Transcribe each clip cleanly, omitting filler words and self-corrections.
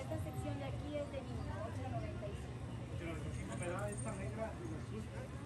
Esta sección de aquí es de niños, 8.95. Pero me da esta negra y me asusta.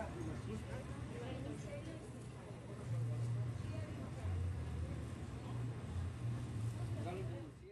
negra y me asusta. Dale como 7.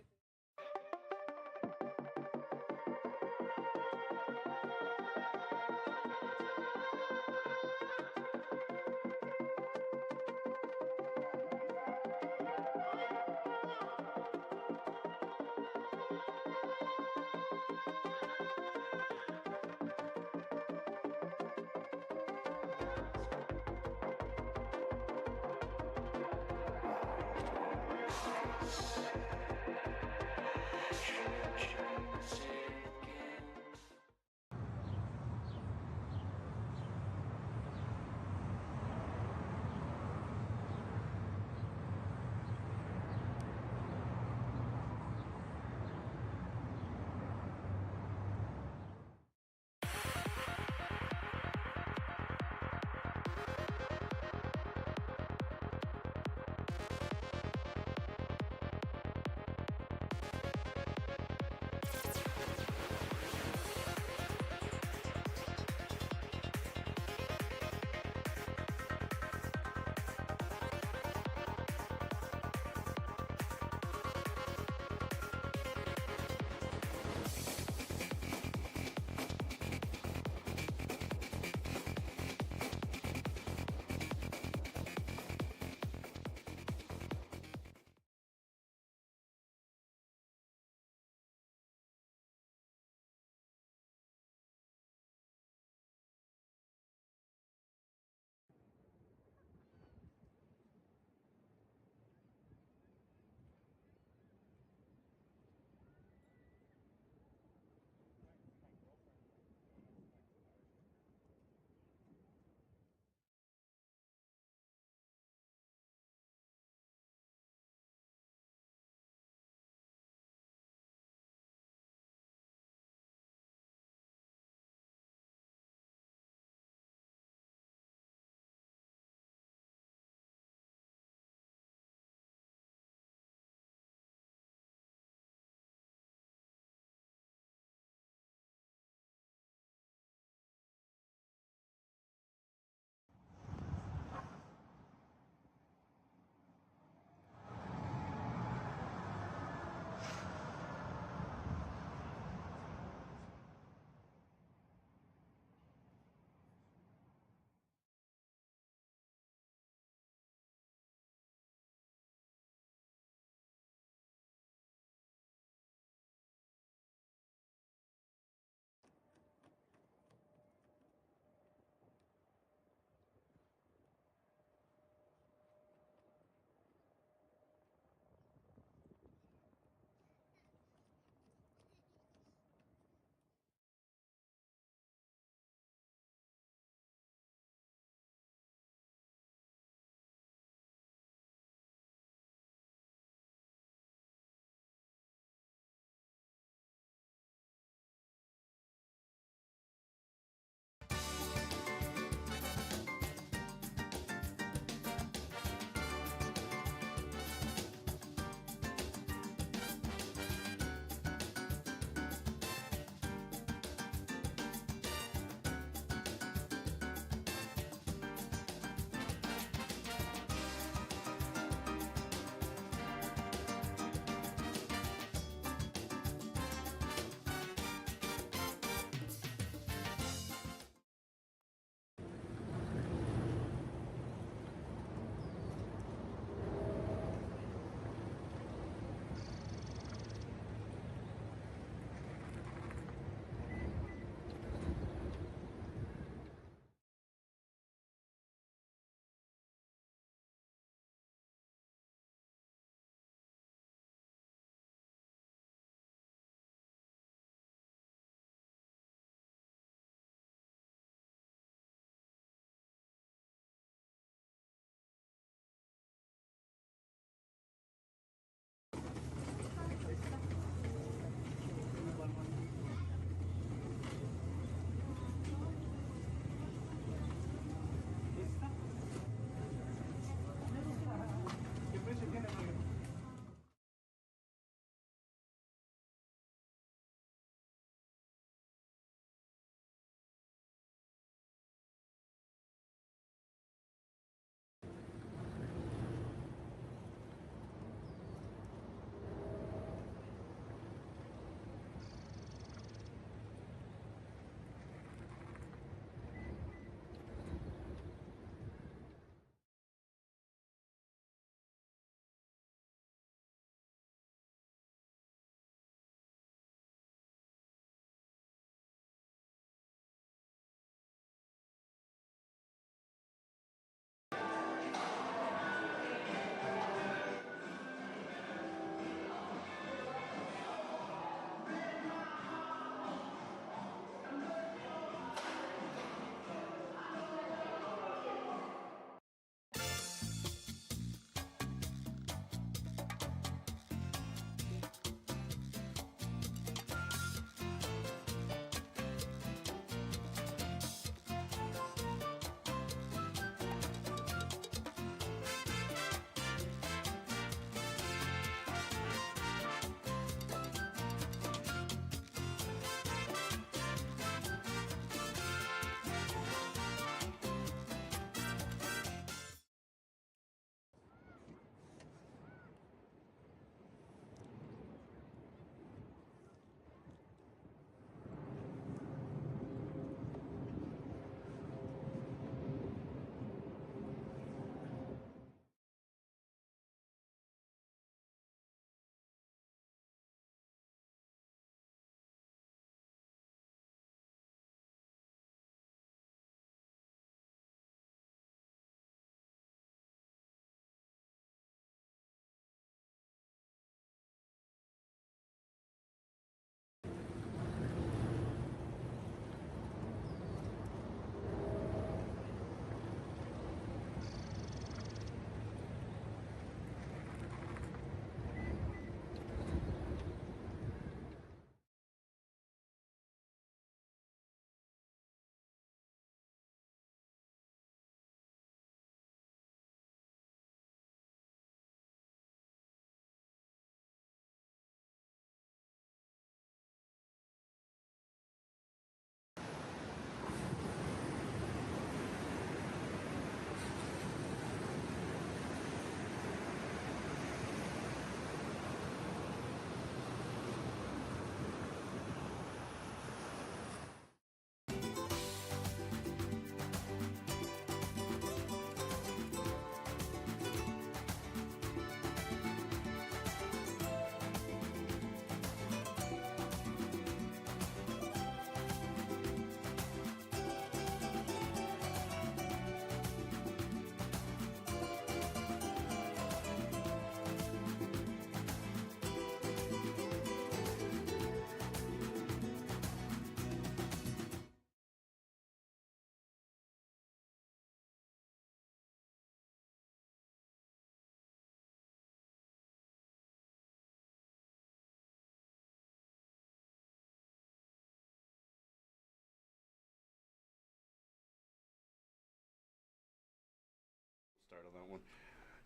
one.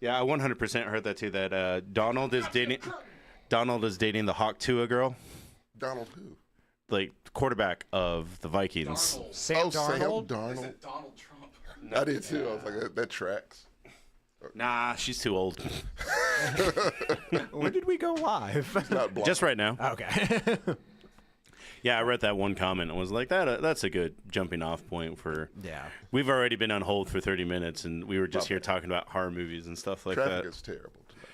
Yeah, I 100% heard that too. That Donald is dating the Hawk Tua girl, Donald who? like quarterback of the Vikings. Sam Darnold. Sam Is Darnold. it Donald Trump? I did too. I was like, that tracks. Nah, she's too old. When did we go live? Not blind. Just right now. Okay. Yeah, I read that one comment and was like, that's a good jumping off point for. Yeah. We've already been on hold for 30 minutes, and we were just here talking about horror movies and stuff like Traffic that. is terrible tonight.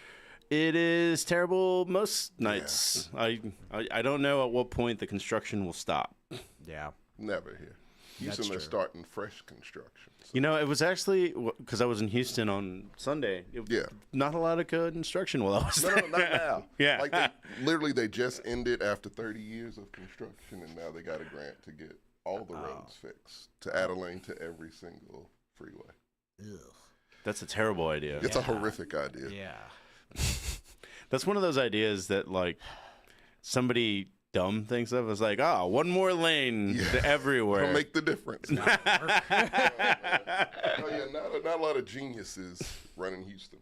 It is terrible most nights. I don't know at what point the construction will stop. Yeah. Never here. Houston true. is starting fresh construction. So. You know, it was actually because I was in Houston on Sunday. Yeah. Not a lot of good construction while I was No, there. not now. Yeah. Like they just ended after 30 years of construction, and now they got a grant to get all the roads fixed, to add a lane to every single freeway. Ugh. That's a terrible idea. It's a horrific idea. Yeah. That's one of those ideas that like somebody dumb thinks of as like, one more lane everywhere. It'll make the difference. Oh, yeah, not a lot of geniuses running Houston.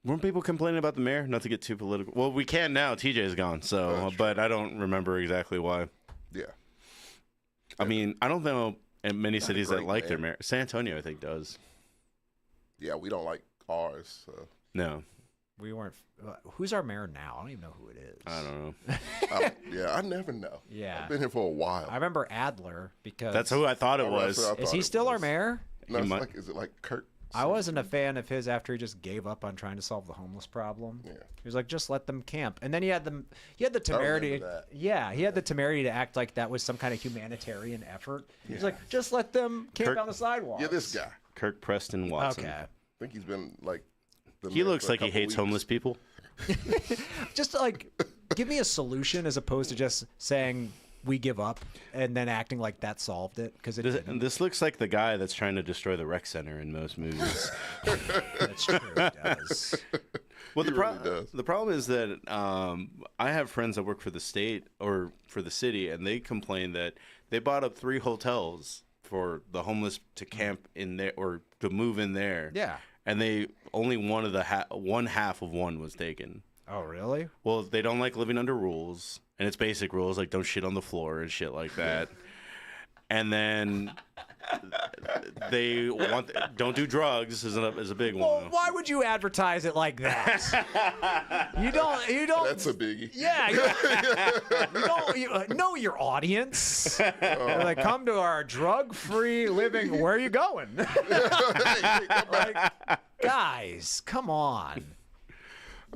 Weren't people complaining about the mayor? Not to get too political. Well, we can now. TJ's gone, so but I don't remember exactly why. Yeah. I mean, I don't know in many cities that great like their mayor. mayor. San Antonio, I think, does. Yeah, we don't like ours. So. No, We weren't. Who's our mayor now? I don't even know who it is. I don't know. I never know. Yeah. I've been here for a while. I remember Adler because. That's who I thought it Oh, was. that's what I Is thought he it still our was. mayor? No, it's might- like, is it like Kirk? I wasn't a fan of his after he just gave up on trying to solve the homeless problem. Yeah. He was like, just let them camp. And then he had the temerity. that. Yeah, he had the temerity to act like that was some kind of humanitarian effort. He's like, just let them camp Kirk- on the sidewalk. Yeah, this guy. Kirk Preston Watson. Okay. I think he's been like. the He mayor looks for a like he couple hates weeks. homeless people. Just like, give me a solution as opposed to just saying we give up and then acting like that solved it. Because This looks like the guy that's trying to destroy the rec center in most movies. that's true. It does. Well, He really does. the problem is that I have friends that work for the state or for the city, and they complain that they bought up 3 hotels for the homeless to camp in there or to move in there. Yeah. And they only one of the one half of one was taken. Oh, really? Well, they don't like living under rules, and it's basic rules like don't shit on the floor and shit like that. And then they don't do drugs is a big Well, one. why would you advertise it like that? You don't. That's a biggie. Yeah, you know your audience. They're like, come to our drug-free living. Where are you going? Like, guys, come on.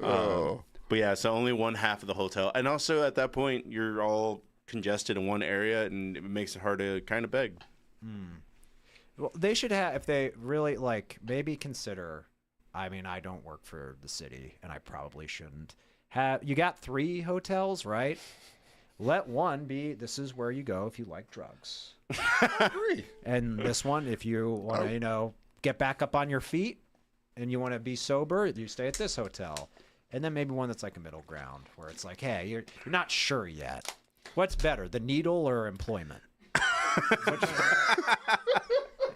Oh. But yeah, so only one half of the hotel, and also at that point you're all congested in one area, and it makes it hard to kind of beg. Well, they should have, if they really like, maybe consider. I mean, I don't work for the city, and I probably shouldn't. You got 3 hotels, right? Let one be, this is where you go if you like drugs. Agree. And this one, if you want to, get back up on your feet and you want to be sober, you stay at this hotel. And then maybe one that's like a middle ground where it's like, hey, you're not sure yet. What's better, the needle or employment?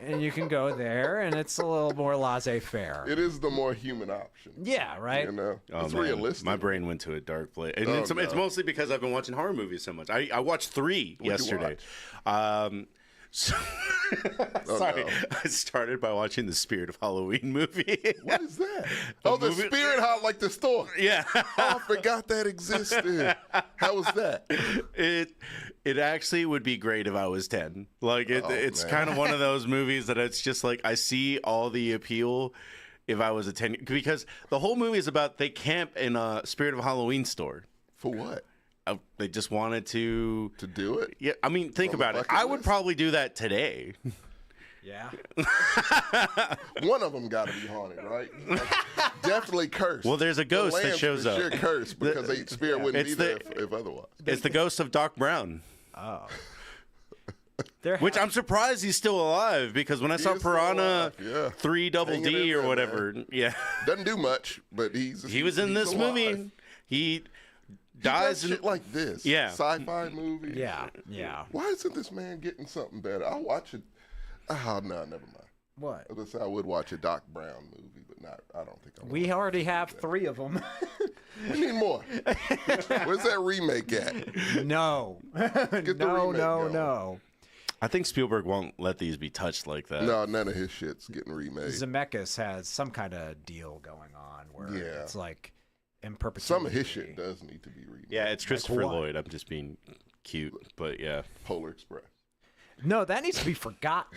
And you can go there, and it's a little more laissez-faire. It is the more human option. Yeah, right? You know, Oh, it's man. realistic. My brain went to a dark place, and Oh, it's no. mostly because I've been watching horror movies so much. I watched 3 What'd you yesterday. So, Oh, sorry, no. I started by watching the Spirit of Halloween movie. What is that? Oh, the movie- spirit hall, like the store. Yeah, Oh, I forgot that existed. How was that? it actually would be great if I was 10. Like it's man. kind of one of those movies that it's just like I see all the appeal if I was a 10, because the whole movie is about they camp in a Spirit of Halloween store. For what? They just wanted to. To do it? Yeah, I mean, think On the about it. bucket I would list? probably do that today. Yeah. One of them got to be haunted, right? Like, definitely cursed. Well, there's a ghost the that lambs shows for up. Sure cursed because the spirit wouldn't be It's there the- if otherwise. It's the ghost of Doc Brown, Oh. which I'm surprised he's still alive, because when I saw is still Piranha alive, yeah. 3 Double Hanging D in or there, whatever, yeah, Doesn't do much, but he was in this alive. movie. He He does dies in. shit like this. Yeah. Sci-fi movie. Yeah. Yeah. Why isn't this man getting something better? I'll watch it. Oh, no, never mind. What? I was gonna say I would watch a Doc Brown movie, but not. I don't think I. We already have 3 of them. We need more. Where's that remake at? No. Get the remake going. No. I think Spielberg won't let these be touched like that. No, none of his shit's getting remade. Zemeckis has some kind of deal going on where it's like in perpetuity. Some of his shit does need to be remade. Yeah, it's Christopher what? Lloyd. I'm just being cute, but yeah. Polar Express. No, that needs to be forgotten.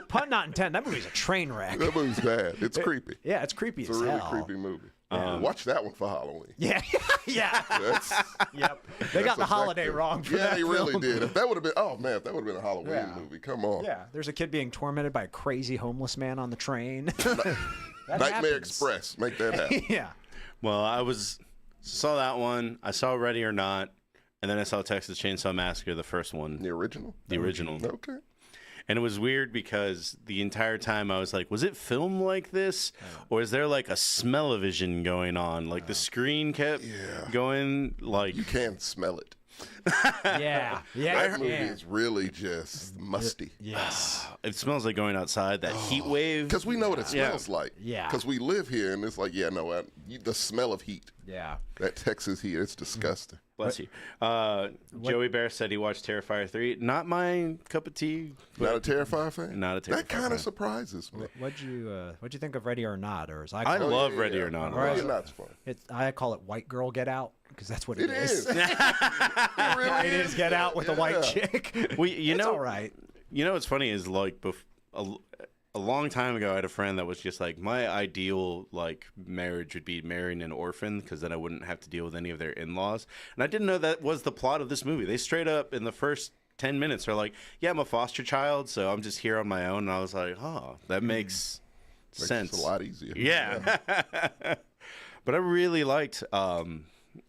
Pun not intended. That movie's a train wreck. That movie's bad. It's creepy. Yeah, it's creepy It's as a really hell. creepy movie. Watch that one for Halloween. Yeah, yeah. That's, Yep. They got the holiday effective. wrong for Yeah, that they really film. did. If that would have been, oh man, if that would have been a Halloween Yeah. movie, come on. Yeah, there's a kid being tormented by a crazy homeless man on the train. That Nightmare happens. Express, make that happen. Yeah. Well, I saw that one. I saw Ready or Not, and then I saw Texas Chainsaw Massacre, the first one, The original. the original. Okay. And it was weird because the entire time I was like, was it filmed like this? Or is there like a smell-o-vision going on? Like the screen kept going like... You can smell it. Yeah. Yeah. That movie is really just musty. Yes. It smells like going outside, that heat wave. Because we know what it smells like. Yeah. Because we live here, and it's like, the smell of heat. Yeah. That Texas heat, it's disgusting. Bless you. Joey Bear said he watched Terrifier 3. Not my cup of tea. Not a Terrifier fan? Not a Terrifier That kind fan. of surprises me. What'd you think of Ready or Not? Or as I I call love Ready or Not. Ready or Not's fun. I call it White Girl Get Out because that's what It is. It really It is Get Out with a white chick. Well, you It's know, all right. You know what's funny is like a long time ago, I had a friend that was just like, my ideal like marriage would be marrying an orphan because then I wouldn't have to deal with any of their in-laws. And I didn't know that was the plot of this movie. They straight up in the first 10 minutes are like, yeah, I'm a foster child, so I'm just here on my own. And I was like, oh, that makes sense. It's a lot easier. Yeah. But I really liked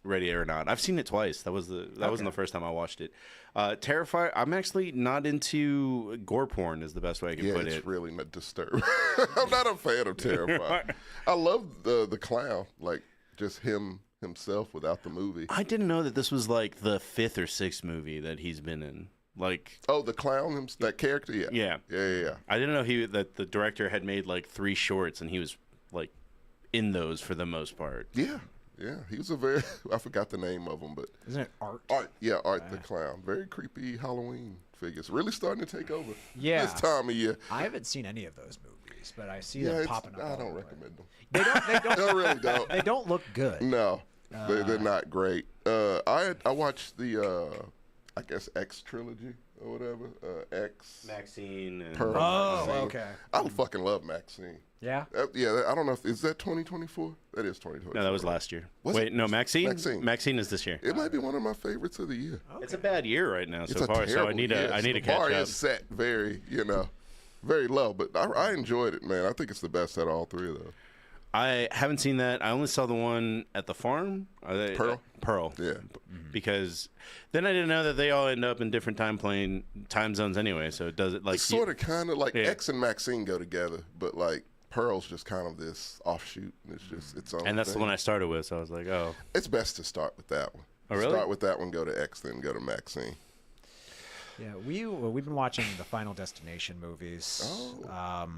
Ready or Not. I've seen it twice. That wasn't the first time I watched it. Terrifier. I'm actually not into gore porn. Is the best way I can put it's it. really not disturbing. I'm not a fan of Terrifier. I love the clown, like just himself without the movie. I didn't know that this was like the 5th or 6th movie that he's been in. Like, Oh, the clown, that character, yeah. yeah. I didn't know that the director had made like 3 shorts and he was like in those for the most part. Yeah. He was I forgot the name of him, but Isn't it Art? Art the clown. Very creepy Halloween figures. Really starting to take over Yeah. this time of year. I haven't seen any of those movies, but I see Yeah, them popping up. I all don't over. recommend them. They don't. I really don't. They don't look good. No, they're not great. I watched the I guess X trilogy or whatever. X. Maxine. And... Pearl. Oh, Maxine. okay. I fucking love Maxine. Yeah. I don't know is that 2024? That is 2024. No, that was last year. Was Wait, it? no, Maxine? Maxine. Maxine is this year. It might be one of my favorites of the year. It's a bad year right now It's so a far, so terrible I need year. to The catch bar up. is set very, very low, but I enjoyed it, man. I think it's the best out of all 3 of those. I haven't seen that. I only saw the one at the farm. Pearl? Pearl. Yeah. Because then I didn't know that they all end up in different time zones anyway. So it does it like It's sort of kind of like Yeah. X and Maxine go together, but like Pearl's just kind of this offshoot. It's just its own and that's the thing. one I started with. So I was like, oh, It's best to start with that one. Oh, really? Start with that one, go to X, then go to Maxine. Yeah, we've been watching the Final Destination movies. Oh.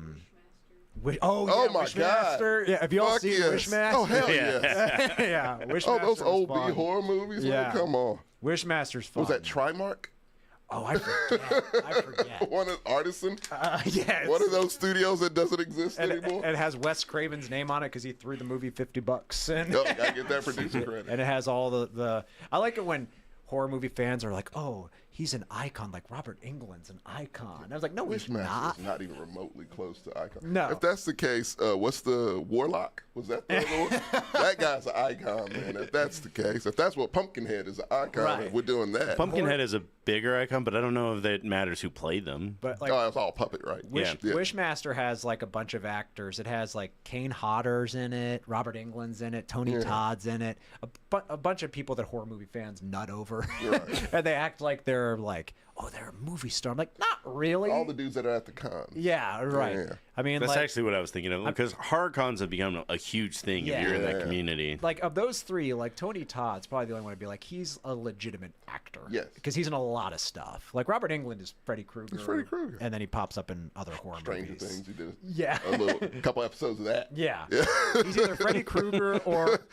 Oh my Wishmaster. Yeah, have you all Fuck seen yes. Wishmaster? Oh, hell yes. yeah, Wishmaster. Oh, those old B fun. horror movies? Yeah. Man, come on. Wishmaster's fun. Was that Trimark? Oh, I forget. One of Artisan? Yeah. One of those studios that doesn't exist and anymore? it has Wes Craven's name on it because he threw the movie $50. And Oh, gotta get that producer credit. and it has all the. I like it when horror movie fans are like, "Oh, he's an icon, like Robert Englund's an icon." I was like, "No, he's Wishmaster not." is not even remotely close to icon. No. If that's the case, what's the Warlock? Was that the other one? That guy's an icon, man. If that's the case, if that's what Pumpkinhead is an icon, Right. if we're doing that. Pumpkinhead is a bigger icon, but I don't know if that matters who played them. But like, Oh, it's all puppet, right? Yeah. Wishmaster has like a bunch of actors. It has like Kane Hodder's in it, Robert Englund's in it, Tony Todd's in it, a bunch of people that horror movie fans nut over, Right. and they act like they're like, oh, they're a movie star. I'm like, not really. All the dudes that are at the cons. Yeah, right. Yeah. I mean, That's like, actually what I was thinking of, because horror cons have become a huge thing if you're in that community. like of those three, like Tony Todd's probably the only one to be like, he's a legitimate actor. Yes. Because he's in a lot of stuff. Like Robert Englund is Freddy Krueger. He's Freddy Krueger. And then he pops up in other horror Stranger movies. Things. He did Yeah. a couple episodes of that. Yeah. He's either Freddy Krueger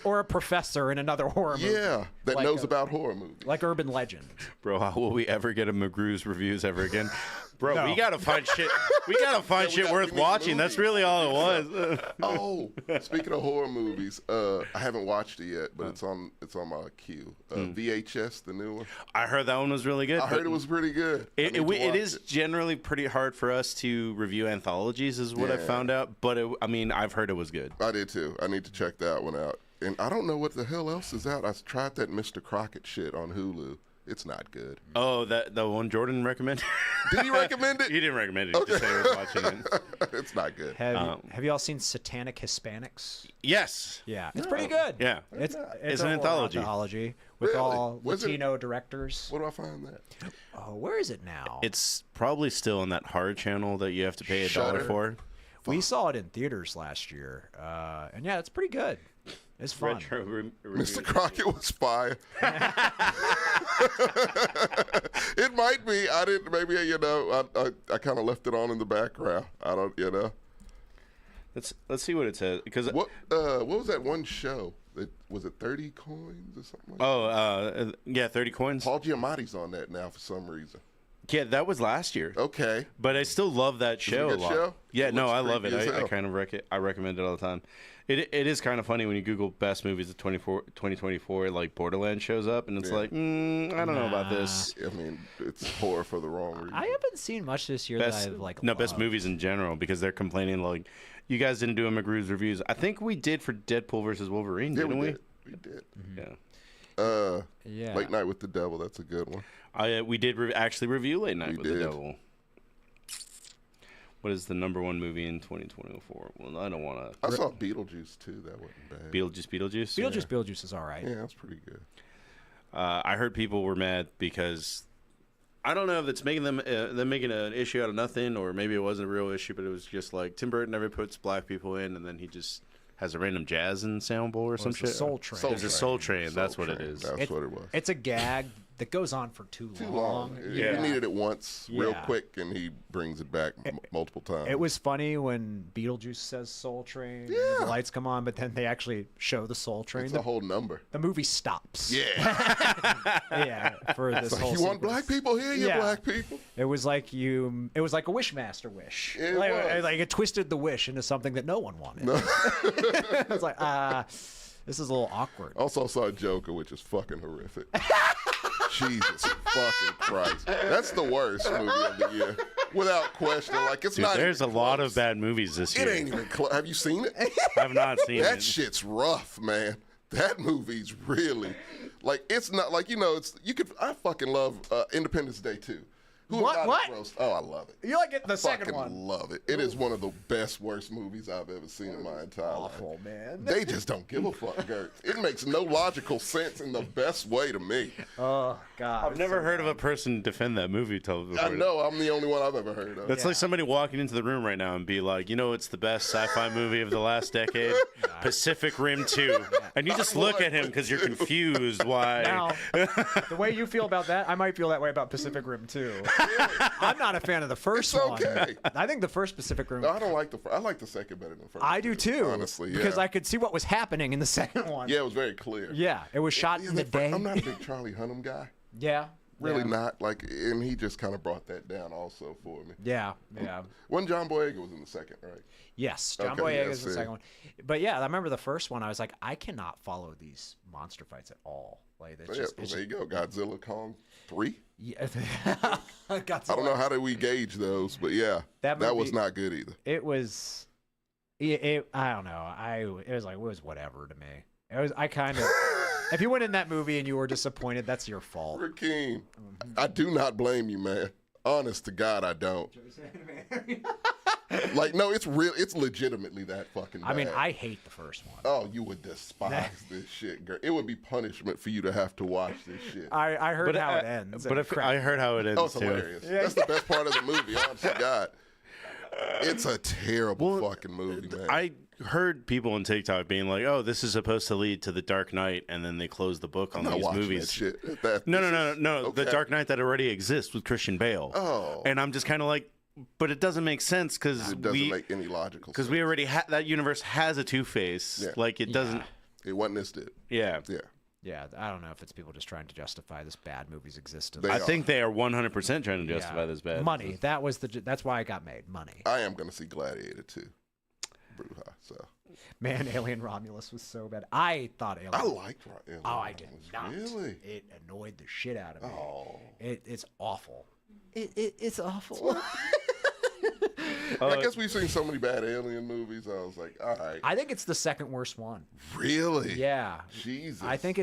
or a professor in another horror movie. Yeah, that Like knows about horror movies. Like Urban Legend. Bro, how will we ever get a McGrew's reviews ever again? Bro, No. we gotta find shit. We gotta find shit worth we need watching. That's movies. really all it was. Oh, speaking of horror movies, I haven't watched it yet, but it's on my queue. VHS, the new one. I heard that one was really good. I heard it was pretty good. I need to It watch is generally pretty hard for us to review anthologies, is what I Yeah. found out. But I mean, I've heard it was good. I did too. I need to check that one out. And I don't know what the hell else is out. I tried that Mr. Crockett shit on Hulu. It's not good. Oh, the one Jordan recommended. Did he recommend it? He didn't recommend it. He just said he was watching it. It's not good. Have you all seen Satanic Hispanics? Yes. Yeah, it's pretty good. Yeah. It's It's a an horror anthology. with Really? all Was it- Latino directors. Where do I find that? Oh, where is it now? It's probably still on that hard channel that you have to pay $1 Shudder? for. We saw it in theaters last year, and yeah, it's pretty good. It's fun. Retro Mr. Crockett was fire. It might be. I didn't. Maybe I kind of left it on in the background. I don't. Let's see what it says, because What was that one show? Was it 30 Coins or something? Like that? 30 coins. Paul Giamatti's on that now for some reason. Yeah, that was last year. Okay. But I still love that show it a a good lot. show? Yeah, It no, looks I love it. creepy as I hell. kind of I recommend it all the time. It is kind of funny when you Google best movies of 2024, like Borderlands shows up, and it's like, I don't know about this. I mean, it's horror for the wrong reason. I haven't seen much this year that I've like. best loved. movies in general, because they're complaining like, you guys didn't do a McGrew's reviews. I think we did for Deadpool versus Wolverine, Yeah, didn't we? We did. Yeah. Yeah. Late Night with the Devil. That's a good one. We did actually review Late Night We with the did. Devil. What is the #1 movie in 2024? Well, I don't want to. I saw Beetlejuice too. That wasn't bad. Beetlejuice. Beetlejuice is all right. Yeah, that's pretty good. I heard people were mad because I don't know if it's making them making an issue out of nothing, or maybe it wasn't a real issue, but it was just like Tim Burton never puts black people in, and then he just has a random jazz ensemble or some it's the shit. Soul Train. It's a Soul Train. That's what it Train. is. That's what it was. It's a gag that goes on for too long. You needed it once, real Yeah. quick, and he brings it back multiple times. It was funny when Beetlejuice says Soul Train. and Yeah. the lights come on, but then they actually show the Soul Train. It's a whole number. The movie stops. Yeah. Yeah, for this whole. You want sequence. black people here, you Yeah. black people. It was like a Wishmaster wish. It like, was. like it twisted the wish into something that no one wanted. It's like, this is a little awkward. Also saw Joker, which is fucking horrific. Jesus fucking Christ. That's the worst movie of the year. Without question. Like, it's Dude, not there's a even lot close. of bad movies this year. It ain't even close. Have you seen it? I've not seen That it. shit's rough, man. That movie's really, like, it's not, like, I fucking love Independence Day 2. Who What? am I What? to roast? Oh, I love it. You like it the second Fucking one? love it. It is one of the best, worst movies I've ever seen in my entire Awful, life. man. They just don't give a fuck, Gert. It makes no logical sense in the best way to me. Oh God. I've never heard of a person defend that movie till before. I know, I'm the only one I've ever heard of. That's like somebody walking into the room right now and be like, it's the best sci-fi movie of the last decade, Pacific Rim 2. And you just look at him because you're confused why. Now, the way you feel about that, I might feel that way about Pacific Rim too. I'm not a fan of the first It's one. okay. I think the first Pacific Rim. No, I don't like I like the second better than the first. I do too. Honestly, yeah. Because I could see what was happening in the second one. Yeah, it was very clear. Yeah, it was shot in the day. I'm not a big Charlie Hunnam guy. Yeah. Really yeah. not. Like, and he just kind of brought that down also for me. Yeah, yeah. When John Boyega was in the second, right? Yes, John Okay, Boyega yeah, is the see. second one. But yeah, I remember the first one. I was like, I cannot follow these monster fights at all. Like, it's Yeah, just, well, it's there you go. Godzilla Kong 3. yeah. I don't know how did we gauge those, but yeah, That that movie- was not good either. It was. I don't know. It was whatever to me. It was. I kind of. If you went in that movie and you were disappointed, that's your fault. Like, no, it's real. It's legitimately that fucking bad. I mean, I hate the first one. Oh, you would despise this shit, girl. It would be punishment for you to have to watch this shit. I heard how it ends. But and I heard how it ends Oh, it's too. hilarious. That's the best part of the movie, honestly, God. It's a terrible fucking movie, man. I heard people on TikTok being like, "Oh, this is supposed to lead to the Dark Knight," and then they close the book on I'm not these watching movies. that shit. No. Okay. The Dark Knight that already exists with Christian Bale. Oh. And I'm just kind of like, but it doesn't make sense because It doesn't make any logical sense. because we already that universe has a Two-Face. Yeah. Like it doesn't. It wasn't this did. Yeah. Yeah. Yeah, I don't know if it's people just trying to justify this bad movie's existence. They I are. think they are 100% trying to justify this bad. Money. That's why it got made. Money. I am going to see Gladiator 2. Bruja, so. Man, Alien Romulus was so bad. I thought Alien. I liked Alien. Oh, I did not. Really? It annoyed the shit out of me. Oh. It's awful. It's awful. I guess we've seen so many bad alien movies. I was like, all right. I think it's the second worst one. Really? Yeah. Jesus. I think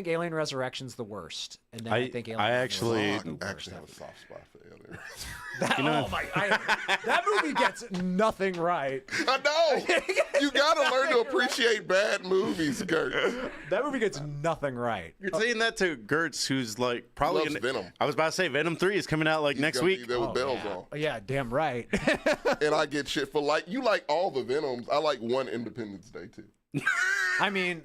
Alien Resurrection's the worst, and then I think Alien I Romulus actually- is the I worst actually have a after soft spot for Alien. that movie gets nothing right. I know. You got to learn to appreciate bad movies, Gert. That movie gets nothing right. You're saying that to Gertz, who's like probably Loves Venom. I was about to say Venom 3 is coming out like next Gonna week. be there with bells yeah. on. Yeah, damn right. And I get shit for you like all the Venoms. I like one Independence Day too. I mean,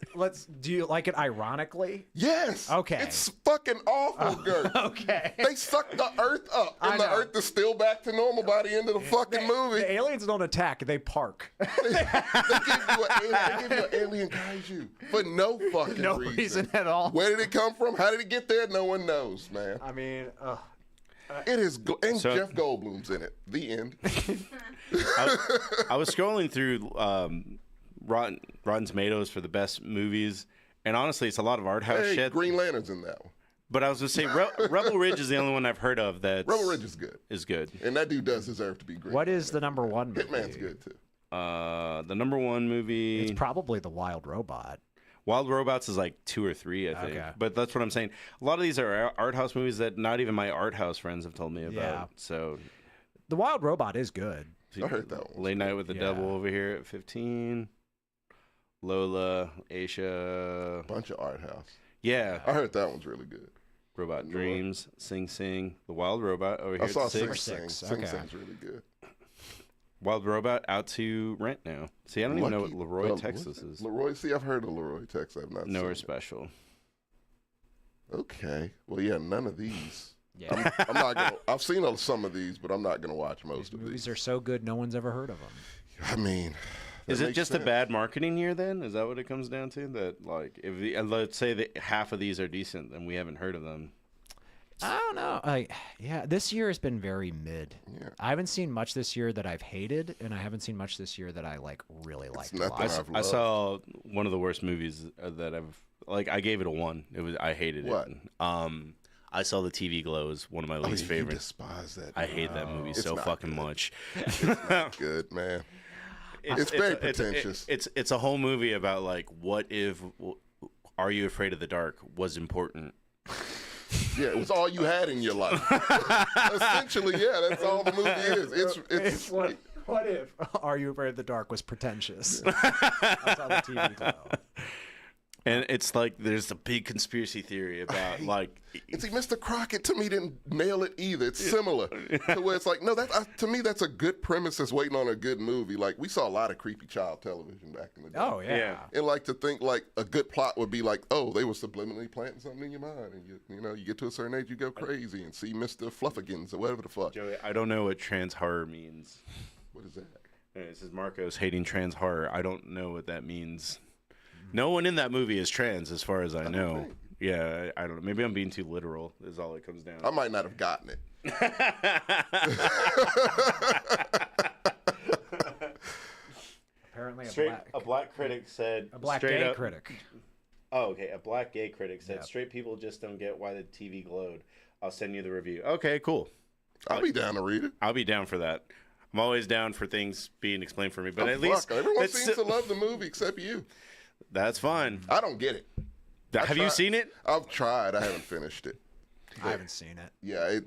do you like it ironically? Yes. Okay. It's fucking awful, Gert. Okay. They suck the Earth up, and the know. Earth is still back to normal by the end of the fucking movie. The aliens don't attack; they park. They give you an alien kaiju for no fucking No reason at all. Where did it come from? How did it get there? No one knows, man. I mean, It is, and So- Jeff Goldblum's in it. The end. I was scrolling through Rotten Tomatoes for the best movies, and honestly, it's a lot of art house Hey, shit. Green Lantern's in that one. But I was gonna say Rebel Ridge is the only one I've heard of that Rebel Ridge is good, is good. and that dude does deserve to be Green. what is the number one movie? Hitman's good too. The number one movie, It's probably The Wild Robot. Wild Robots, is like 2 or 3, I think. Okay. But that's what I'm saying. A lot of these are art house movies that not even my art house friends have told me about. Yeah. So The Wild Robot is good. I heard that one. Late Night with the Yeah. Devil over here at 15. Lola, Aisha. Bunch of art house. Yeah. I heard that one's really good. Robot Dreams, Sing Sing, The Wild Robot over here I saw at 6. Sing Sing. Six, Sing okay. Sing's really good. Wild Robot out to rent now. See, I don't even know what Lucky- Leroy, Texas is. Leroy, see, I've heard of Leroy, Texas. I've not Nowhere seen special. it. Okay. Well, yeah, none of these. Yeah. I'm not gonna. I've seen some of these, but I'm not gonna watch most These of movies these. are so good, no one's ever heard of them. I mean, that Is it makes just sense. a bad marketing year then? Is that what it comes down to? That like if let's say that half of these are decent, then we haven't heard of them. I don't know. Yeah, this year has been very mid. Yeah. I haven't seen much this year that I've hated, and I haven't seen much this year that I really liked. A nothing lot. I've I loved. saw one of the worst movies that I've I gave it a 1. I hated What? it. I saw The TV Glow is one of my Oh, least you favorites. despise that. I hate that movie so not fucking good. much. Good man. It's very pretentious. It's a whole movie about like what if Are You Afraid of the Dark was important. Yeah, it was all you had in your life. Essentially, yeah, that's all the movie is. It's what if Are You Afraid of the Dark was pretentious? I saw the TV Glow. And it's like there's a big conspiracy theory about like And see, Mr. Crockett to me didn't nail it either. It's similar to where it's like, no, to me that's a good premise that's waiting on a good movie. Like we saw a lot of creepy child television back in the day. Oh yeah. Yeah. And like to think like a good plot would be like, oh, they were subliminally planting something in your mind, and you get to a certain age, you go crazy and see Mr. Fluffigans or whatever the fuck. Joey, I don't know what trans horror means. What is that? This is Marcos hating trans horror. I don't know what that means. No one in that movie is trans, as far as I know. think. Yeah, I don't know. Maybe I'm being too literal. Is all it comes down. I might not have gotten it. Apparently A black critic said a black straight gay up, critic. Oh, okay. A black gay critic said Yep. straight people just don't get why the TV glowed. I'll send you the review. Okay, cool. I'll be down to read it. I'll be down for that. I'm always down for things being explained for me, but at least Everyone that's seems to love the movie except you. That's fine. I don't get it. Have you tried. seen it? I've tried. I haven't finished it. I haven't seen it. Yeah, I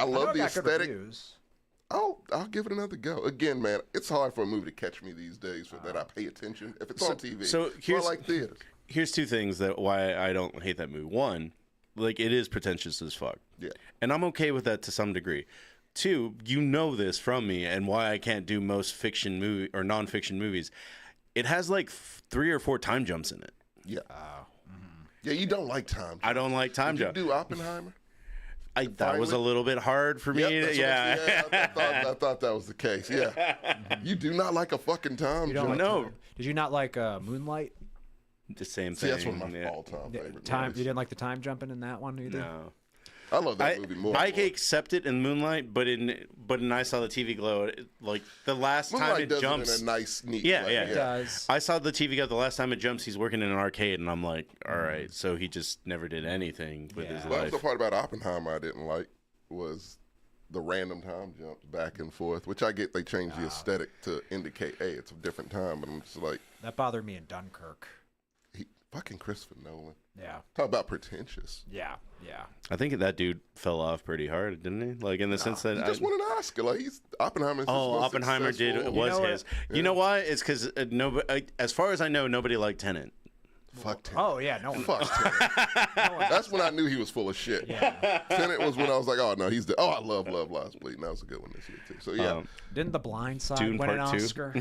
I know love it the got good aesthetic. reviews. I'll give it another go. Again, man, it's hard for a movie to catch me these days for that I pay attention if it's on TV. So I like theaters. Here's two things that why I don't hate that movie. One, like it is pretentious as fuck. Yeah. And I'm okay with that to some degree. Two, you know this from me and why I can't do most fiction movie or nonfiction movies. It has like 3 or 4 time jumps in it. Yeah. Yeah, you don't like time. I don't like time Did you jumps. do Oppenheimer? That was a little bit hard for me. Yep, I thought that was the case. Yeah. You do not like a fucking time jump. No, Did you not like Moonlight? the same See, thing. that's one of my yeah. all-time favorite Time. movies. You didn't like the time jumping in that one either. No. I love that movie more. I can accept it in Moonlight, but in I Saw the TV Glow, like the last Moonlight time it does jumps. it in a nice, neat Yeah, way. yeah. It does. I saw the TV Glow the last time it jumps. He's working in an arcade, and I'm like, all right. So he just never did anything with his Yeah. Well, life. the part about Oppenheimer I didn't like was the random time jumps back and forth, which I get they changed the aesthetic to indicate, hey, it's a different time, but I'm just like, That bothered me in Dunkirk. fucking Christopher Nolan. Yeah. Talk about pretentious. Yeah. Yeah. I think that dude fell off pretty hard, didn't he? Like in the sense that He just won an Oscar. Like Oppenheimer. Oppenheimer did It was know his. what? You know why? It's because as far as I know, nobody liked Tenet. Fuck Tenet. Oh yeah. No one. Fuck Tenet. That's when I knew he was full of shit. Yeah. Tenet was when I was like, oh no, he's the. Oh, I love Lies Bleeding. That was a good one this year too. So yeah, Didn't The Blind Side Dune win an Part 2? Oscar?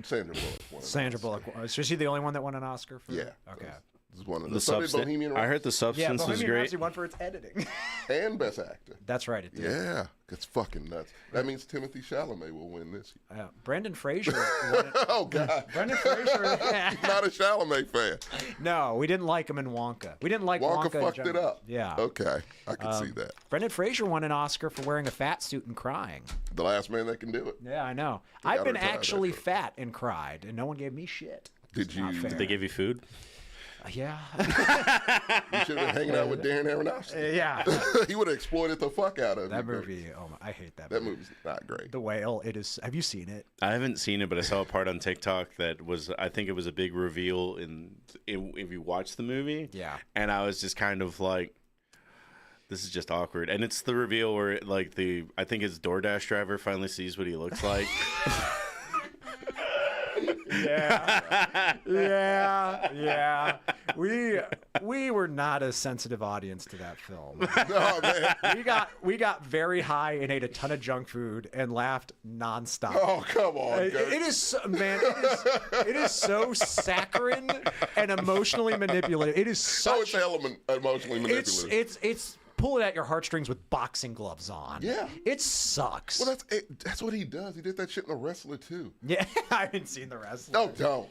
Sandra Bullock won. an Sandra Oscar. Bullock. Was she the only one that won an Oscar for? Yeah. Okay. This is one of The so did substance. Bohemian I heard Rhapsody the substance was Bohemian great. Rhapsody won for its editing. and Best Actor. That's right. It did. Yeah, it's fucking nuts. That means Timothy Chalamet will win this year. Brendan Fraser. won it. Oh God, Brendan Fraser. not a Chalamet fan. No, we didn't like him in Wonka. We didn't like Wonka. Wonka fucked in it general. up. Yeah. Okay, I can see that. Brendan Fraser won an Oscar for wearing a fat suit and crying. The last man that can do it. Yeah, I know. gotta I've been retire that actually quick. fat and cried, and no one gave me shit. Did It's not you? fair. They gave you food. Yeah. You should have been hanging out with Darren Aronofsky. Yeah. He would have exploited the fuck out of That you, bro. movie. Oh my, I hate that. That movie. movie's not great. The Whale. It is. Have you seen it? I haven't seen it, but I saw a part on TikTok that was. I think it was a big reveal in if you watch the movie. Yeah. And I was just kind of like, this is just awkward. And it's the reveal where like I think his DoorDash driver finally sees what he looks like. Yeah. Yeah. We were not a sensitive audience to that film. Oh man. We got very high and ate a ton of junk food and laughed nonstop. Oh come on. It is so, man. It is so saccharine and emotionally manipulative. It is So such. it's emotionally manipulative. It's pulling at your heartstrings with boxing gloves on. Yeah. It sucks. Well, that's what he does. He did that shit in The Wrestler too. Yeah, I haven't seen the rest. No, don't.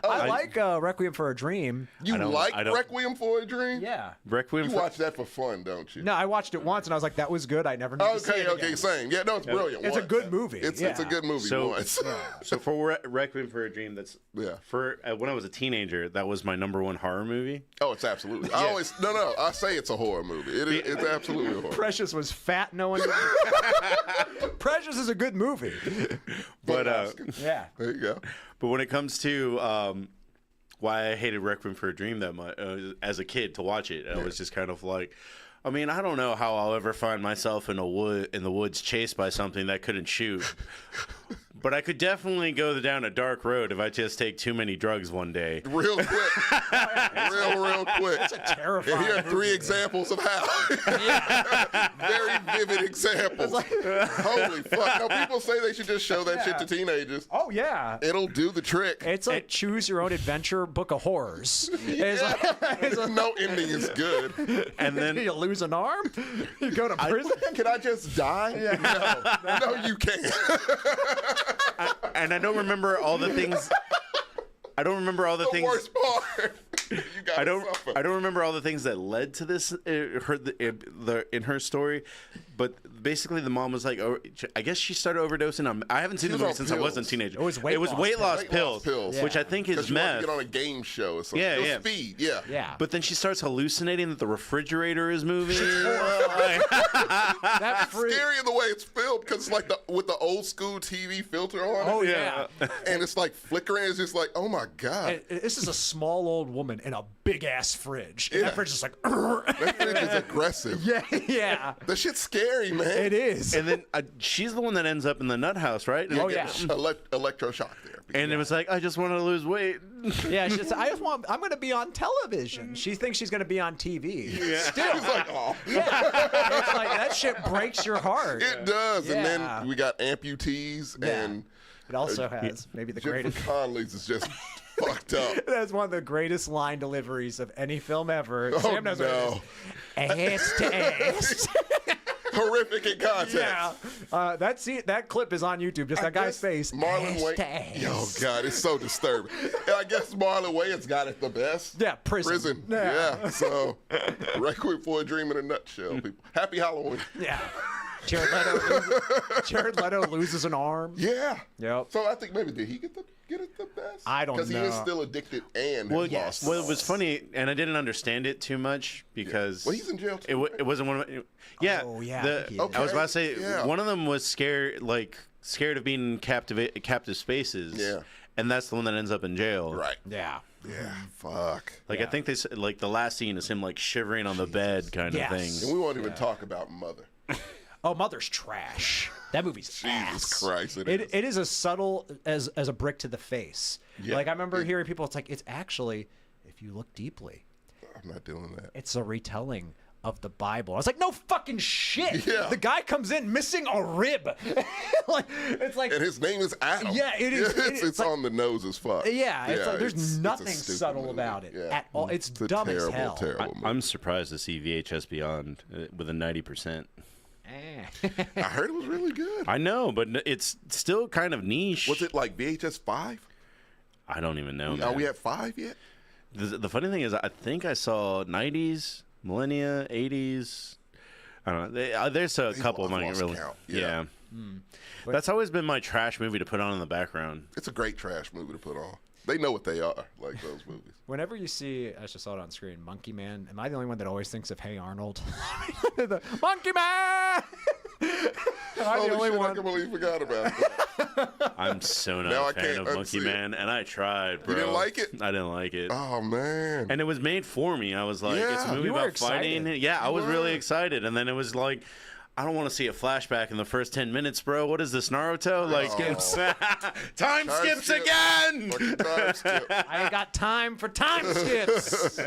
I like Requiem for a Dream. You I don't- like I don't- Requiem for a Dream? Yeah. Requiem. You For, watch that for fun, don't you? No, I watched it once and I was like, that was good. I never need to see it Okay, again. same. Yeah, no, it's brilliant. It's a Once. good movie. It's yeah. a good movie So- once. so for Requiem for a Dream, that's Yeah. For when I was a teenager, that was my #1 horror movie. Oh, it's absolutely. I always I say it's a horror movie. It's absolutely a horror. Precious was fat. No one. Precious is a good movie. But Yeah. There you go. but when it comes to why I hated Requiem for a Dream that much as a kid to watch it, I was just kind of like, I mean, I don't know how I'll ever find myself in the woods chased by something that couldn't shoot. But I could definitely go down a dark road if I just take too many drugs one day. Real quick. real quick. Terrifying. And here are 3 examples of how. Very vivid examples. Holy fuck. No, people say they should just show that shit to teenagers. Oh yeah. It'll do the trick. It's like choose your own adventure book of horrors. It's like, No ending is good. And then you lose an arm, you go to prison. Can I just die? No, you can't. and I don't remember all the things. I don't remember all the The things. worst part. You gotta I don't. suffer. I don't remember all the things that led to this. In her story, but basically the mom was like, oh, I guess she started overdosing on. I haven't seen the was movie on since I was a pills. teenager. It was weight loss weight loss Weight pills, loss pills. which I think is Because you want to meth. get on a game show or something. Yeah, It was yeah. Speed, yeah. Yeah. But then she starts hallucinating that the refrigerator is moving. That free. Scary in the way it's filmed because it's like with the old school TV filter on Oh it. yeah. And it's like flickering. It's just like, oh my God. And this is a small old woman in a big ass fridge. And that Yeah. fridge is like. That fridge is aggressive. Yeah. Yeah. That shit's scary. scary, man. It is. And then she's the one that ends up in the nut house, right? Oh, yeah. Electroshock therapy. And it was like, I just want to lose weight. Yeah, she says, I'm going to be on television. She thinks she's going to be on TV. Yeah. Still. It's like, oh. Yeah. It's like, that shit breaks your heart. It does. And Yeah. then we got amputees, Yeah. and It also has maybe the Jennifer greatest. Connelly's is just fucked up. That's one of the greatest line deliveries of any film ever. Oh, Sam knows what it is. Ass to ass. Horrific in context. Yeah. That clip is on YouTube. Just that guy's face. Marlon Ass Wayans. to ass. Oh, God, it's so disturbing. And I guess Marlon Wayans got it the best. Yeah, prison. Yeah. So, Requiem for a Dream in a nutshell, people. Happy Halloween. Yeah. Jared Leto loses an arm. Yeah. Yep. So I think maybe did he get it the best? I don't know. Because he is still addicted and Well, has lost. well, it was funny, and I didn't understand it too much because Well, he's in jail too. It wasn't one of my, yeah. Oh, yeah, I think he is. I was about to say Yeah. one of them was scared of being in captive spaces. Yeah. And that's the one that ends up in jail. Right. Yeah. Yeah. Fuck. Like I think they said, like the last scene is him like shivering on the bed kind Yes. of And thing. we won't even talk about Mother. Oh, Mother's trash. That movie's ass. Jesus Christ, it is. It is as subtle as a brick to the face. Yeah. Like I remember hearing people. It's like it's actually, if you look deeply, I'm not doing that. it's a retelling of the Bible. I was like, no fucking shit. Yeah. The guy comes in missing a rib. It's like. And his name is Adam. Yeah, it is- It's like- on the nose as fuck. Yeah, it's like there's it's a nothing stupid subtle movie. about it Yeah. at all. It's It's a dumb terrible, as hell. terrible movie. I'm surprised to see VHS Beyond with a 90%. I heard it was really good. I know, but it's still kind of niche. Was it like VHS 5? I don't even know. Are Man. we at 5 yet? The funny thing is, I think I saw 90s, millennia, 80s. I don't know. There's a couple of I've mine lost really. count. Yeah. Hmm. That's always been my trash movie to put on in the background. It's a great trash movie to put on. They know what they are, like those movies. Whenever you see, I just saw it on screen, Monkey Man, am I the only one that always thinks of Hey Arnold? The Monkey Man! Am I the Holy only shit, I one? can't believe you forgot about that. I'm so not Now I a fan can't of Monkey unsee it. Man, and I tried, bro. didn't like it? I didn't like it. Oh, man. And it was made for me. I was like, it's a Yeah. movie You were about fighting. excited. Yeah, I was really were. excited. And then it was like, I don't want to see a flashback in the first 10 minutes, bro. What is this, Naruto? Like, time skips skip. again. Fucking time skip. I ain't got time for time skips.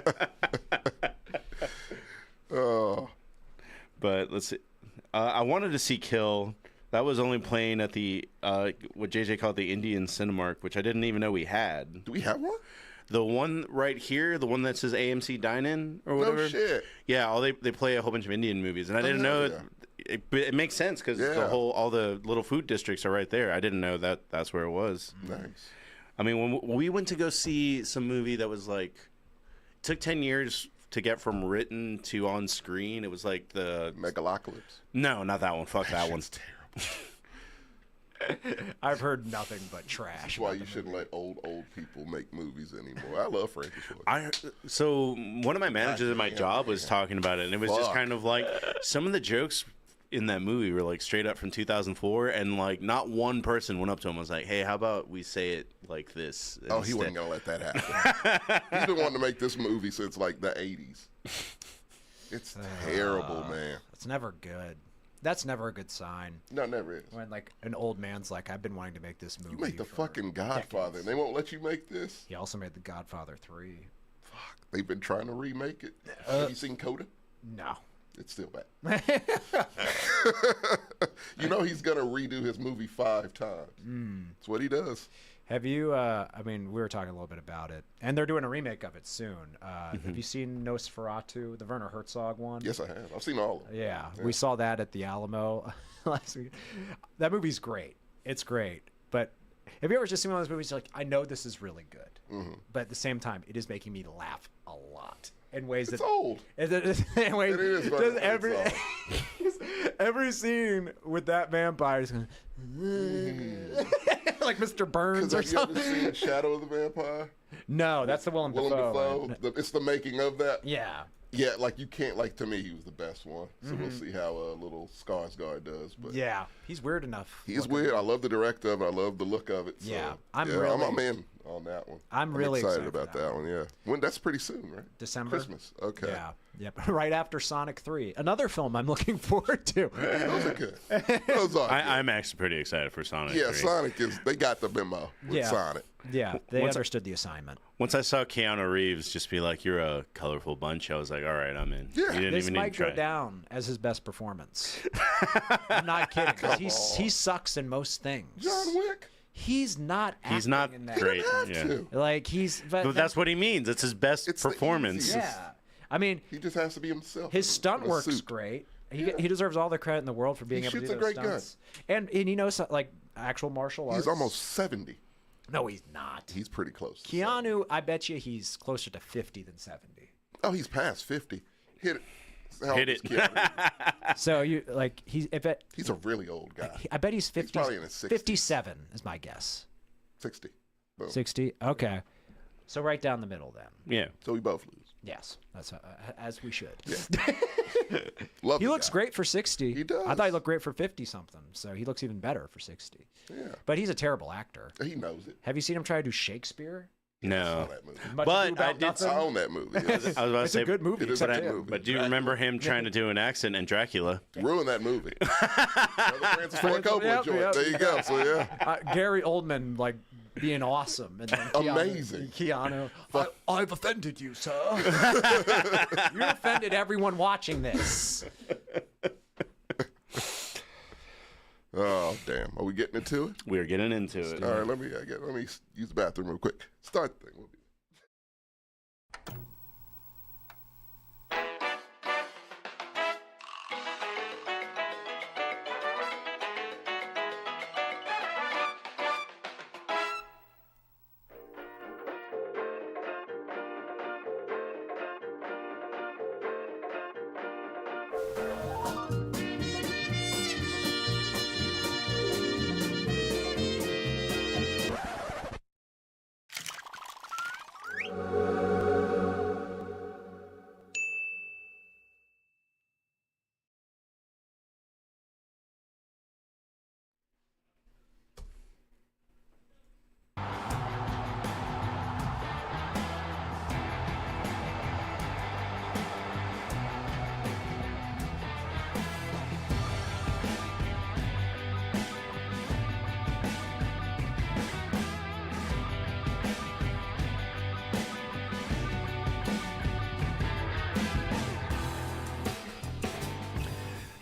Oh, But let's see. I wanted to see Kill. That was only playing at the, what JJ called the Indian Cinemark, which I didn't even know we had. do we have one? The one right here, the one that says AMC Dine-In or whatever. No shit. Yeah, they play a whole bunch of Indian movies, and I didn't hell know it makes sense because Yeah. all the little food districts are right there. I didn't know that's where it was. Nice. I mean, when we went to go see some movie that was like, took 10 years to get from written to on screen. It was like the Megalocalypse. no, not that one. Fuck that one. It's terrible. I've heard nothing but trash. That's why about you the shouldn't let old people make movies anymore. I love Frankie Schwartz. So one of my managers at my damn, job was talking about it, and it was just Fuck. kind of like some of the jokes in that movie were like straight up from 2004, and like not one person went up to him and was like, "Hey, how about we say it like this?" Oh, he instead?" wasn't gonna let that happen. He's been wanting to make this movie since like the '80s. It's terrible, man. It's never good. That's never a good sign. No, never is. When like an old man's like, I've been wanting to make this movie. You make the for fucking Godfather, decades." and they won't let you make this. He also made The Godfather 3. Fuck, they've been trying to remake it. Have you seen Coda? No. It's still bad. You know he's gonna redo his movie 5 times. That's what he does. Have you? I mean, we were talking a little bit about it, and they're doing a remake of it soon. Have you seen Nosferatu, the Werner Herzog one? Yes, I have. I've seen all of them. Yeah, we saw that at the Alamo last week. That movie's great. It's great. But have you ever just seen one of those movies? You're like, I know this is really good, but at the same time, it is making me laugh a lot in ways It's that old. in ways, It is just Werner every Herzog. every scene with that vampire is going like Mr. Burns or Have you ever something. seen Shadow of the Vampire? No, that's the Willem Willem Dafoe. Dafoe. It's the making of that. Yeah. Yeah, like you can't, like, to me, he was the best one. So we'll see how little Skarsgård does. But Yeah, he's weird enough. he's weird. I love the director of it. I love the look of it. So, Yeah, I'm in on that one. I'm really excited excited about that one. Yeah, that's pretty soon, right? December. Christmas. Okay. Yeah. Yep. Right after Sonic 3. Another film I'm looking forward to. Those are good. Those are good. I'm actually pretty excited for Sonic. Yeah, 3. Sonic they got the memo with Yeah. Sonic. Yeah, they Once I- understood the assignment. Once I saw Keanu Reeves just be like, "You're a colorful bunch," I was like, "All right, I'm in." Yeah. You didn't This even need might to try. go down as his best performance. I'm not kidding. 'Cause he sucks in most things. John Wick. He's not acting He's not in that. great. Have Yeah. to. Like But that's what he means. It's his best It's the performance. easiest. Yeah. I mean, He just has to be himself. his in stunt a work's suit. great. He deserves all the credit in the world for being He able to shoots do a those great gun. stunts. And he knows like actual martial arts. He's almost 70. No, he's not. He's pretty close. to Keanu, I bet you he's closer to 50 than 70. Oh, he's past 50. Hit it. How Hit old is it. Keanu? So you like he's He's a really old guy. I bet he's 50. probably in his 60s. 57 is my guess. 60. Boom. 60. Okay. So right down the middle then. Yeah. So we both lose. Yes, that's as we should. Love He the looks guy. great for 60. He does. I thought he looked great for 50 something. So he looks even better for 60. Yeah. But he's a terrible actor. He knows it. Have you seen him try to do Shakespeare? I No. saw that movie. Much But ado about I did nothing. I own that movie. Yes. I was about to It's say, a good movie. It is except a good him. movie. but do you remember him trying to do an accent in Dracula? Ruin that movie. Another Francis Ford Coppola Yep, joint. yep. There you go. So yeah. Gary Oldman like being awesome and then Amazing. Keanu, I've offended you, sir. You offended everyone watching this. Oh damn. Are we getting into it? We are getting into it. All right. Let me use the bathroom real quick. Start the thing. We'll be-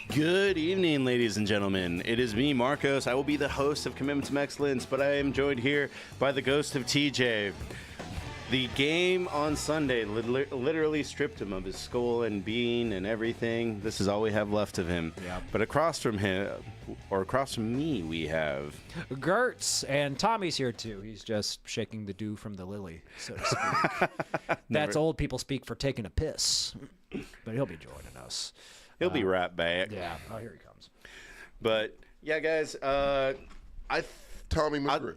Good evening, ladies and gentlemen. It is me, Marcos. I will be the host of Commitment to Mexcellence, but I am joined here by the ghost of TJ. The game on Sunday literally stripped him of his skull and being and everything. This is all we have left of him. Yep. But across from him, or across from me, we have... Gertz, and Tommy's here too. He's just shaking the dew from the lily, so to speak. That's old people speak for taking a piss. But he'll be joining us. He'll be right back. Yeah. Oh, here he comes. But, yeah, guys, Tommy McGrew.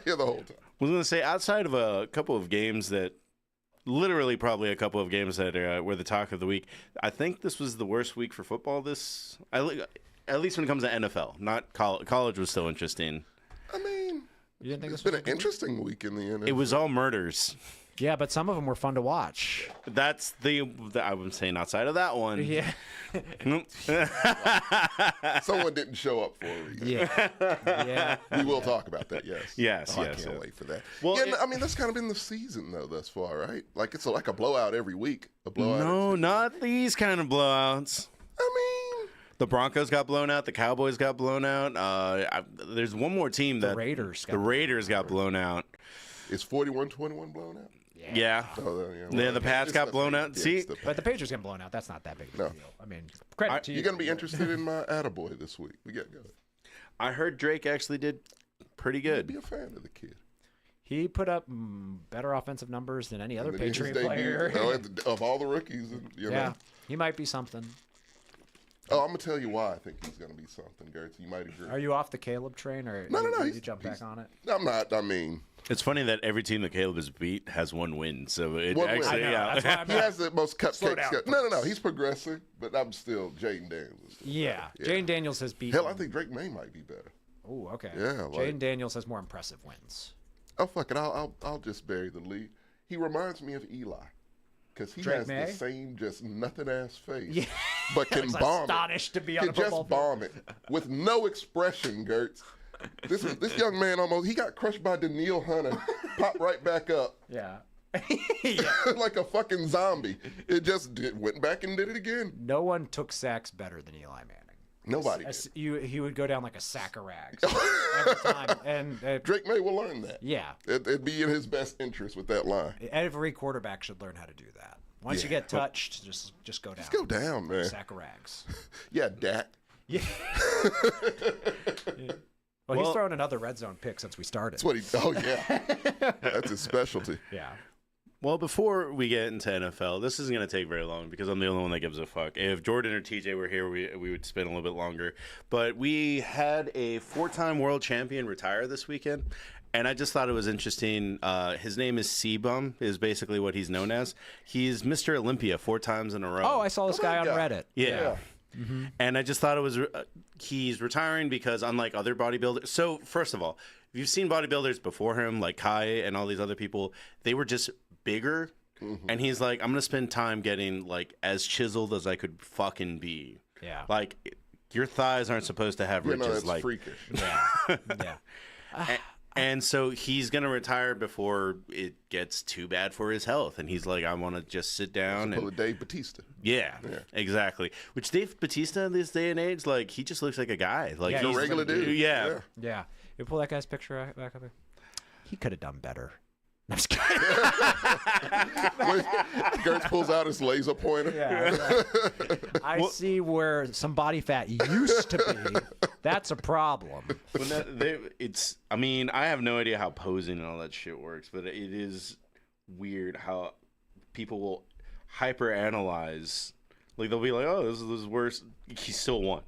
Yeah, the whole time. was going to say, outside of a couple of games that, literally probably a couple of games that were the talk of the week, I think this was the worst week for football at least when it comes to NFL. Not college was still interesting. I mean, You didn't think it's this been was an interesting week in the NFL. It was all murders. Yeah, but some of them were fun to watch. That's I was saying outside of that one. Yeah. Someone didn't show up for it. Yeah. Yeah. We will talk about that, yes. Yes, I yes, can't yes. wait for that. Well, Yeah, I mean, that's kind of been the season, though, thus far, right? Like, it's like a blowout every week. A blowout. No, not these kind of blowouts. I mean, The Broncos got blown out. The Cowboys got blown out. There's one more team that Raiders got the Raiders got blown out. is 41-21 blown out? Yeah. Oh, Yeah, the Pats got blown out. See? But the Patriots getting blown out. That's not that big of a No. deal. I mean, credit to you. You're going to be interested in my attaboy this week. We got to go. I heard Drake actually did pretty Be good. a fan of the kid. He put up better offensive numbers than any other And then his Patriot debut, player. of all the rookies, you Yeah, know. he might be something. Oh, I'm gonna tell you why I think he's gonna be something, Gertz. You might agree. Are you off the Caleb train, or No. did you jump back on it? I'm not. I mean, It's funny that every team that Caleb has beat has one win. So it One win. actually, I know, yeah. that's why I'm he has the most Slow cupcake. down, No. He's progressing, but I'm still Jaden Daniels. Yeah, Jane Daniels has beat. Hell, I think Drake May might be better. Oh, okay. Yeah, like- Jane Daniels has more impressive wins. Oh fuck it, I'll just bury the lead. He reminds me of Eli, because he Drake has May? the same just nothing ass face, Yeah. but can was bomb astonished it. to be on Can the football just bomb it with no expression, Gertz. This young man he got crushed by Daniil Hunter, popped right back up Yeah. like a fucking zombie. It just went back and did it again. No one took sacks better than Eli Manning. Nobody did. He would go down like a sack of rags every time, and Drake May will learn that. yeah, It'd be in his best interest with that line. every quarterback should learn how to do that. Once you Yeah. get touched, just go down. Just go down, man. Sack of rags. Yeah, Dak. Yeah. Well, he's Well- thrown another red zone pick since we started. That's what he. Oh yeah, that's his specialty. Yeah. Well, before we get into NFL, this isn't going to take very long because I'm the only one that gives a fuck. If Jordan or TJ were here, we would spend a little bit longer. But we had a 4-time world champion retire this weekend, and I just thought it was interesting. His name is C-Bum, is basically what he's known as. He's Mr. Olympia 4 times in a row. Oh, I saw this guy on guy. Reddit. Yeah. And I just thought it was he's retiring because unlike other bodybuilders. So first of all, if you've seen bodybuilders before him, like Kai and all these other people, they were just bigger. And he's like, I'm gonna spend time getting like as chiseled as I could fucking be. Yeah. Like your thighs aren't supposed to have You ridges know, that's like. freakish. Yeah. Yeah. And so he's gonna retire before it gets too bad for his health. And he's like, I want to just sit down Pull a and Dave Batista. yeah, exactly. Which Dave Batista in this day and age, like he just looks like a guy, like Yeah, he's A regular dude. Yeah. Yeah. You pull that guy's picture back up here. He could have done better. I'm just kidding. When Gertz pulls out his laser pointer. Yeah. I see where some body fat used to be. That's a problem. It's. I mean, I have no idea how posing and all that shit works, but it is weird how people will hyper analyze. Like they'll be like, "Oh, this is worse." He still won.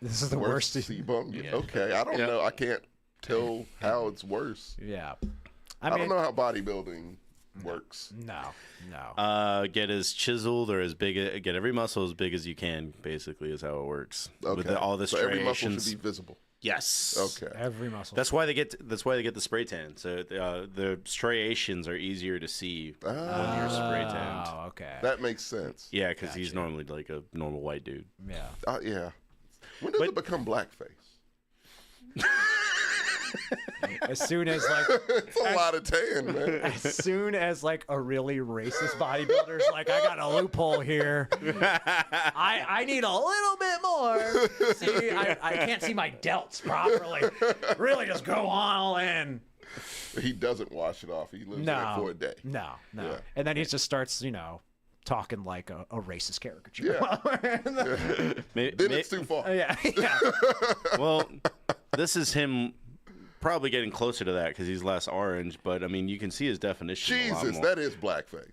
This is the Worst worst. C-bum. Okay, I don't know. I can't tell how it's worse. Yeah. I don't know how bodybuilding works. No. Get as chiseled or as big. Get every muscle as big as you can. Basically, is how it works. Okay. With all the so every muscle striations. should be visible. Yes. Okay. Every muscle. That's why they get. That's why they get the spray tan. So the striations are easier to see when you're spray tanned. Oh, okay. That makes sense. Yeah, because he's normally like a normal white dude. Yeah. Yeah. When does it become blackface? As soon as like It's a lot of tan, man. as soon as like a really racist bodybuilder's like, I got a loophole here. I need a little bit more. See, I can't see my delts properly. Really just go all in. He doesn't wash it off. He lives No. there for a day. No. Yeah. And then he just starts, talking like a racist caricature. Yeah. Then it's too far. yeah. Well, this is him probably getting closer to that because he's less orange. But I mean, you can see his definition. a lot Jesus, more. that is blackface.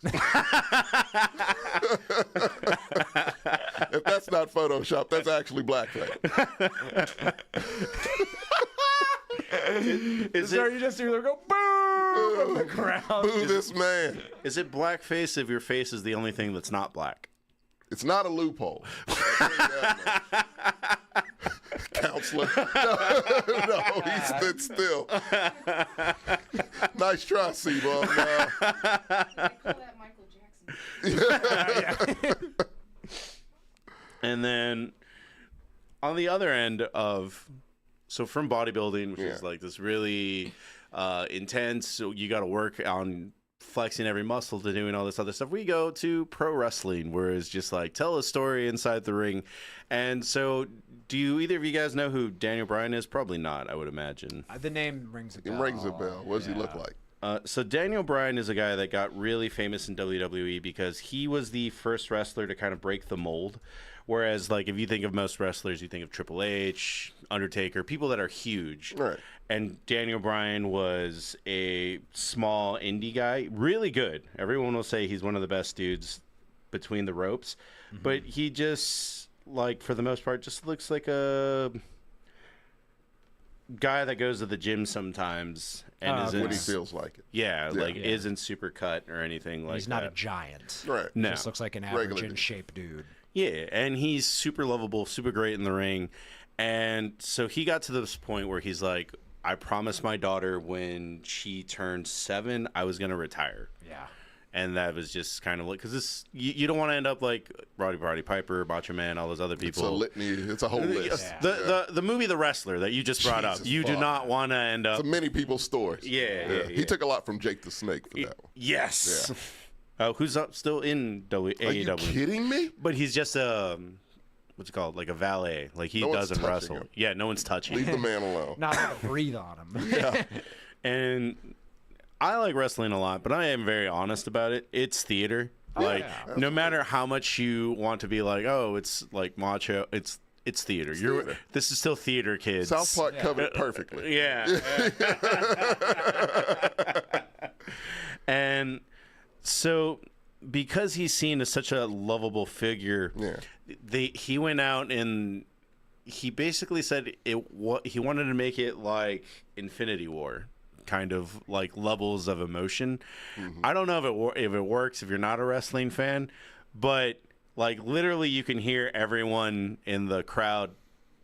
If that's not Photoshop, that's actually blackface. Is So it you just either go boo from the crowd. Boo this man. is it blackface if your face is the only thing that's not black? It's not a loophole. Counselor. No, he stood still. Nice try, C-Bum. I call that Michael Jackson. And then on the other end of, so from bodybuilding, which is Yeah. like this really intense, so you got to work on flexing every muscle to doing all this other stuff. We go to pro wrestling, where it's just like tell a story inside the ring. And so, do you either of you guys know who Daniel Bryan is? Probably not, I would imagine. The name rings a It bell. rings a bell. What does he look like? So Daniel Bryan is a guy that got really famous in WWE because he was the first wrestler to kind of break the mold. Whereas, like, if you think of most wrestlers, you think of Triple H, Undertaker, people that are huge. Right. And Daniel Bryan was a small indie guy, really good. Everyone will say he's one of the best dudes between the ropes. But he just, like for the most part, just looks like a guy that goes to the gym sometimes and isn't. When he feels like it. Yeah, like isn't super cut or anything like He's not that. a giant. Right. No. Just looks like an average Regular in dude. shape dude. Yeah, and he's super lovable, super great in the ring. And so he got to this point where he's like, I promised my daughter when she turned 7, I was going to retire. Yeah. And that was just kind of like, because this, you don't want to end up like Roddy Piper, Macho Man, all those other people. It's a litany. It's a whole list. The movie The Wrestler that you just brought up, Jesus you do fuck. not want to end up. It's many people's stories. Yeah. He took a lot from Jake the Snake for that one. Yes. Who's up still in AEW? Are you kidding me? But he's just what's it called? Like a valet. Like he No one's doesn't touching wrestle. him. Yeah, no one's touching. Leave the man alone. Not gonna breathe on him. And I like wrestling a lot, but I am very honest about it. It's theater. Like yeah. no matter how much you want to be like, oh, it's like macho, it's theater. theater. This is still theater, kids. South Park covered it perfectly. Yeah. And so because he's seen as such a lovable figure, he went out and he basically said he wanted to make it like Infinity War, kind of like levels of emotion. I don't know if it works if you're not a wrestling fan, but like literally you can hear everyone in the crowd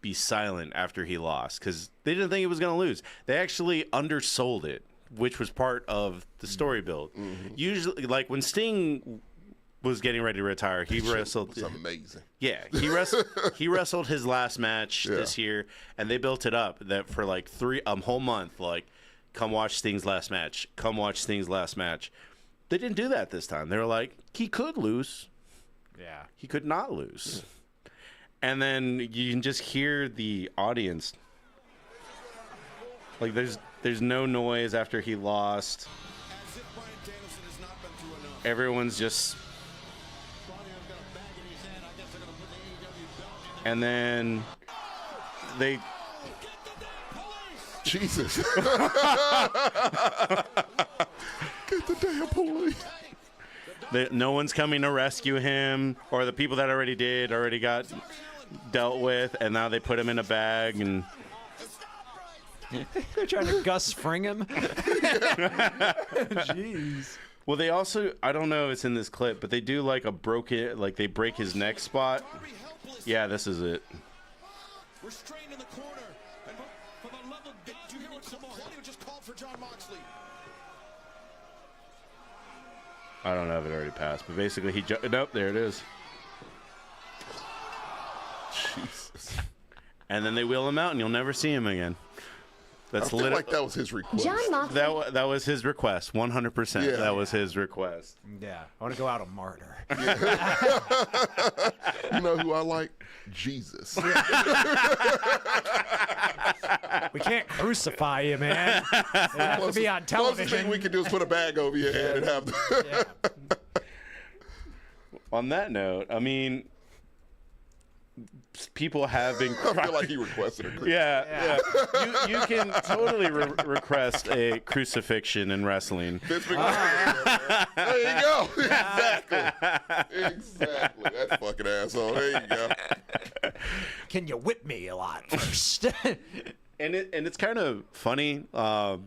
be silent after he lost because they didn't think he was going to lose. They actually undersold it, which was part of the story build. Usually, like when Sting was getting ready to retire, he wrestled. It's amazing. Yeah, he wrestled his last match this year, and they built it up that for like whole month. Like, come watch Sting's last match. Come watch Sting's last match. They didn't do that this time. They were like, he could lose. Yeah. He could not lose. And then you can just hear the audience. Like there's no noise after he lost. Everyone's just. And then they. Jesus. Get the damn police. No one's coming to rescue him, or the people that already got dealt with, and now they put him in a bag and. They're trying to Gus Fring him. Jeez. Well, they also, I don't know if it's in this clip, but they do like they break his neck spot. Yeah, this is it. Restrained in the corner. And for the love of, did you hear what Samoa just called for John Moxley? I don't know if it already passed, but basically nope, there it is. Jesus. And then they wheel him out, and you'll never see him again. That's I feel like that was his request. John Moxley. that was his request, 100%. Yeah. That was his request. Yeah. I want to go out a martyr. You know who I like? Jesus. We can't crucify you, man. It has to be on Closest television. thing we can do is put a bag over your head and have the Yeah. On that note, I mean, people have been. I feel like he requested a Yeah. You can totally request a crucifixion in wrestling. There you go. Exactly. That fucking asshole. There you go. Can you whip me a lot first? And it's kind of funny to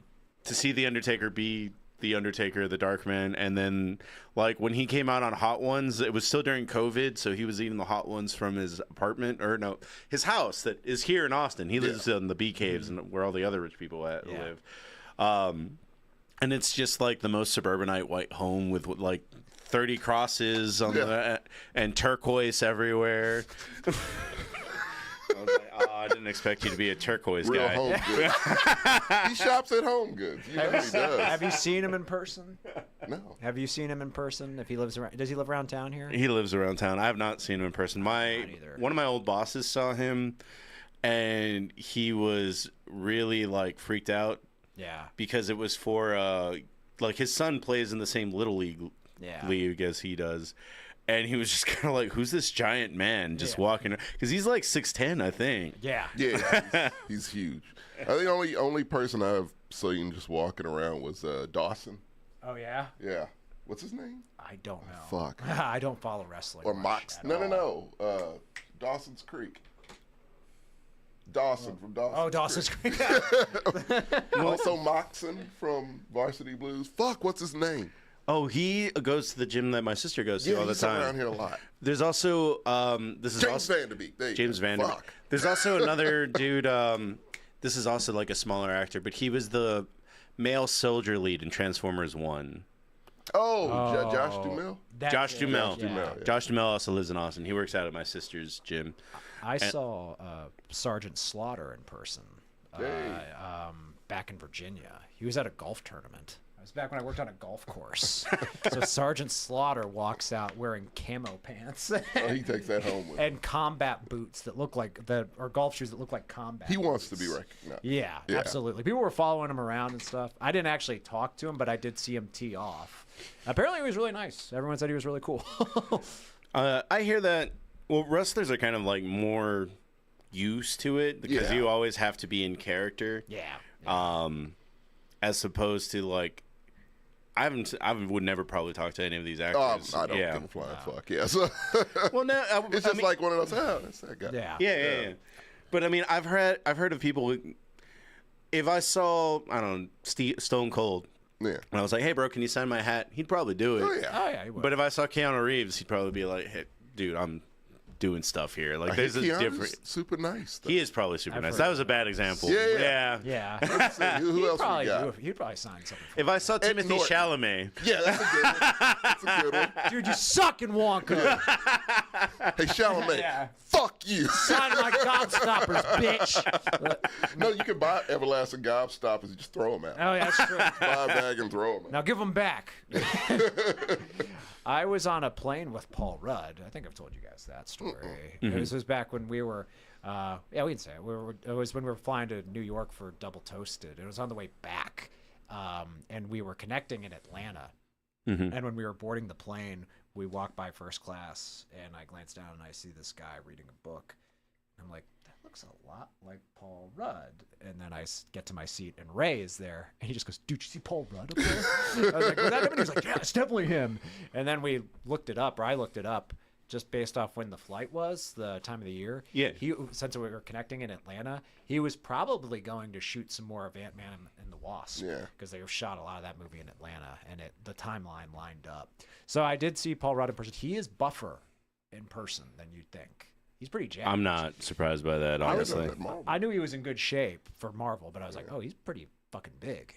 see the Undertaker be the Undertaker, the Dark Man, and then like when he came out on Hot Ones, it was still during COVID, so he was eating the Hot Ones from his apartment his house that is here in Austin. He lives in the Bee Caves and where all the other rich people live. And it's just like the most suburbanite white home with like 30 crosses on and turquoise everywhere. I was like, oh, I didn't expect you to be a turquoise Real guy. Home Goods. He shops at Home Goods. You know he does. Have you seen him in person? No. Have you seen him in person? If he lives around, does he live around town here? He lives around town. I have not seen him in person. either. One of my old bosses saw him, and he was really like freaked out Yeah. because it was for like his son plays in the same little league league as he does. And he was just kind of like, who's this giant man just walking? Because he's like 6'10", I think. Yeah. Yeah, he's huge. I think the only person I've seen just walking around was Dawson. Oh yeah. Yeah. What's his name? I don't know. Fuck. I don't follow wrestling. Or much Mox. at No. all. Dawson's Creek. Dawson from Dawson's Oh, Dawson's Creek. Creek. Also Moxon from Varsity Blues. Fuck, what's his name? Oh, he goes to the gym that my sister goes to Yeah, all the he's time. around here a lot. There's also this is James also Vanderbeek. There you James go. Vanderbeek. Fuck. There's also another dude. This is also like a smaller actor, but he was the male soldier lead in Transformers One. Oh, Josh Duhamel. Josh Duhamel. Duhamel, yeah. Josh Duhamel also lives in Austin. He works out at my sister's gym. I saw Sergeant Slaughter in person Hey. back in Virginia. He was at a golf tournament. It was back when I worked on a golf course. So Sergeant Slaughter walks out wearing camo pants Oh, he takes that home with him. and combat boots that look like or golf shoes that look like combat. He wants to boots. be recognized. Yeah, Yeah. absolutely. People were following him around and stuff. I didn't actually talk to him, but I did see him tee off. Apparently, he was really nice. Everyone said he was really cool. I hear that. Well, wrestlers are kind of like more used to it because Yeah. you always have to be in character. yeah. As opposed to like, I would never probably talk to any of these actors. I don't yeah. give a flying fuck. Yeah, so Well, no, it's just like one of those. Oh, that's that guy. Yeah. Yeah. But I mean, I've heard of people. If I saw, I don't know, Stone Cold, Yeah. and I was like, "Hey, bro, can you sign my hat?" He'd probably do it. Oh yeah. Oh yeah. He would. But if I saw Keanu Reeves, he'd probably be like, "Hey, dude, I'm doing stuff here." Like, there's a Keanu's different. super nice. Though. He is probably super I've nice. heard That of was a bad example. Yeah. yeah. Let's see, who He'd else we probably got? he'd probably sign something. For If I saw Timothy Norton. Chalamet, Yeah, that's a good one. That's a good one. Dude, you suck in Wonka. Hey, Chalamet, Yeah. fuck you. Sign my gobstoppers, bitch. No, you can buy everlasting gobstoppers. You just throw them out. Oh, yeah, that's true. Buy a bag and throw them out. Now give them back. I was on a plane with Paul Rudd. I think I've told you guys that story. It was back when we were, yeah, we can say it. It was when we were flying to New York for Double Toasted. It was on the way back, and we were connecting in Atlanta. And when we were boarding the plane, we walked by first class, and I glanced down and I see this guy reading a book. I'm like, that looks a lot like Paul Rudd. And then I get to my seat, and Ray is there, and he just goes, "Dude, you see Paul Rudd up there?" I was like, "Was that him?" And he was like, "Yeah, it's definitely him." And then we looked it up, or I looked it up, just based off when the flight was, the time of the year. Yeah. Since we were connecting in Atlanta, he was probably going to shoot some more of Ant-Man and the Wasp. Yeah. Because they shot a lot of that movie in Atlanta, and the timeline lined up. So I did see Paul Rudd in person. He is buffer in person than you'd think. He's pretty jacked. I'm not surprised by that, I was honestly. on that Marvel. I knew he was in good shape for Marvel, but I was like, oh, he's pretty fucking big.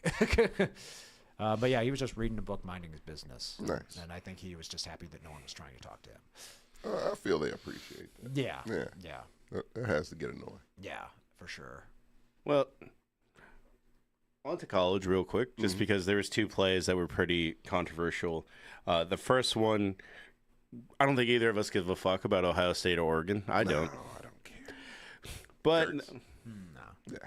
But yeah, he was just reading a book, minding his business. Nice. And I think he was just happy that no one was trying to talk to him. I feel they appreciate that. Yeah. Yeah. Yeah. That has to get annoying. Yeah, for sure. Well, on to college real quick, just because there was two plays that were pretty controversial. The first one, I don't think either of us give a fuck about Ohio State or Oregon. I don't. No, I don't care. But Hurts. Yeah.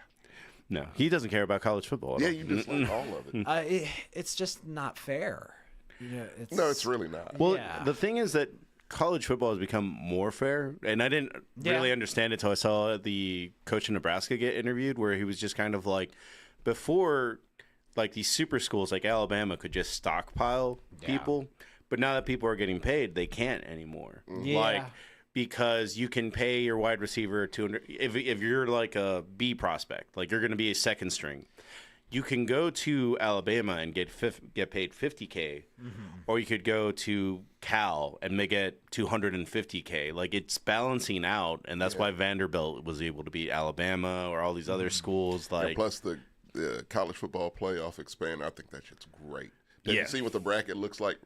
no, he doesn't care about college football. at Yeah, all. you just like all of it. It's just not fair. You know, No, it's really not. Well, Yeah. the thing is that college football has become more fair, and I didn't really understand it until I saw the coach in Nebraska get interviewed, where he was just kind of like, before, like these super schools like Alabama could just stockpile people, but now that people are getting paid, they can't anymore. Yeah. Like, because you can pay your wide receiver 200 if you're like a B prospect, like you're going to be a second string. You can go to Alabama and get paid $50K, or you could go to Cal and they get $250K. Like, it's balancing out, and that's why Vanderbilt was able to beat Alabama or all these other schools. And Like, plus the college football playoff expand. I think that shit's great. Have Yeah. you seen what the bracket looks like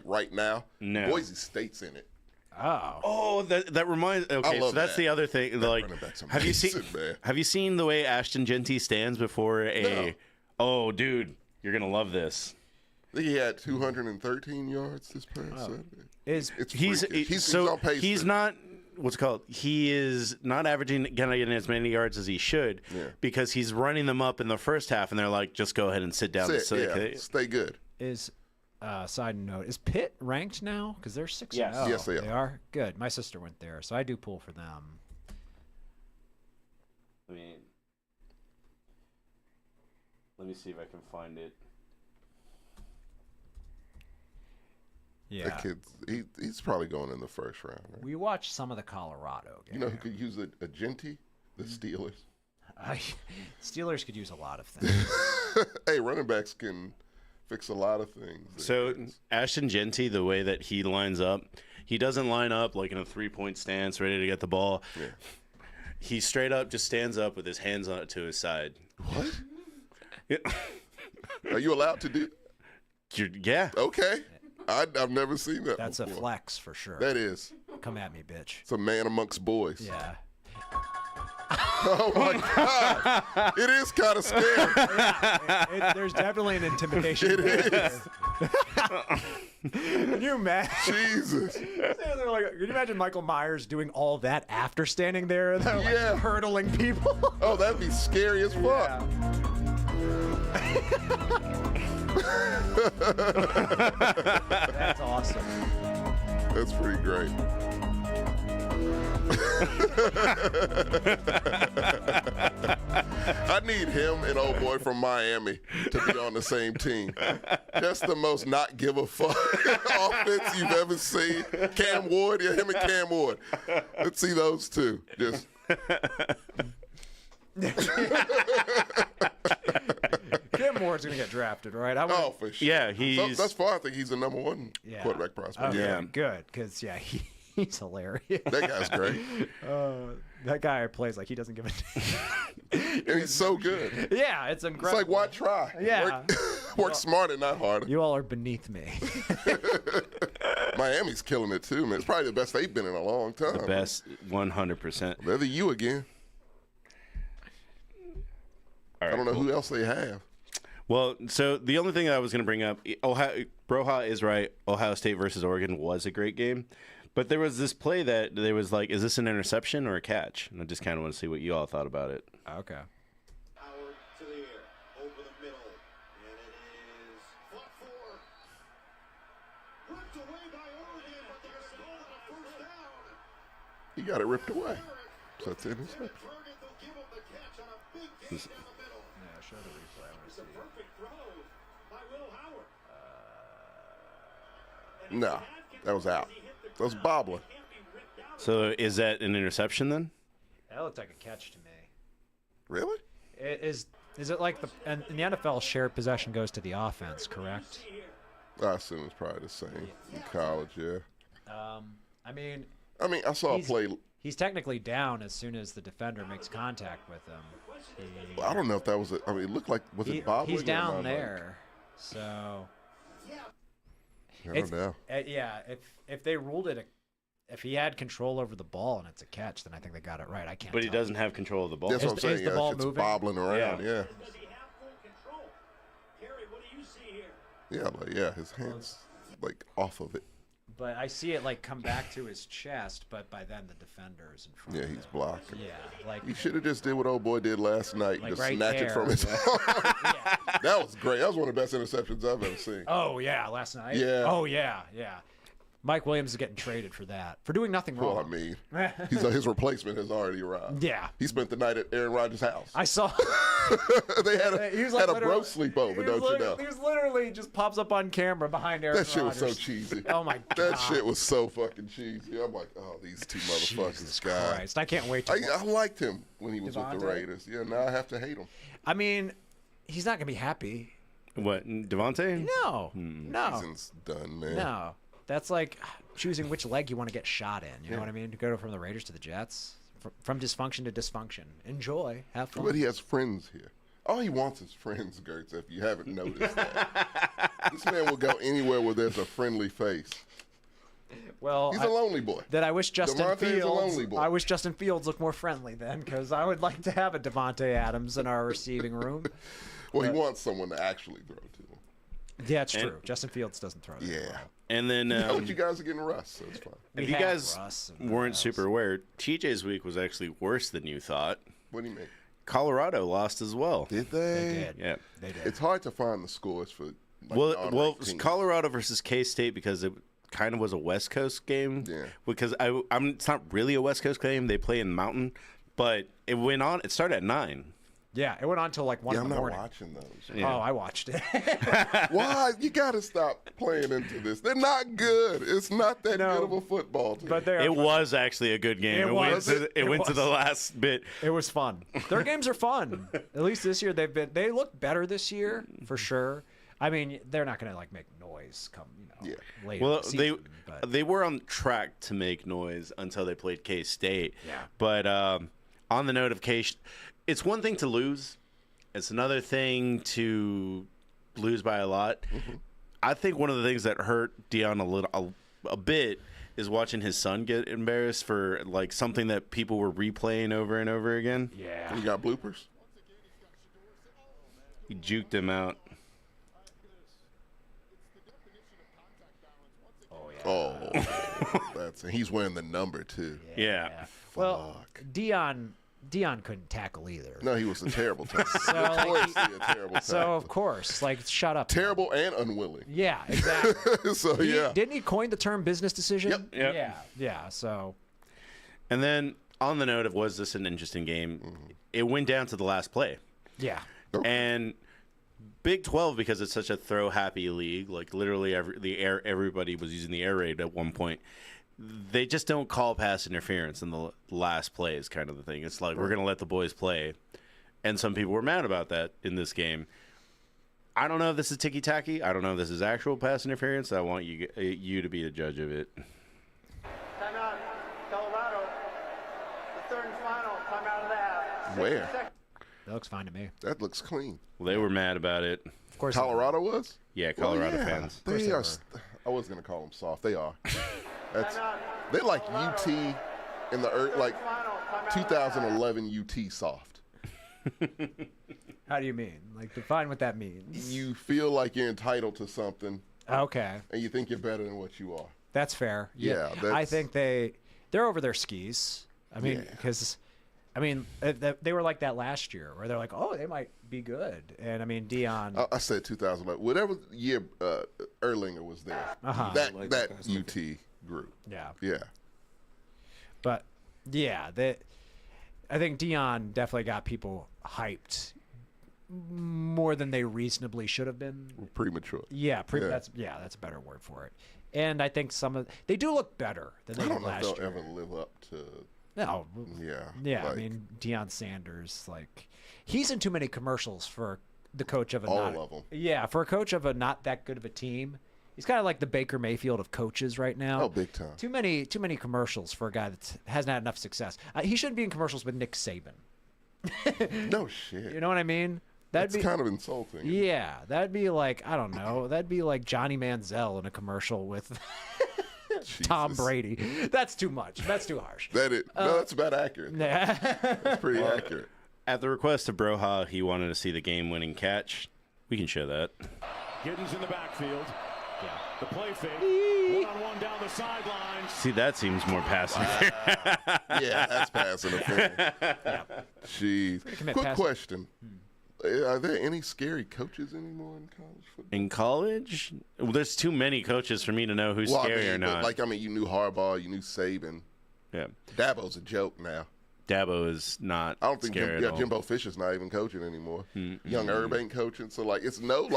right now? No. Boise State's in it. Oh. oh, that reminds. Okay, love so that's that. the other thing. Like, running back's have you seen? amazing, man. Have you seen the way Ashton Genty stands before a? No. Oh, dude, you're gonna love this. I think he had 213 yards this past Saturday. Is It's He's freakish. He's so on pace. he's for- not what's it called. He is not averaging getting as many yards as he should because he's running them up in the first half, and they're like, just go ahead and sit down. Sit, so stay good. side note, is Pitt ranked now? Because they're 6-0. Yes, they are. They are? Good. My sister went there, so I do pull for them. Let me see if I can find it. Yeah. That kid, he's probably going in the first round. Right? We watched some of the Colorado game. You know who could use a Genty? The Steelers. Steelers could use a lot of things. Hey, running backs can fix a lot of things. So Ashton Genty, the way that he lines up, he doesn't line up like in a 3-point stance, ready to get the ball. Yeah. He straight up just stands up with his hands on to his side. What? Yeah. Are you allowed to do? Yeah. Okay. I've never seen that. That's before. a flex for sure. That is. Come at me, bitch. It's a man amongst boys. Yeah. Oh my God! It is kind of scary. There's definitely an intimidation. It is. Can you imagine? Jesus. Can you imagine Michael Myers doing all that after standing there, though, like, Yeah. hurdling people? Oh, that'd be scary as fuck. That's awesome. That's pretty great. I need him and old boy from Miami to be on the same team. That's the most not give a fuck offense you've ever seen. Cam Ward, yeah, him and Cam Ward. Let's see those two. Just Cam Ward's gonna get drafted, right? oh, for sure. Yeah, That's far. I think he's the number one quarterback prospect. Okay, Yeah. good, because he's hilarious. That guy's great, That guy plays like he doesn't give a damn. and he's so good. Yeah, it's It's incredible. like, why try? Yeah. Work smarter, not harder. You all are beneath me. Miami's killing it too, man. It's probably the best they've been in a long time. the best 100%. They're the U again. All right, I don't know cool. who else they have. Well, so the only thing that I was going to bring up, Broha is right. Ohio State versus Oregon was a great game. But there was this play that there was like, is this an interception or a catch? And I just kind of want to see what you all thought about it. Okay. Howard to the air, over the middle, and it is fought for. Ripped away by Oregon, but they're still on a first down. He got it ripped away. So it's interception. Target, they'll give him the catch on a big gain down the middle. Yeah, show the replay. I want to It's see. a perfect throw by Will Howard. No, that was out. That was bobbling. So is that an interception then? That looked like a catch to me. Really? Is it like in the NFL, shared possession goes to the offense, correct? I assume it's probably the same in college, yeah. I mean, I saw a play. he's technically down as soon as the defender makes contact with him. I don't know if that was it looked like, was it bobbling? He's or down not? there, so I don't know. yeah. If they ruled it, if he had control over the ball and it's a catch, then I think they got it right. I can't. But he tell. doesn't have control of the ball. That's what I'm Is saying. the Yeah, ball it's moving? bobbling around, yeah. Does he have full control? Gary, what do you see here? Yeah, his hands like off of it. But I see it like come back to his chest, but by then the defender is in front. Yeah, of he's him. blocking. Yeah, like He should have just did what old boy did last night, Like just right snatch it from there. his That was great. That was one of the best interceptions I've ever seen. Oh yeah, last night. Yeah. Oh yeah. Mike Williams is getting traded for that, for doing nothing wrong. Well, I mean, his replacement has already arrived. Yeah. He spent the night at Aaron Rodgers' house. I saw. They had He was a like bro sleepover, don't you know? He was literally just pops up on camera behind Aaron That shit was so Rodgers. cheesy. Oh my god. That shit was so fucking cheesy. I'm like, oh, these two motherfuckers, Jesus guy. Christ. I can't wait to. I liked him when he was with Devontae? the Raiders. Yeah, now I have to hate him. I mean, he's not gonna be happy. What, Devontae? No. No. Season's done, man. No. That's like choosing which leg you want to get shot in. You know what I mean? To go from the Raiders to the Jets, from dysfunction to dysfunction. Enjoy, have fun. But he has friends here. All he wants is friends, Gertz, if you haven't noticed that. This man will go anywhere where there's a friendly face. Well, He's a lonely boy. that I wish Justin Devontae is a Fields. lonely boy. I wish Justin Fields looked more friendly then, because I would like to have a Devontae Adams in our receiving room. Well, he wants someone to actually throw to him. Yeah, it's true. Justin Fields doesn't throw. the Yeah. ball. And then Oh, you guys are getting Russ, so it's fine. We if you had guys Russ and weren't Russ. super aware, TJ's week was actually worse than you thought. What do you mean? Colorado lost as well. Did They they? did. Yeah. They did. It's hard to find the scores for Well, non-ranked teams. Colorado versus K-State because it kind of was a West Coast game. Yeah. Because it's not really a West Coast game. They play in Mountain, but it went on. It started at 9. Yeah, it went on till like 1 Yeah, in I'm the not morning. watching those. Yeah. Oh, I watched it. Why? You got to stop playing into this. They're not good. It's not that No, good of a football team. but they're It was actually a good game. It was. It went to the last bit. It was fun. Their games are fun. At least this year they look better this year for sure. I mean, they're not going to like make noise come, later. Well, in the season, but they were on track to make noise until they played K-State. Yeah. But on the note of it's one thing to lose. It's another thing to lose by a lot. Mm-hmm. I think one of the things that hurt Dion a bit is watching his son get embarrassed for like something that people were replaying over and over again. yeah. You got bloopers? He juked him out. Oh yeah. Oh, he's wearing the number too. Yeah. Well, Dion couldn't tackle either. No, he was a terrible tackler. So, like, Notoriously a terrible tackler. So of course, like, shut up. Terrible and unwilling. Yeah, exactly. So yeah. Didn't he coin the term business decision? Yep. Yeah. Yeah. So And then on the note of was this an interesting game, it went down to the last play. yeah. And Big 12, because it's such a throw happy league, like literally everybody was using the air raid at one point. They just don't call pass interference in the last play is kind of the thing. It's like we're going to let the boys play. And some people were mad about that in this game. I don't know if this is ticky-tacky. I don't know if this is actual pass interference. I want you to be the judge of it. Timeout, Colorado. The third and final timeout of the half. Where? That looks fine to me. That looks clean. Well, they were mad about it. Of course. Colorado was? Yeah, Colorado Well, yeah. fans. They they are. were. I was gonna call them soft. They are. They're like UT in the like 2011 UT soft. How do you mean? Like, define what that means. You feel like you're entitled to something, Okay, and you think you're better than what you are. that's fair. Yeah, I that's- think they're over their skis. I mean, Yeah. because they were like that last year, where they're like, oh, they might be good. And I mean, Dion. I said 2011. Whatever year Erlinger was there, Uh-huh. that UT group. Yeah. Yeah. But yeah, I think Dion definitely got people hyped more than they reasonably should have been. Premature. Yeah, Yeah. that's a better word for it. And I think they do look better than they I did don't know if last they'll year. ever live up to. No, Yeah. yeah. I like, mean, Deion Sanders, like, he's in too many commercials for the coach of a all of them. Yeah, for a coach of a not that good of a team. He's kind of like the Baker Mayfield of coaches right now. Oh, big time. Too many commercials for a guy that hasn't had enough success. He shouldn't be in commercials with Nick Saban. No shit. You know what I mean? That'd That's be kind of insulting. yeah. That'd be like, I don't know. That'd be like Johnny Manziel in a commercial with Tom Jesus. Brady. That's too much. That's too harsh. No, that's about accurate. That's pretty accurate. At the request of Broha, he wanted to see the game-winning catch. We can show that. Giddens in the backfield. Yeah. The play fake. One-on-one down the sidelines. See, that seems more passive. Yeah, that's passing interference. Jeez. commit Quick pass- question. Are there any scary coaches anymore in college football? In college, well, there's too many coaches for me to know who's scary or not. You knew Harbaugh, you knew Saban. Yeah, Dabo's a joke now. Dabo is not I don't think scary at all. Jimbo Fisher's not even coaching anymore. Young Herb ain't coaching, so it's no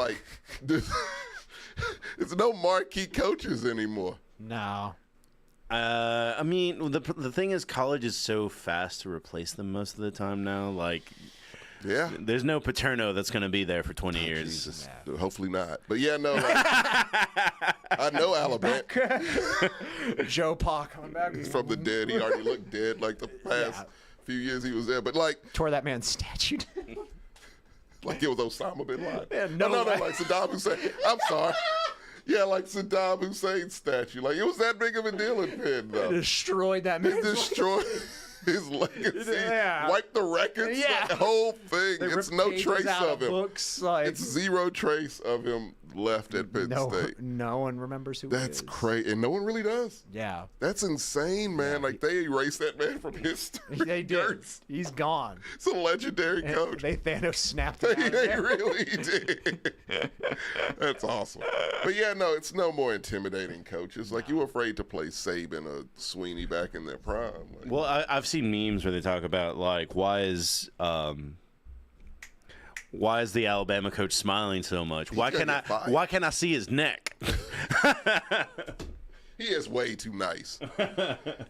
it's no marquee coaches anymore. No. I mean, the thing is, college is so fast to replace them most of the time now. Like, Yeah. there's no Paterno that's going to be there for 20 years. Jesus. Hopefully not. But yeah, no. I know Alabama. Joe Pa coming back. He's from the dead. He already looked dead like the past few years he was there. But Tore that man's statue down. like it was Osama bin Laden. Yeah, no no, way. like Saddam Hussein. I'm sorry. Yeah, like Saddam Hussein's statue. Like it was that big of a deal in Penn, though. Destroyed that It man's destroyed his legacy. Yeah. Wiped the records. Yeah. The whole thing. They It's ripped no pages trace out of him. Books, like, It's zero trace of him left at Penn State. no one remembers who That's he is. crazy. And no one really does. Yeah. That's insane, man. Like they erased that man from history. They did. He's gone. It's a legendary And coach. they Thanos snapped him out of They there. really did. That's awesome. But yeah, no, it's no more intimidating coaches. Like you were afraid to play Saban or Sweeney back in their prime. Like, Well, I've seen memes where they talk about, like, why is Why is the Alabama coach smiling so much? Why gonna can I? get fired. Why can I see his neck? He is way too nice.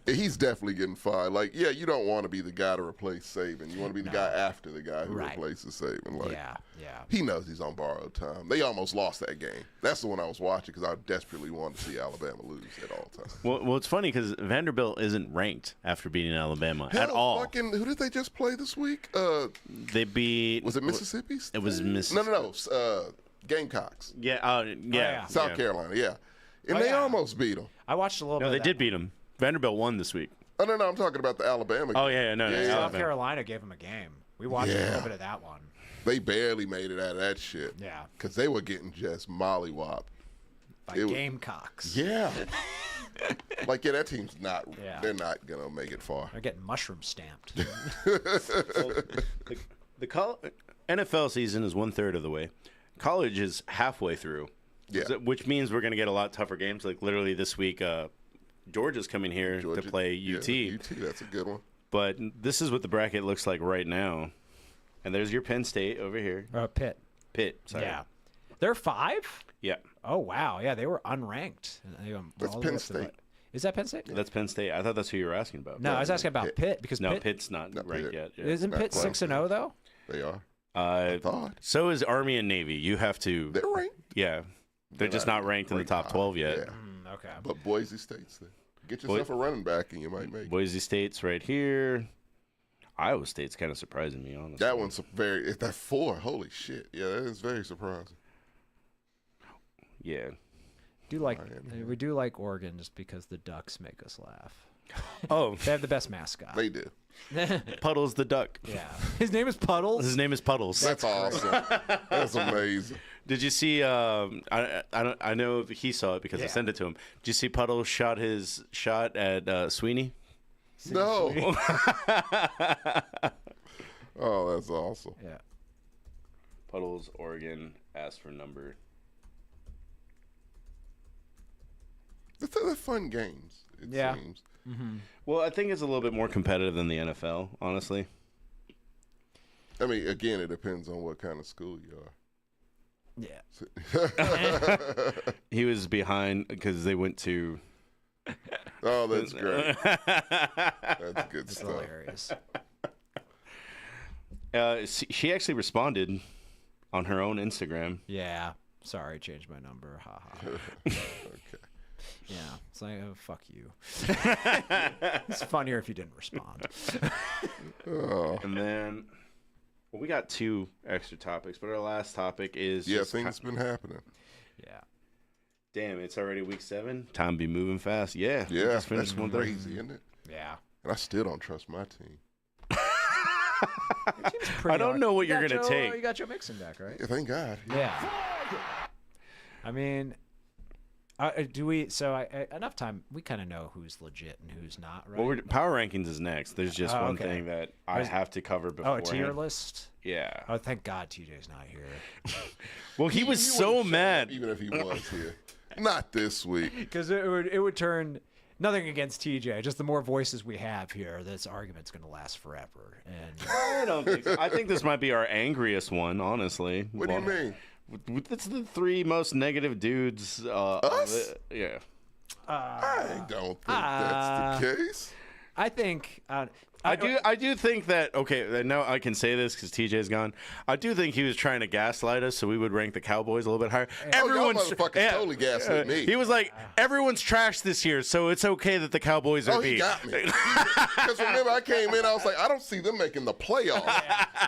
He's definitely getting fired. Like, yeah, you don't want to be the guy to replace Saban. You want to be the guy after the guy who Right. replaces Saban. Like, Yeah. he knows he's on borrowed time. They almost lost that game. That's the one I was watching because I desperately wanted to see Alabama lose at all times. Well, it's funny because Vanderbilt isn't ranked after beating Alabama at Hell, all. Fucking, who did they just play this week? They beat. Was it Mississippi? It was Mississippi. No. Gamecocks. Yeah. yeah. South Carolina, yeah. And Oh, they yeah. almost beat them. I watched a little bit. No, of they that did one. beat them. Vanderbilt won this week. Oh, no, I'm talking about the Alabama Oh game. yeah, no, Yeah. South Alabama. Carolina gave them a game. We watched a Yeah. little bit of that one. They barely made it out of that shit. Yeah. Because they were getting just mollywopped. By It was- Gamecocks. Yeah. Like, yeah, that team's not, Yeah. they're not going to make it far. They're getting mushroom stamped. The NFL season is 1/3 of the way. College is halfway through. Yeah. Which means we're going to get a lot tougher games. Like literally this week, Georgia's coming here Georgia- to play yeah, UT. UT, that's a good one. But this is what the bracket looks like right now. And there's your Penn State over here. Pitt. Pitt, sorry. Yeah. They're 5? Yeah. Oh, wow. Yeah, they were unranked. And they were That's all the way Penn up to the- State. Is that Penn State? That's Penn State. I thought that's who you were asking about. No, I was asking about Pitt. Pitt because No, Pitt Pitt's not Not ranked Pitt. yet. Yeah. isn't Not Pitt close. 6-0 though? They are. Uh, Thought. so is Army and Navy. You have to. They're ranked. Yeah. They're just not ranked in the top 12 yet. Yeah. Okay. But Boise State's there. Get yourself a running back and you might make it. Boise State's right here. Iowa State's kind of surprising me, honestly. That one's very, that 4, holy shit. Yeah, that is very surprising. Yeah. We do like Oregon just because the Ducks make us laugh. Oh, They have the best mascot. They do. Puddles the duck. Yeah. His name is Puddles. His name is Puddles. That's awesome. That's amazing. Did you see? I know he saw it because I Yeah. sent it to him. Did you see Puddles shot his shot at Sweeney? No. Oh, that's awesome. Yeah. Puddles, Oregon, asked for number. They're fun games, it Yeah. seems. Well, I think it's a little bit more competitive than the NFL, honestly. I mean, again, it depends on what kind of school you are. Yeah. He was behind because they went to. Oh, that's great. That's good It's stuff. hilarious. She actually responded on her own Instagram. Yeah. Sorry, changed my number. Ha ha. Okay. Yeah. It's like, oh, fuck you. It's funnier if you didn't respond. Oh, And then, well, we got 2 extra topics, but our last topic is yeah, just things been happening. Yeah. damn, it's already week 7. Time be moving fast. Yeah, we Yeah, just finished that's 1:30. crazy, isn't it? Yeah. And I still don't trust my team. I don't know what you're gonna take. You got Joe Mixon back, right? Yeah, thank God. Yeah. I mean, do we? So enough time. We kind of know who's legit and who's not, right? Well, power rankings is next. There's just Oh, one okay. thing that I Is- have to cover Oh, before. a tier list. Yeah. Oh, thank God TJ's not here. Well, he was so wouldn't show mad. up even if he was here. Not this week. Because it would turn. Nothing against TJ, just the more voices we have here, this argument's going to last forever. And I don't think so. I think this might be our angriest one, honestly. What do you mean? It's the 3 most negative dudes. Us? Yeah. I don't think that's the case. I think I do think that, okay, now I can say this because TJ's gone. I do think he was trying to gaslight us so we would rank the Cowboys a little bit higher. Oh, y'all motherfuckers totally gaslit me. He was like, everyone's trash this year, so it's okay that the Cowboys are Oh, he beat. got me. Because remember, I came in, I was like, I don't see them making the playoffs.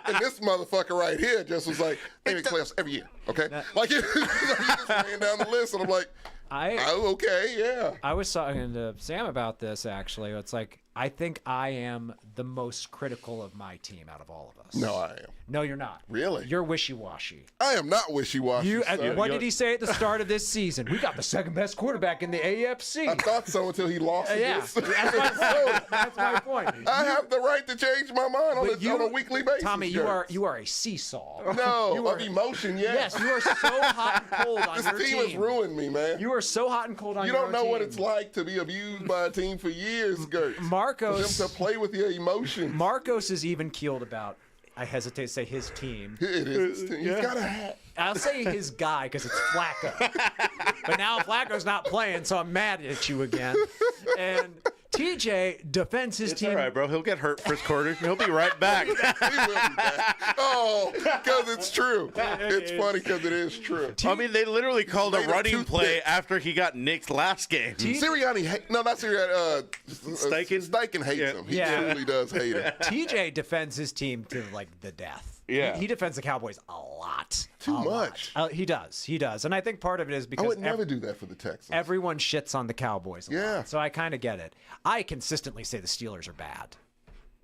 And this motherfucker right here just was like, they make playoffs every year, okay? Like, he just ran down the list, and I'm like, oh, okay, yeah. I was talking to Sam about this, actually. It's like, I think I am the most critical of my team out of all of us. No, I am. No, you're not. Really? You're wishy-washy. I am not wishy-washy, sir. What did he say at the start of this season? We got the second best quarterback in the AFC. I thought so until he lost Yeah, this. that's my point. I have the right to change my mind on a weekly basis. Tommy, Jerks. you are a seesaw. No, You are- of emotion, yes. Yes, you are so hot and cold on This your team has ruined me, man. You are so hot and cold on You your don't know own what team. it's like to be abused by a team for years, Gertz. Marcos- For them to play with your emotions. Marcos is even keeled about I hesitate to say his team. It is his team. He's got a hat. I'll say his guy because it's Flacco. But now Flacco's not playing, so I'm mad at you again. And TJ defends his It's team. all right, bro. He'll get hurt first quarter. He'll be right back. He will be back. Oh, because it's true. It's funny because it is true. I mean, they literally called a Made a running toothpick. play after he got nicked last game. Sirianni, no, not Sirianni. Steichen? Steichen hates Yeah. him. He Yeah. truly does hate him. TJ defends his team to like the death. Yeah. He defends the Cowboys a lot. Too A lot. much. He does. He does. And I think part of it is I because would never do that for the Texans. everyone shits on the Cowboys a Yeah. lot. So I kind of get it. I consistently say the Steelers are bad.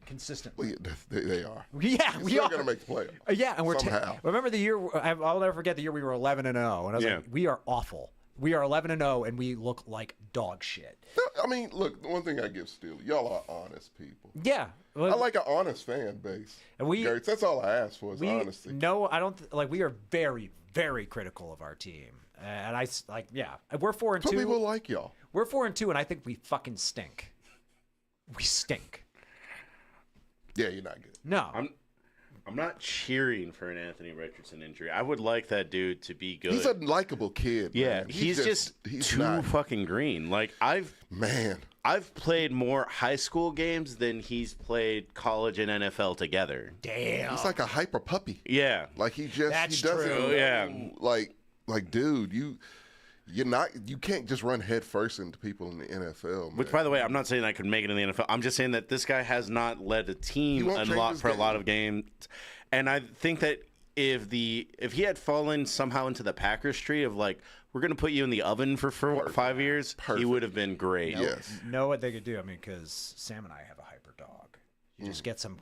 Consistently. Well, yeah, they are. Yeah, You're we still are. going to make the playoffs. Yeah, and we're somehow. remember the year I'll never forget the year we were 11-0 and I was Yeah. like, we are awful. We are 11-0 and we look like dog shit. I mean, look, the one thing I give Steelers, y'all are honest people. Yeah. I like an honest fan base. And we- Gertz, that's all I ask for is we honesty. No, I don't like we are very very critical of our team. And I like yeah, we're 4-2. Some people like y'all. We're 4-2 and I think we fucking stink. We stink. Yeah, you're not good. No. I'm not cheering for an Anthony Richardson injury. I would like that dude to be good. He's a likable kid. yeah, man. he's just too not. fucking green. Like I've played more high school games than he's played college and NFL together. Damn. He's like a hyper puppy. Yeah. Like he just That's he doesn't true. know, Yeah. like dude, you can't just run head first into people in the NFL. Man. Which, by the way, I'm not saying I could make it in the NFL. I'm just saying that this guy has not led a He team won't change his for a lot game. of games, and I think that if he had fallen somehow into the Packers tree of like we're going to put you in the oven for 5 years, he would have been great. Yes. Know what they could do? I mean, because Sam and I have a hyper dog. You just get some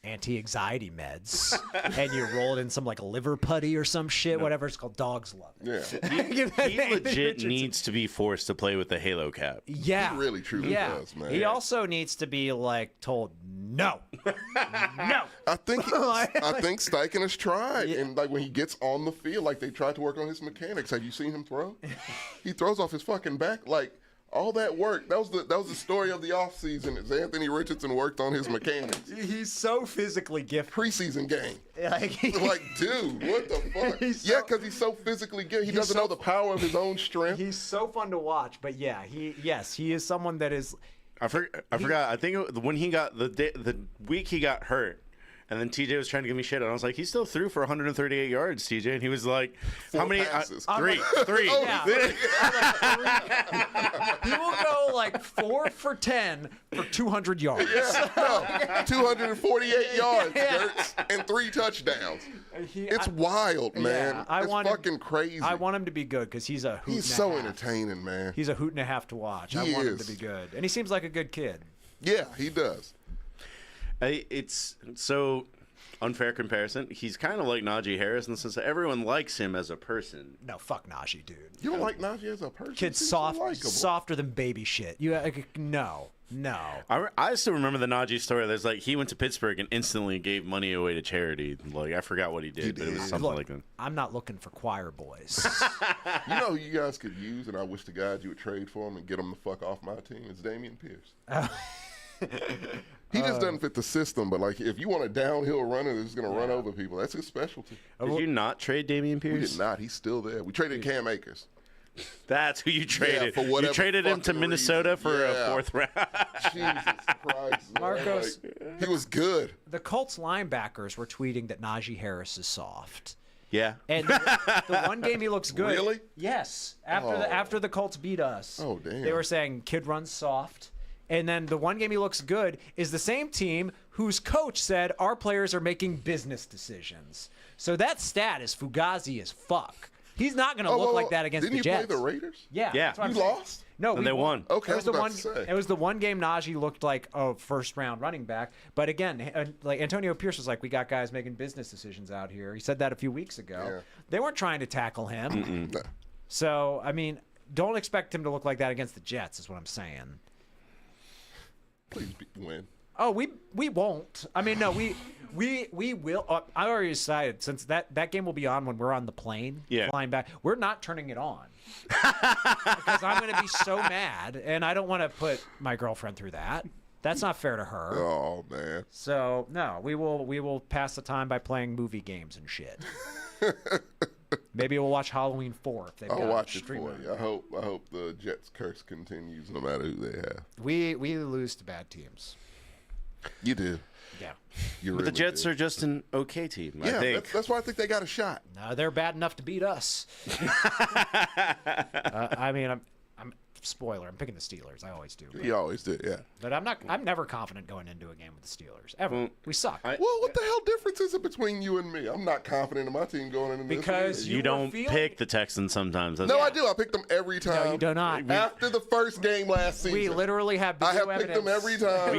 anti-anxiety meds, and you roll it in some like liver putty or some shit, whatever it's called. Dogs love it. Yeah. Give that He to Anthony legit Richardson. needs to be forced to play with the Halo cap. Yeah, He really, truly does, man. He also needs to be like told no, no. I think Steichen has tried, and like when he gets on the field, like they tried to work on his mechanics. Have you seen him throw? He throws off his fucking back. Like all that work. That was the story of the offseason. Is Anthony Richardson worked on his mechanics. He's so physically gifted. Preseason game. Like, Like, dude, what the fuck? He's Yeah, so- because he's so physically gifted. He he's doesn't so- know the power of his own strength. he's so fun to watch. But yeah, he is someone that is. I forgot. I think when he got the week he got hurt, and then TJ was trying to give me shit, and I was like, he still threw for 138 yards, TJ, and he was like, how 4 many? passes. Three. Oh, Yeah. He will go like 4 for 10 for 200 yards. No, 248 yards, Yeah. Gertz, and 3 touchdowns. It's I- wild, man. Yeah, I it's want him- fucking crazy. I want him to be good because he's a hoot. He's and a so half. entertaining, man. He's a hoot and a half to watch. I He want him is. to be good, and he seems like a good kid. Yeah, he does. It's so unfair comparison. He's kind of like Najee Harris in the sense that everyone likes him as a person. No, fuck Najee, dude. You don't like Najee as a person? Kid's He's soft, likable. softer than baby shit. You no. I still remember the Najee story. There's like he went to Pittsburgh and instantly gave money away to charity. Like I forgot what he did, but it was did. something Look, like that. I'm not looking for choir boys. You know who you guys could use, and I wish to God you would trade for him and get him the fuck off my team? It's Damian Pierce. He just doesn't fit the system, but like if you want a downhill runner that's going to run over people, that's his specialty. Did you not trade Damian We Pierce? did not. He's still there. We traded Cam Akers. That's who you traded. for whatever You traded him to fucking Minnesota reason. for Yeah. a 4th round. Jesus Christ. man. Marcos- Like, he was good. The Colts linebackers were tweeting that Najee Harris is soft. Yeah. And the one game he looks good. Really? Yes. After the Colts beat us. Oh, damn. They were saying kid runs soft. And then the one game he looks good is the same team whose coach said our players are making business decisions. So that stat is fugazi as fuck. He's not going to look like that against Didn't the Jets. you play the Raiders? Yeah. Yeah. That's what I'm You saying. lost? No, And we they won. Okay, it I was was the about one. to say. It was the one game Najee looked like a first-round running back. But again, like Antonio Pierce was like, "We got guys making business decisions out here." He said that a few weeks ago. Yeah. They weren't trying to tackle him. No. So I mean, don't expect him to look like that against the Jets. Is what I'm saying. Please win. Oh, we won't. I mean, no, we will. I already decided since that game will be on when we're on the plane flying back. We're not turning it on because I'm going to be so mad, and I don't want to put my girlfriend through that. That's not fair to her. Oh man. So no, we will pass the time by playing movie games and shit. Maybe we'll watch Halloween 4 if they've got I'll watch it streaming. for you. I hope the Jets curse continues no matter who they have. We lose to bad teams. You do. Yeah. You But really the Jets do. are just an okay team, I Yeah, think. that's why I think they got a shot. No, they're bad enough to beat us. I mean, I'm spoiler. I'm picking the Steelers. I always do. You always do, yeah. But I'm never confident going into a game with the Steelers ever. We suck. Well, what the hell difference is it between you and me? I'm not confident in my team going into Because this. you You don't were feeling- pick the Texans sometimes. That's No, I do. I pick them every time. No, you do not. After the first game last season. We literally have I video have picked them evidence. every time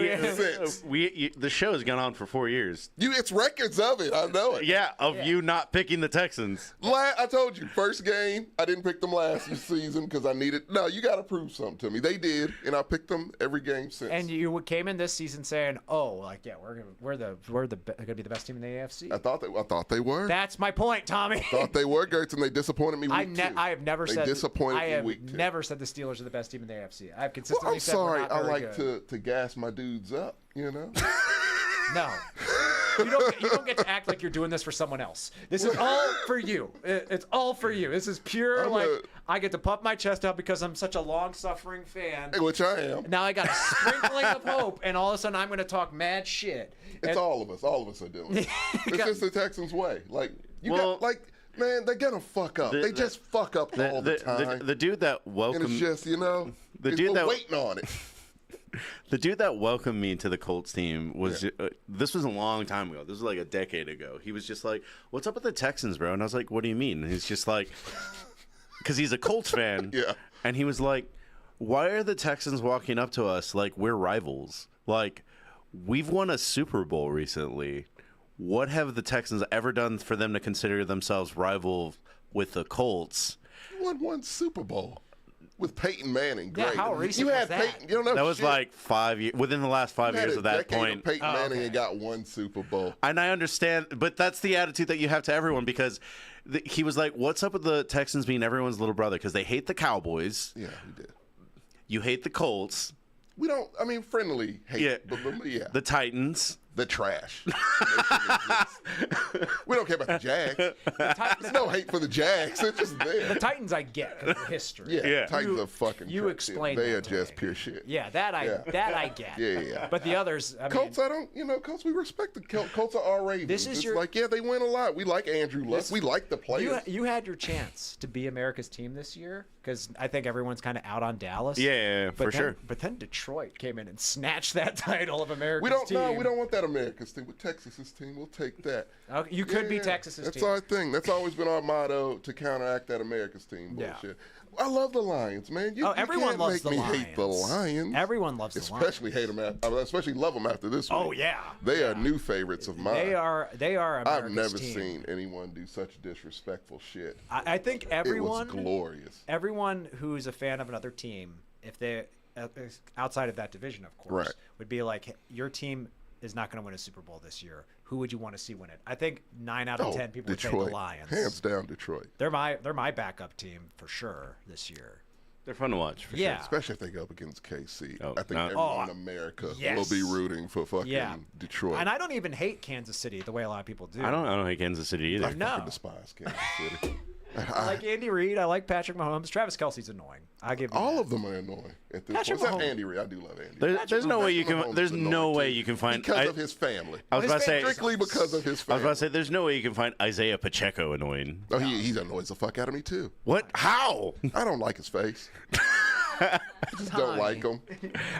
We- since. The show has gone on for 4 years. It's records of it. I know it. Yeah, of you not picking the Texans. I told you, first game, I didn't pick them last season because I needed. No, you got to prove something to me. They did, and I picked them every game since. And you came in this season saying, "Oh, like yeah, we're gonna be the best team in the AFC." I thought they were. That's my point, Tommy. Thought they were, Gertz, and they disappointed me week 2. I have never They said disappointed I me have week 2. never said the Steelers are the best team in the AFC. I've Well, consistently I'm said we're sorry. not I very like good. to gas my dudes up, you know? No. You don't get to act like you're doing this for someone else. This is all for you. It's all for you. This is pure I get to puff my chest out because I'm such a long-suffering fan. Which I am. Now I got a sprinkling of hope, and all of a sudden I'm going to talk mad shit. It's all of us. All of us are doing it. It's got- just the Texans' way. Well, Man, they're gonna fuck up. They just fuck up all the time. The dude that and welcomed it's just, that- waiting on it. the dude that welcomed me to the Colts team was this was a long time ago. This was like a decade ago. He was just like, "What's up with the Texans, bro?" And I was like, "What do you mean?" And he's just like, because he's a Colts fan. Yeah. And he was like, "Why are the Texans walking up to us like we're rivals? Like we've won a Super Bowl recently. What have the Texans ever done for them to consider themselves rival with the Colts?" You won one Super Bowl with Peyton Manning. Yeah, Great. how recent you had was that? Peyton. You don't know That was shit. like 5 years within the last 5 You had years a of that decade point. Of Peyton Manning and got one Super Bowl. And I understand, but that's the attitude that you have to everyone because he was like, "What's up with the Texans being everyone's little brother?" Because they hate the Cowboys. Yeah, we did. You hate the Colts. We don't. I mean, friendly hate. Yeah. But yeah. The Titans. The trash. We don't care about the Jags. There's no hate for the Jags. They're just The there. Titans I get 'cause of history. Yeah, Yeah. Titans are fucking you trash. explained They that are to just me. pure shit. Yeah, that I get. Yeah. But the others, I mean, Colts, Colts, we respect the Colts are our Ravens. This is it's your- like, yeah, they win a lot. We like Andrew Luck. We like the players. you had your chance to be America's team this year because I think everyone's kind of out on Dallas. Yeah, But for then- sure. But then Detroit came in and snatched that title of America's We don't team. know. We don't want that America's team. With Texas's team, we'll take that. Okay, you could be Yeah, Texas's That's team. our thing. That's always been our motto to counteract that America's team Yeah. bullshit. I love the Lions, man. You Everyone can't loves make the me Lions. hate the Lions. Everyone loves the Lions. Especially hate them. Especially love them after this week. Oh yeah, They are new favorites of mine. they are I've America's never team. seen anyone do such disrespectful shit. I think It everyone, was glorious. everyone who's a fan of another team, if they outside of that division, of course, Right. would be like, "Hey, your team is not going to win a Super Bowl this year. Who would you want to see win it?" I think 9 out of 10 people would Detroit. say the Lions. Hands down, Detroit. They're my backup team for sure this year. They're fun to watch, for Yeah. Especially if they go up against KC. Oh, I think no. everyone in America yes. will be rooting for fucking Yeah. Detroit. And I don't even hate Kansas City the way a lot of people do. sure. I don't hate Kansas City either. I No. fucking despise Kansas City. I like Andy Reid. I like Patrick Mahomes. Travis Kelce's annoying. I give you All that. of them are annoying at this Patrick point. Except Mahomes. Andy Reid. I do love Andy. There's no way you Patrick can. Mahomes There's is no annoying way too, you can find. because of his family. I was about to say. Strictly because of his I was family. about to say. There's no way you can find Isaiah Pacheco annoying. Oh, he annoys the fuck out of me too. What? How? I don't like his face. I just don't like him.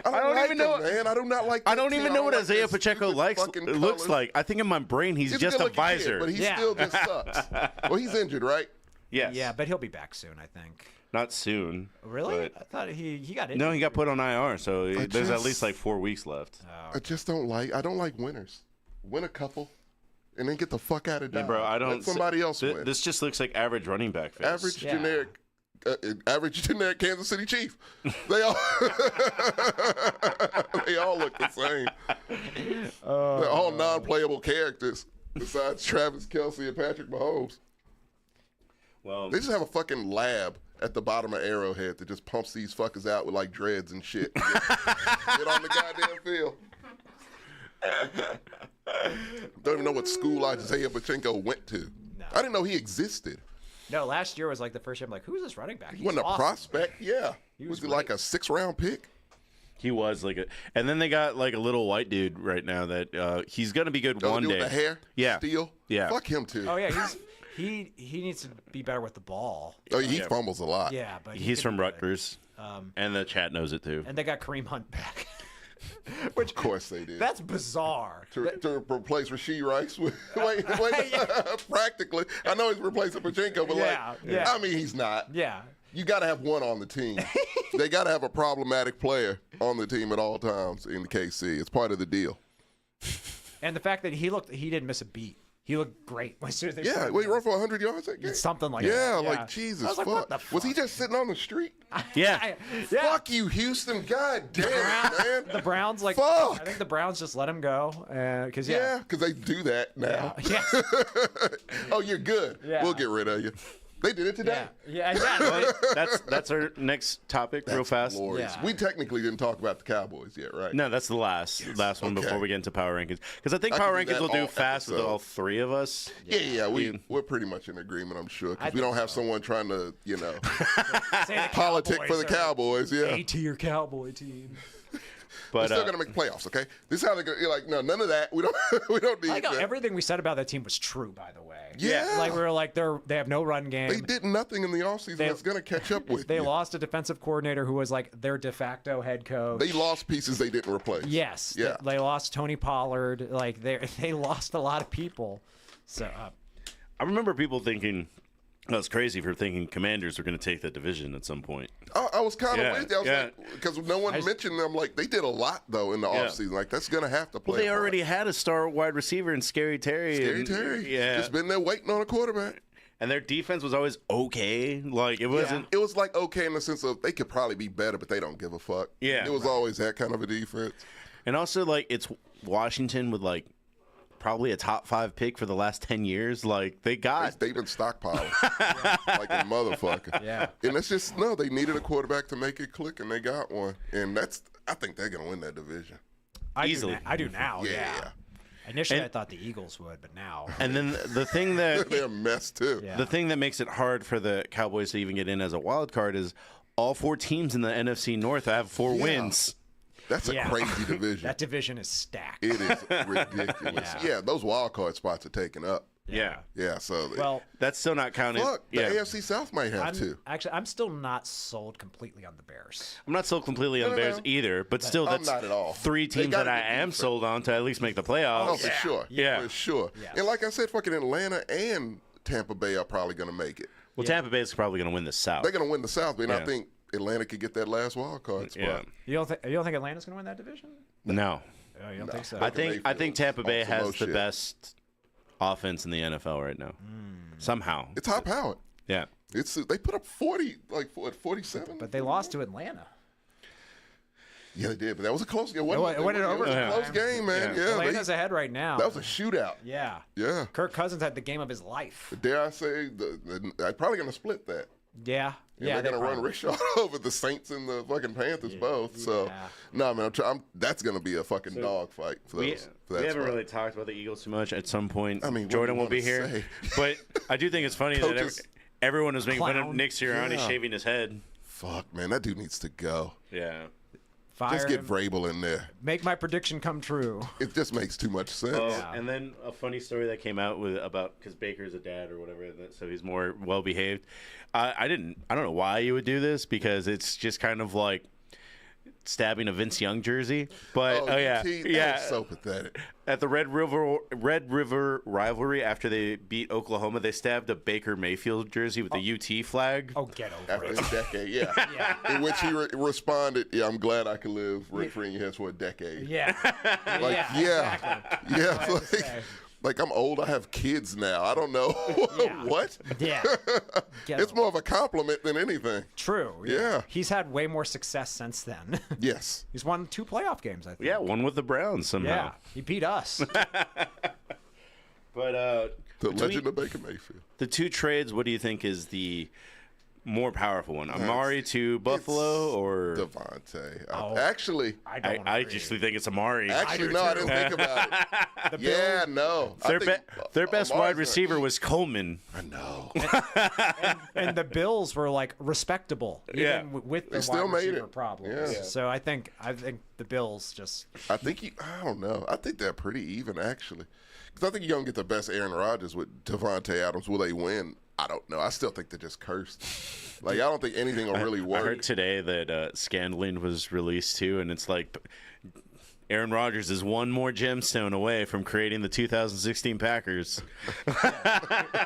I don't like even know- him, man. I do not like. I that don't team. even know what like Isaiah his Pacheco stupid likes fucking looks colors. like. I think in my brain he's just a good-looking kid, visor. but he Yeah. still just sucks. Well, he's injured, right? Yes. Yeah, but he'll be back soon, I think. Not soon. Really? but- I thought he got it. No, he got put on IR, so there's at just- least like 4 weeks left. I just don't like. I don't like winners. Win a couple, and then get the fuck out of Yeah, Dodge. bro, I don't. Let somebody else Th- win. This just looks like average running back face. Average Yeah. generic. Average generic Kansas City Chief. They all they all look the same. They're all non-playable characters besides Travis Kelce and Patrick Mahomes. Well, They just have a fucking lab at the bottom of Arrowhead that just pumps these fuckers out with like dreads and shit. Get on the goddamn field. Don't even know what school Isaiah Pachenko went to. No. I didn't know he existed. No, last year was like the first year. I'm like, who's this running back? He wasn't a prospect. Yeah. He Was was he like a 6th-round pick? He was like a, and then they got like a little white dude right now that he's gonna be good one Dude day. with the hair? Yeah. Steel? Yeah. Fuck him too. Oh yeah, he needs to be better with the ball. Oh, he fumbles a lot. Yeah, but He's can from do it. Rutgers, and the chat knows it too. And they got Kareem Hunt back. Of course they did. That's bizarre. To replace Rashee Rice with wait, practically. I know he's replacing Pachenko, but Yeah. I mean he's not. Yeah. You got to have one on the team. They got to have a problematic player on the team at all times in the KC. It's part of the deal. And the fact that he didn't miss a beat. He looked great. As soon as they put Yeah, him well, he in. ran for 100 yards that game. Something like Yeah, that. like Jesus I was like, fuck. what the Was he fuck? just sitting on the street? Yeah, Yeah. Fuck you, Houston. God damn it, man. The Browns, like, Fuck. I think the Browns just let him go. Because, Yeah, because they do that now. Yes. Oh, you're good. Yeah. We'll get rid of you. They did it today. Yeah. that's our next topic, real fast. Glorious. Yeah. We technically didn't talk about the Cowboys yet, right? No, that's the last one before we get into power rankings. Because I think I power can do rankings that will do all fast with episode. all three of us. Yeah, we're pretty much in agreement, I'm sure, because we don't have someone trying to, politic for the Cowboys. Yeah, A-tier Cowboy team. But they're still gonna make playoffs. Okay, this is how they're gonna. You're like, no, none of that. We don't need I got that. everything we said about that team was true, by the way. Yeah. Like, we were like, they have no run game. They did nothing in the offseason that's gonna catch up with. They you. lost a defensive coordinator who was like their de facto head coach. They lost pieces they didn't replace. Yes. Yeah. They lost Tony Pollard. Like they lost a lot of people. So I remember people thinking, "Oh, it's crazy for thinking Commanders are going to take that division at some point." I was kind of Yeah, with you. I was yeah. like, because no one mentioned them. Like, they did a lot though in the offseason. Like, that's gonna have to play. Well, they a part. already had a star wide receiver in Scary Terry. Scary Terry. Yeah. Just been there waiting on a quarterback. And their defense was always okay. Like, it wasn't. It was like okay in the sense of they could probably be better, but they don't give a fuck. Yeah. It was always that kind of a defense. And also, like, it's Washington with, like, probably a top 5 pick for the last 10 years. Like, they've been stockpiling like a motherfucker. Yeah. And it's just, no, they needed a quarterback to make it click, and they got one. And I think they're going to win that division. Easily. I do now. Yeah. Yeah. Initially, I thought the Eagles would, but now. And then the thing that They're a mess, too. Yeah. the thing that makes it hard for the Cowboys to even get in as a wild card is all 4 teams in the NFC North have 4 wins. That's a Yeah. crazy division. That division is stacked. It is ridiculous. Yeah. Yeah, those wild card spots are taken up. Yeah. Yeah, so Well, That's still not counting. fuck, the yeah. AFC South might have to. I'm still not sold completely on the Bears. I'm not sold completely on the No, no, Bears no. either, but still, I'm that's not at all. 3 They teams got that a I good am defense. sold on to at least make the playoffs. Oh, for sure. Yeah. For sure. Yes. And like I said, fucking Atlanta and Tampa Bay are probably going to make it. Well, Tampa Bay is probably going to win the South. They're going to win the South, but I Yeah. think Atlanta could get that last wild card spot. Yeah. You don't think Atlanta's going to win that division? No. Oh, you don't think so? I think Mayfield Tampa Bay on some has low the shit. best offense in the NFL right now. Somehow. It's high powered. Yeah. They put up 40, like what, 47? But they lost to Atlanta. Yeah, they did, but that was a close game. It went in It was a overtime. close game, man. Yeah, Atlanta's ahead right now. that was a shootout. Yeah. Yeah. Kirk Cousins had the game of his life. Dare I say, they're probably going to split that. Yeah. And Yeah. they're going to run probably- Rishard over the Saints and the fucking Panthers both. So, yeah. no, man, that's going to be a fucking dog fight for We, those. For that we haven't spot. really talked about the Eagles too much. At some point, I mean, what Jordan do you will be wanna here. say? But I do think it's funny that Coaches- everyone was making fun of Clown. Nick Sirianni Yeah. shaving his head. Fuck, man, that dude needs to go. Yeah. Fire Just get him. Vrabel in there. Make my prediction come true. It just makes too much sense. Oh, Yeah. and then a funny story that came out about because Baker's a dad or whatever, so he's more well behaved. I don't know why you would do this because it's just kind of like stabbing a Vince Young jersey. But yeah, UT, that yeah. was so pathetic. At the Red River rivalry after they beat Oklahoma, they stabbed a Baker Mayfield jersey with the UT flag. Oh, get over After it. a decade, yeah. In which he responded, "Yeah, I'm glad I could live rent-free in your head for a decade." Yeah. Like, yeah. Exactly. yeah, like I'm old. I have kids now. I don't know what. Yeah. Get It's over more of a compliment than anything. True. Yeah. He's had way more success since then. Yes. He's won 2 playoff games, I think. Yeah, one with the Browns somehow. Yeah. He beat us. But The legend of Baker Mayfield. the 2 trades, what do you think is the more powerful one? Amari to Buffalo or Devontae. Oh. Actually, I don't I agree. just think it's Amari. no, I didn't think about it. Yeah, no. I think Their best Amari's wide receiver was Coleman. I know. and the Bills were like respectable, even Yeah. with the They still wide made receiver it. problems. Yeah. So I think the Bills just I don't know. I think they're pretty even, actually. Because I think you're going to get the best Aaron Rodgers with Devontae Adams. Will they win? I don't know. I still think they're just cursed. Like, I don't think anything will really I work. heard today that Scandling was released too, and it's like Aaron Rodgers is one more gemstone away from creating the 2016 Packers.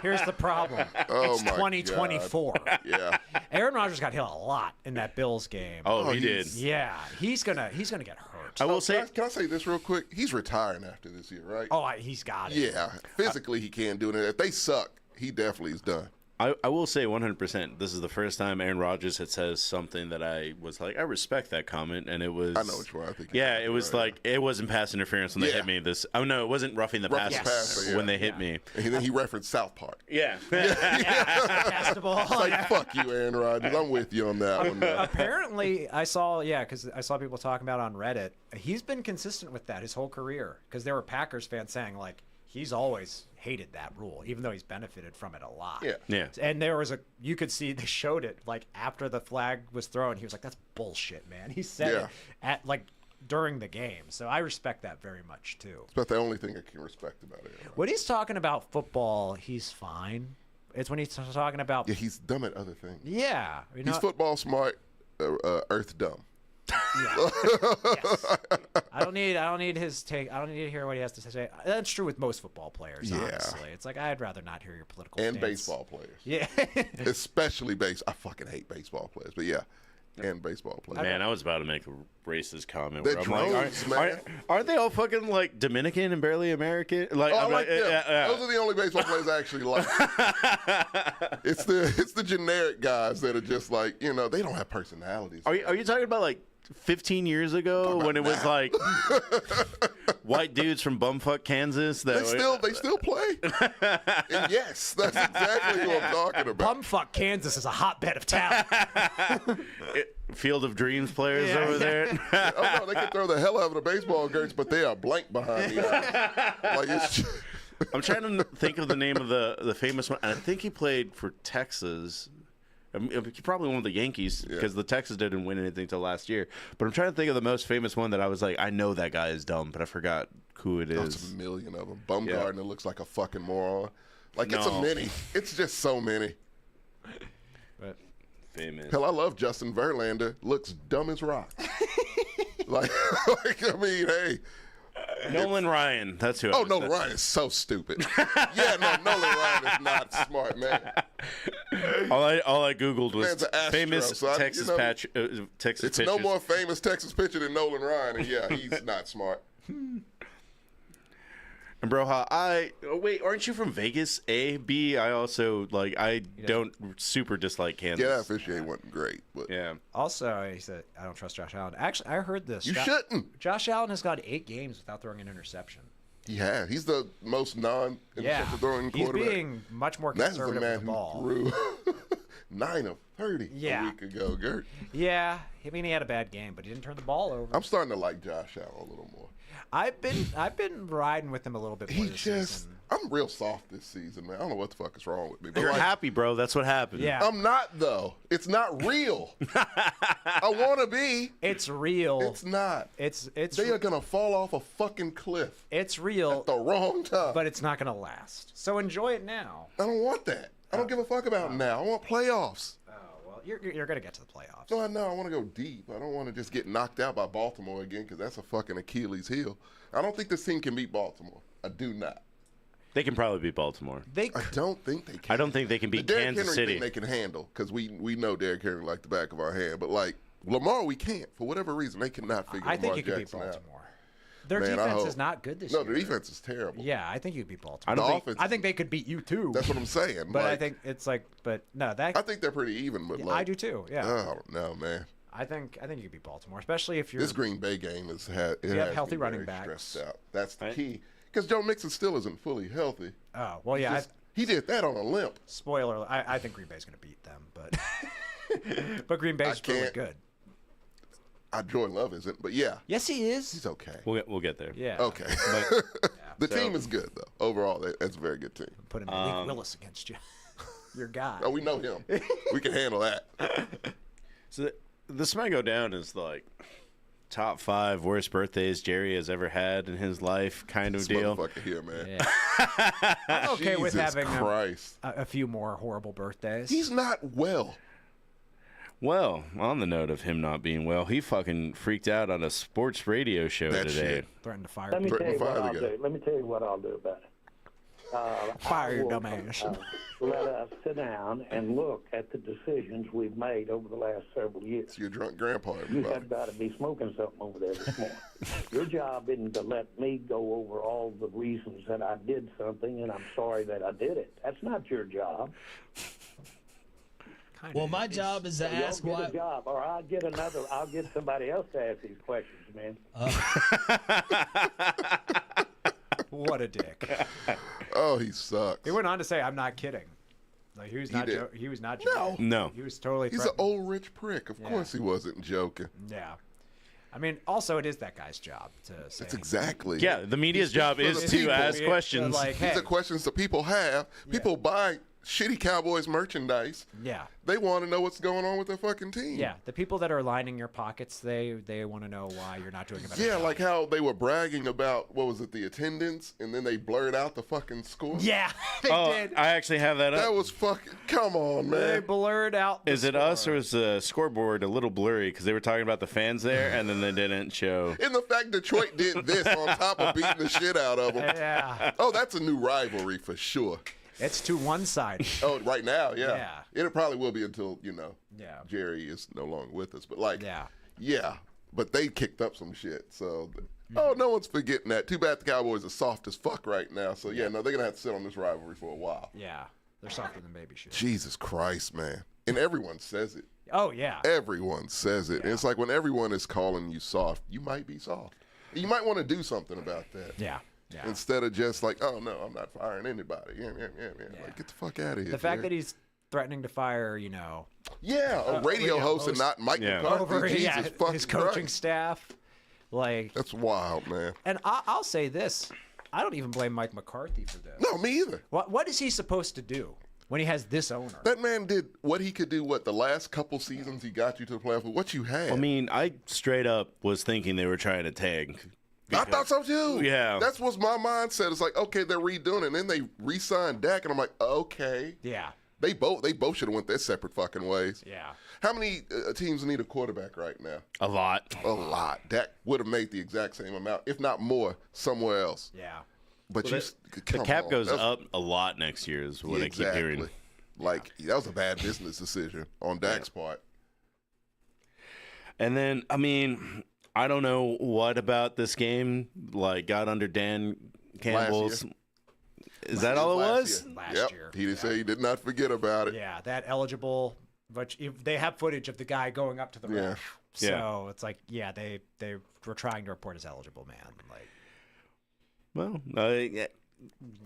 here's the problem. Oh, It's my 2024. Yeah. Aaron Rodgers got hit a lot in that Bills game. Oh, he did. Yeah, he's gonna get hurt. I will say, Can I say this real quick? He's retiring after this year, right? Oh, he's got it. Yeah. Physically, he can't do it. If they suck, he definitely is done. I will say 100%. This is the first time Aaron Rodgers had says something that I was like, I respect that comment, and it was. I know which one I think. Yeah, it was like it wasn't pass interference when they Yeah. hit me. Oh no, it wasn't roughing the Roughing passer the passer, yeah. when they hit me. And then he referenced South Park. Yeah. Pass the ball. It's like, fuck you, Aaron Rodgers. I'm with you on that one. Apparently, I saw because I saw people talking about on Reddit. He's been consistent with that his whole career because there were Packers fans saying like he's always hated that rule, even though he's benefited from it a lot. Yeah. Yeah. And there was you could see they showed it like after the flag was thrown. He was like, "That's bullshit, man." He said it at like during the game. So I respect that very much too. It's about the only thing I can respect about it. When he's talking about football, he's fine. It's when he's talking about Yeah, he's dumb at other things. yeah, you know, He's football smart, earth dumb. yeah. Yes. I don't need his take. I don't need to hear what he has to say. That's true with most football players. Yeah. Honestly, it's like I'd rather not hear your political And stance. baseball players. Yeah. Especially I fucking hate baseball players, but yeah. And baseball players. Man, I was about to make a racist comment. They're Where I'm like, drones, man. aren't they all fucking like Dominican and barely American? Like, Oh, I I'm like them. yeah. Those are the only baseball players I actually like. It's the generic guys that are just like, they don't have personalities. Are you talking about like 15 years ago when it was like white dudes from bumfuck Kansas that They still play. And yes, that's exactly who I'm talking about. Bumfuck Kansas is a hotbed of talent. Field of Dreams players Yeah. over there? Oh no, they can throw the hell out of the baseball girls, but they are blank behind the eyes. Like it's I'm trying to think of the name of the famous one. I think he played for Texas. He probably won with the Yankees because the Texas didn't win anything till last year. But I'm trying to think of the most famous one that I was like, I know that guy is dumb, but I forgot who it there's is. a million of them. Bumgarner looks like a fucking moron. Like it's No. a many. It's just so many. Famous. Hell, I love Justin Verlander. Looks dumb as rock. like I mean, hey. Nolan Ryan. That's who. Oh, Nolan Ryan is so stupid. Yeah, no, Nolan Ryan is not smart, man. All I googled was Man's an Astro, famous so Texas Texas It's pitchers. no more famous Texas pitcher than Nolan Ryan, and yeah, he's not smart. And Broha, wait, aren't you from Vegas? A, B, I also I don't super dislike Kansas. Yeah, that officiate wasn't great, but Yeah. Also, he said, I don't trust Josh Allen. Actually, I heard this. you shouldn't. Josh Allen has gone 8 games without throwing an interception. Yeah, he's the most non-interception throwing he's quarterback. being much more That's the conservative man with the ball. who threw 9 of 30 Yeah. a week ago, Gert. Yeah, I mean he had a bad game, but he didn't turn the ball over. I'm starting to like Josh Allen a little more. I've been riding with him a little bit more He this just, season. I'm real soft this season, man. I don't know what the fuck is wrong with me. But You're like, happy, bro. That's what happened. Yeah, I'm not, though. It's not real. I want to be. it's real. It's not. It's They are going to fall off a fucking cliff it's real, at the wrong time. but it's not gonna last. So enjoy it now. I don't want that. I don't give a fuck about now. I want playoffs. Oh well, you're gonna get to the playoffs. No, I know. I want to go deep. I don't want to just get knocked out by Baltimore again because that's a fucking Achilles heel. I don't think this team can beat Baltimore. I do not. They can probably beat Baltimore. They I don't think they can. I don't think they can beat Derrick Kansas Henry City. thing they can handle because we know Derrick Henry like the back of our hand. But like Lamar, we can't for whatever reason. They cannot figure I think Lamar you could beat Jackson out. Baltimore. Their Man, I defense hope. is not good this No, year. the defense is terrible. Yeah, I think you could beat Baltimore. I don't The think. offense. I think they could beat you too. That's what I'm saying. But I Like, think it's like, but no, that I think they're pretty even. But like, I do too. Yeah, I don't know, man. I think you could beat Baltimore, especially if you're. This Green Bay game has had it have has healthy me running very backs. stressed out. That's the Right. key because Joe Mixon still isn't fully healthy. Oh well, yeah. Just He did that on a limp. Spoiler: I think Green Bay's going to beat them, but but Green Bay's really can't- good. Jordan Love isn't, but yeah, Yes, he is. he's okay. We'll get there. Yeah. Okay. The team is good though. Overall, that's a very good team. Put him Malik Willis against you. Your guy. Oh, we know him. We can handle that. So this might go down as like top 5 worst birthdays Jerry has ever had in his life, kind of This deal. motherfucker here, man. Yeah. I'm okay with Jesus having Christ. a few more horrible birthdays. He's not well. Well, on the note of him not being well, he fucking freaked out on a sports radio show That today. shit. threatened to fire Let me people. tell you what Fire the I'll guy. do. Let me tell you what I'll do about it. Fire your I will, dumbass. let us sit down and look at the decisions we've made over the last several years. It's your drunk grandpa, You everybody. have got to be smoking something over there this morning. Your job isn't to let me go over all the reasons that I did something and I'm sorry that I did it. That's not your job. Well, my job is to Y'all ask get why. a job, or I'll get somebody else to ask these questions, man. What a dick. Oh, he sucks. He went on to say, "I'm not kidding." Like he was not. did. He was not joking. No. He was totally. He's an threatening. old rich prick. Of course he wasn't joking. Yeah. I mean, also, it is that guy's job to say. That's exactly. Yeah, the media's job is the to people. ask questions. Like, hey, These are questions that people have. People buy shitty Cowboys merchandise. yeah. They want to know what's going on with their fucking team. Yeah, the people that are lining your pockets, they want to know why you're not doing a better Yeah, job. like how they were bragging about, what was it, the attendance, and then they blurred out the fucking score. Yeah, they Oh, did. I actually have that up. That was fucking, come on, They man. blurred out. The Is it score. us or is the scoreboard a little blurry because they were talking about the fans there and then they didn't show? And the fact Detroit did this on top of beating the shit out of them. Yeah, Oh, that's a new rivalry for sure. it's to one side. Oh, right now, yeah. Yeah. It probably will be until, Yeah. Jerry is no longer with us. But like, Yeah. but they kicked up some shit. So, oh, no one's forgetting that. Too bad the Cowboys are soft as fuck right now. So, yeah, no, they're going to have to sit on this rivalry for a while. Yeah, they're softer than baby shit. Jesus Christ, man. And everyone says it. Oh yeah. Everyone says it. And it's like when everyone is calling you soft, you might be soft. You might want to do something about that. Yeah. Yeah. Instead of just like, oh, no, I'm not firing anybody. Yeah. Like, get the fuck out of here. The fact Jerry. that he's threatening to fire, Yeah, a radio host and not Mike McCarthy. over Jesus fucking his coaching Christ. staff, like, That's wild, man. and I'll say this: I don't even blame Mike McCarthy for this. No, me either. What is he supposed to do when he has this owner? That man did what he could do, the last couple seasons he got you to the playoffs with what you had. I mean, I straight up was thinking they were trying to tank. I thought so too. Yeah. That's what's my mindset. It's like, okay, they're redoing it. And then they re-signed Dak, and I'm like, okay. Yeah. They both should have went their separate fucking ways. Yeah. How many teams need a quarterback right now? A lot. A lot. Dak would have made the exact same amount, if not more, somewhere else. Yeah. But The come cap on. goes That's- up a lot next year is what I keep hearing. Like, that was a bad business decision on Dak's part. And then, I mean, I don't know what about this game got under Dan Campbell's. Is that all it was? Last year. He did say he did not forget about it. Yeah, that eligible. But they have footage of the guy going up to the Yeah. ref. So it's like, yeah, they were trying to report as eligible, man. Like, Well,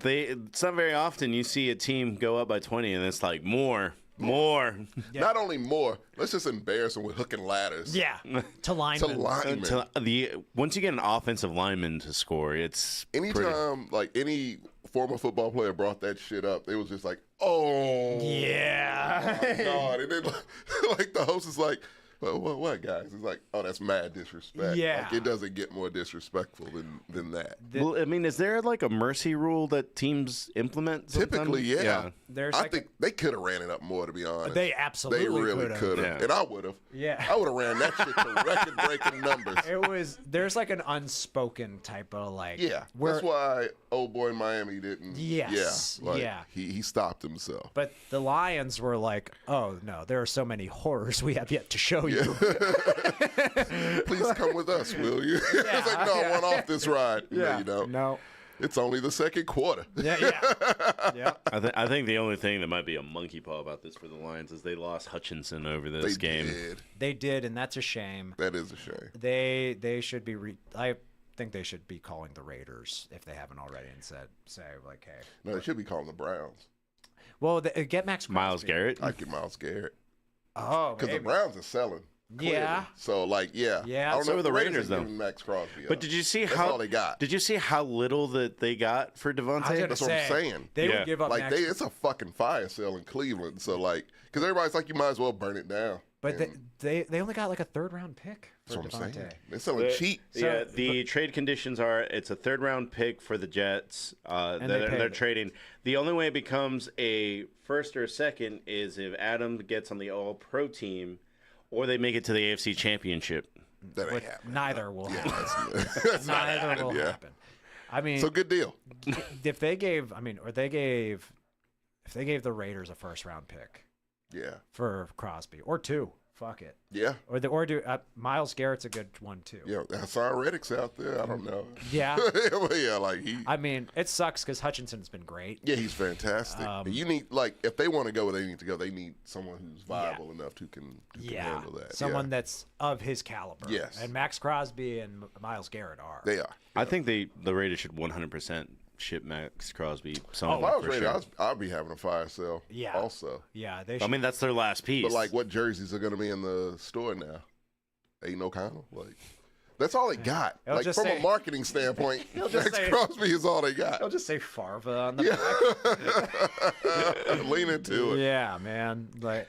it's not very often you see a team go up by 20 and it's like more. Not only more, let's just embarrass them with hook and ladders. yeah, to To linemen. linemen. Once you get an offensive lineman to score, it's pretty. Anytime, like, any former football player brought that shit up, they was just like, oh. Yeah. my God. And then, like, the host is like, what, guys? It's like, oh, that's mad disrespect. Yeah. Like, it doesn't get more disrespectful than that. Well, I mean, is there like a mercy rule that teams implement? sometimes? Typically, yeah. There's I like think they could have ran it up more, to be honest. They absolutely They really could've. could have. Yeah. And I would have. Yeah. I would have ran that shit to record-breaking numbers. There's like an unspoken type of like. Yeah. where- That's why old boy Miami didn't. Yes, Yeah. Like, yeah. He stopped himself. But the Lions were like, oh no, there are so many horrors we have yet to show you. Please come with us, will you? It's like, no, I want off this ride. No, you don't. No. It's only the second quarter. Yeah. Yeah. I think the only thing that might be a monkey paw about this for the Lions is they lost Hutchinson over this They game. did. They did, and that's a shame. That is a shame. They should be. I think they should be calling the Raiders if they haven't already, and say like, hey. No, they should be calling the Browns. Well, get Max Crosby. Miles Garrett. I get Miles Garrett Oh, because the maybe. Browns are selling. Clearly. Yeah. So like, yeah. Yeah. I don't So know are if the Raiders Raiders, are though. giving Max Crosby. But did you see That's how all they got. Did you see how little that they got for Devontae? I was gonna That's what I'm say, saying. They Yeah. would give up Like Max. it's a fucking fire sale in Cleveland. So like, because everybody's like, you might as well burn it down. but And they only got like a 3rd round pick for that's what I'm Devontae. saying. They're selling cheap. Yeah, the trade conditions are it's a 3rd round pick for the Jets that they they're paid. trading. The only way it becomes a 1st or 2nd is if Adam gets on the All Pro team, or they make it to the AFC Championship. That ain't happening. Neither will happen. That's not Neither happening. will Yeah. happen. I mean, So good deal. if they gave the Raiders a 1st round pick Yeah. for Crosby or 2, fuck it. Yeah. Or do Miles Garrett's a good one too. Yeah. Hassan Reddick's out there. I don't know. Yeah. Well, yeah, like I mean, it sucks because Hutchinson's been great. yeah, he's fantastic. You need like if they want to go where they need to go, they need someone who's viable enough who can handle that. Someone yeah. that's of his caliber. Yes. And Max Crosby and Miles Garrett are. They are. I think the Raiders should 100% ship Max Crosby If somewhere I was for ready, sure. I'd be having a fire sale. Yeah. Also, Yeah, they I should. mean, that's their last piece. but like, what jerseys are going to be in the store now? Ain't no kind of like. That's all they got. It'll Like just from say- a marketing standpoint, just Max say- Crosby is all they got. They'll just say Farva on the back. Lean into it. Yeah, man. Like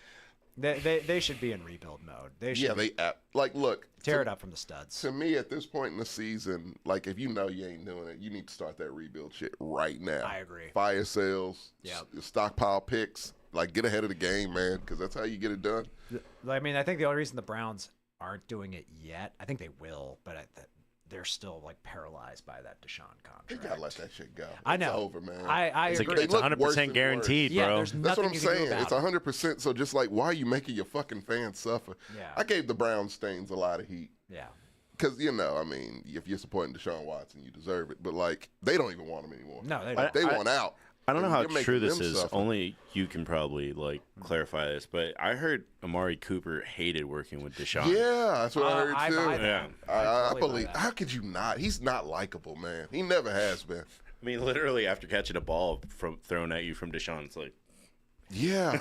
they should be in rebuild mode. They should Yeah, they like look. tear it up from the studs. To me, at this point in the season, like if you know you ain't doing it, you need to start that rebuild shit right now. I agree. Fire sales, Yep. stockpile picks, like get ahead of the game, man, because that's how you get it done. I mean, I think the only reason the Browns aren't doing it yet, I think they will, but they're still like paralyzed by that Deshaun They contract. gotta let that shit go. I know. It's over, man. I it's, agree. They it's look 100% worse and guaranteed, yeah, bro. there's That's nothing what I'm you can do saying. about It's it. 100%. So just like, why are you making your fucking fans suffer? Yeah. I gave the Brown stains a lot of heat. Yeah. Because, I mean, if you're supporting Deshaun Watson, you deserve it. But, like, they don't even want him anymore. No, they Like, don't. they want out. I don't know And how you're making true this them is. suffer. Only you can probably clarify this, but I heard Amari Cooper hated working with Deshaun. Yeah, that's what I heard, I too. buy that. Yeah. I totally buy believe. that. How could you not? He's not likable, man. He never has been. I mean, literally after catching a ball thrown at you from Deshaun, it's like, Yeah.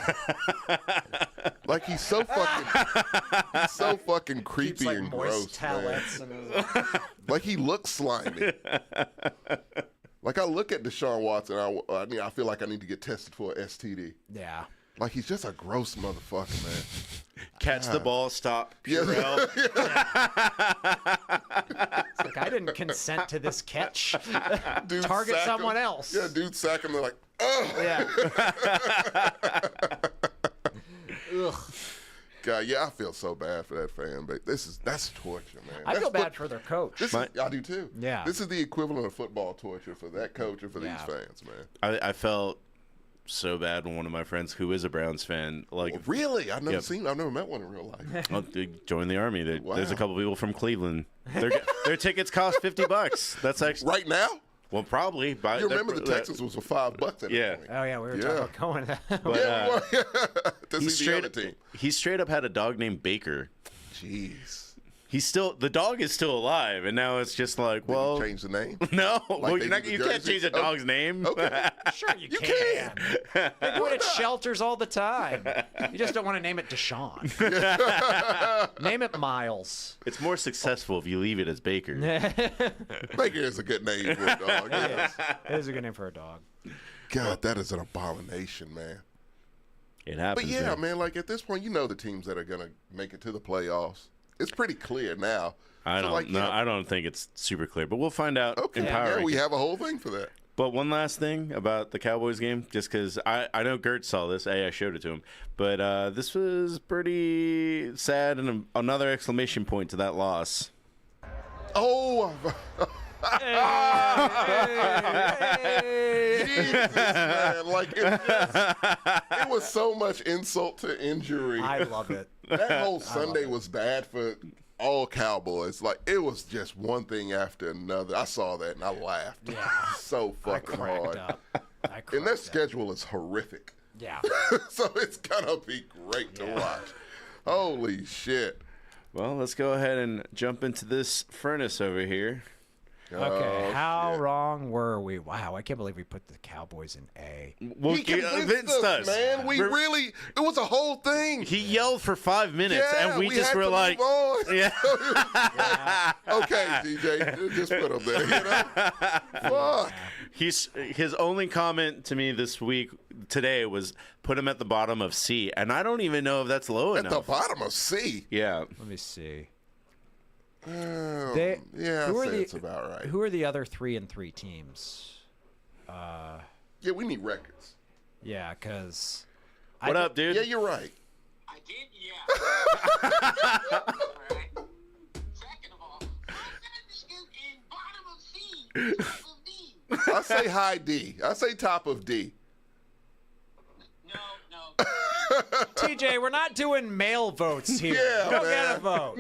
Like he's so fucking creepy Keeps, like, and moist gross, man. towelettes in his- Like he looks slimy. Like I look at Deshaun Watson, I feel like I need to get tested for an STD. Yeah. Like he's just a gross motherfucker, man. catch the ball, stop, Yeah. Purell. It's like I didn't consent to this catch. Dude Target sack someone him. else. Yeah, dude sack him. They're like, ugh. Yeah. Ugh. God, yeah, I feel so bad for that fan, but that's torture, man. I That's feel bad what- for their coach. I do too. Yeah. This is the equivalent of football torture for that coach and for Yeah. these fans, man. I felt so bad when one of my friends who is a Browns fan, like, Really? I've never Yep. I've never met one in real life. well, they joined the army. There's Wow. a couple people from Cleveland. Their tickets cost $50. That's actually Right now? well, probably. You remember the Texans was for $5 at Yeah. that point. Oh yeah, we were Yeah. talking about going. But, Yeah, we were. To he see the other straight team. he straight up had a dog named Baker. Jeez. The dog is still alive, and now it's just like, Did well, you change the name? no, well, they you're not, do the you can't jersey? change a Oh, dog's name. Okay. Sure, you, You can. can. They do it at shelters all the time. You just don't want to name it Deshaun. Name it Miles. It's more successful if you leave it as Baker. Baker is a good name for a dog. Yes. It is a good name for a dog. God, that is an abomination, man. It happens. But yeah, man, like at this point, you know the teams that are gonna make it to the playoffs. It's pretty clear now. I So, don't like, no, yeah. I don't think it's super clear, but we'll find out Okay, in Power yeah, we Rankings. have a whole thing for that. But one last thing about the Cowboys game, just because I know Gert saw this. I showed it to him. But this was pretty sad and another exclamation point to that loss. Oh, Jesus, man! Like it was so much insult to injury. I love it. That whole Sunday was bad for all Cowboys. Like it was just one thing after another. I saw that and I laughed. Yeah. So I fucking cracked hard. up. And their schedule is horrific. Yeah. So it's gonna be great to watch. Holy shit. Well, let's go ahead and jump into this furnace over here. Okay, Oh, how shit. wrong were we? Wow, I can't believe we put the Cowboys in A. Well, He convinced us, man. We really, it was a whole thing. He yelled for 5 minutes, Yeah, and we just had were to like, move on. yeah. Okay, DJ, just put him there. You know? Fuck. His only comment to me today was put him at the bottom of C, and I don't even know if that's low At the enough. bottom of C. Yeah. Let me see. Yeah, who I'd are say the- it's about right. Who are the other 3-3 teams? Yeah, we need records. Yeah, because What up, dude? Yeah, you're right. I did, yeah. Alright. Second of all, I said in bottom of C, top of D. I say high D. I say top of D. No. TJ, we're not doing male votes here. Yeah, you don't man. get a vote.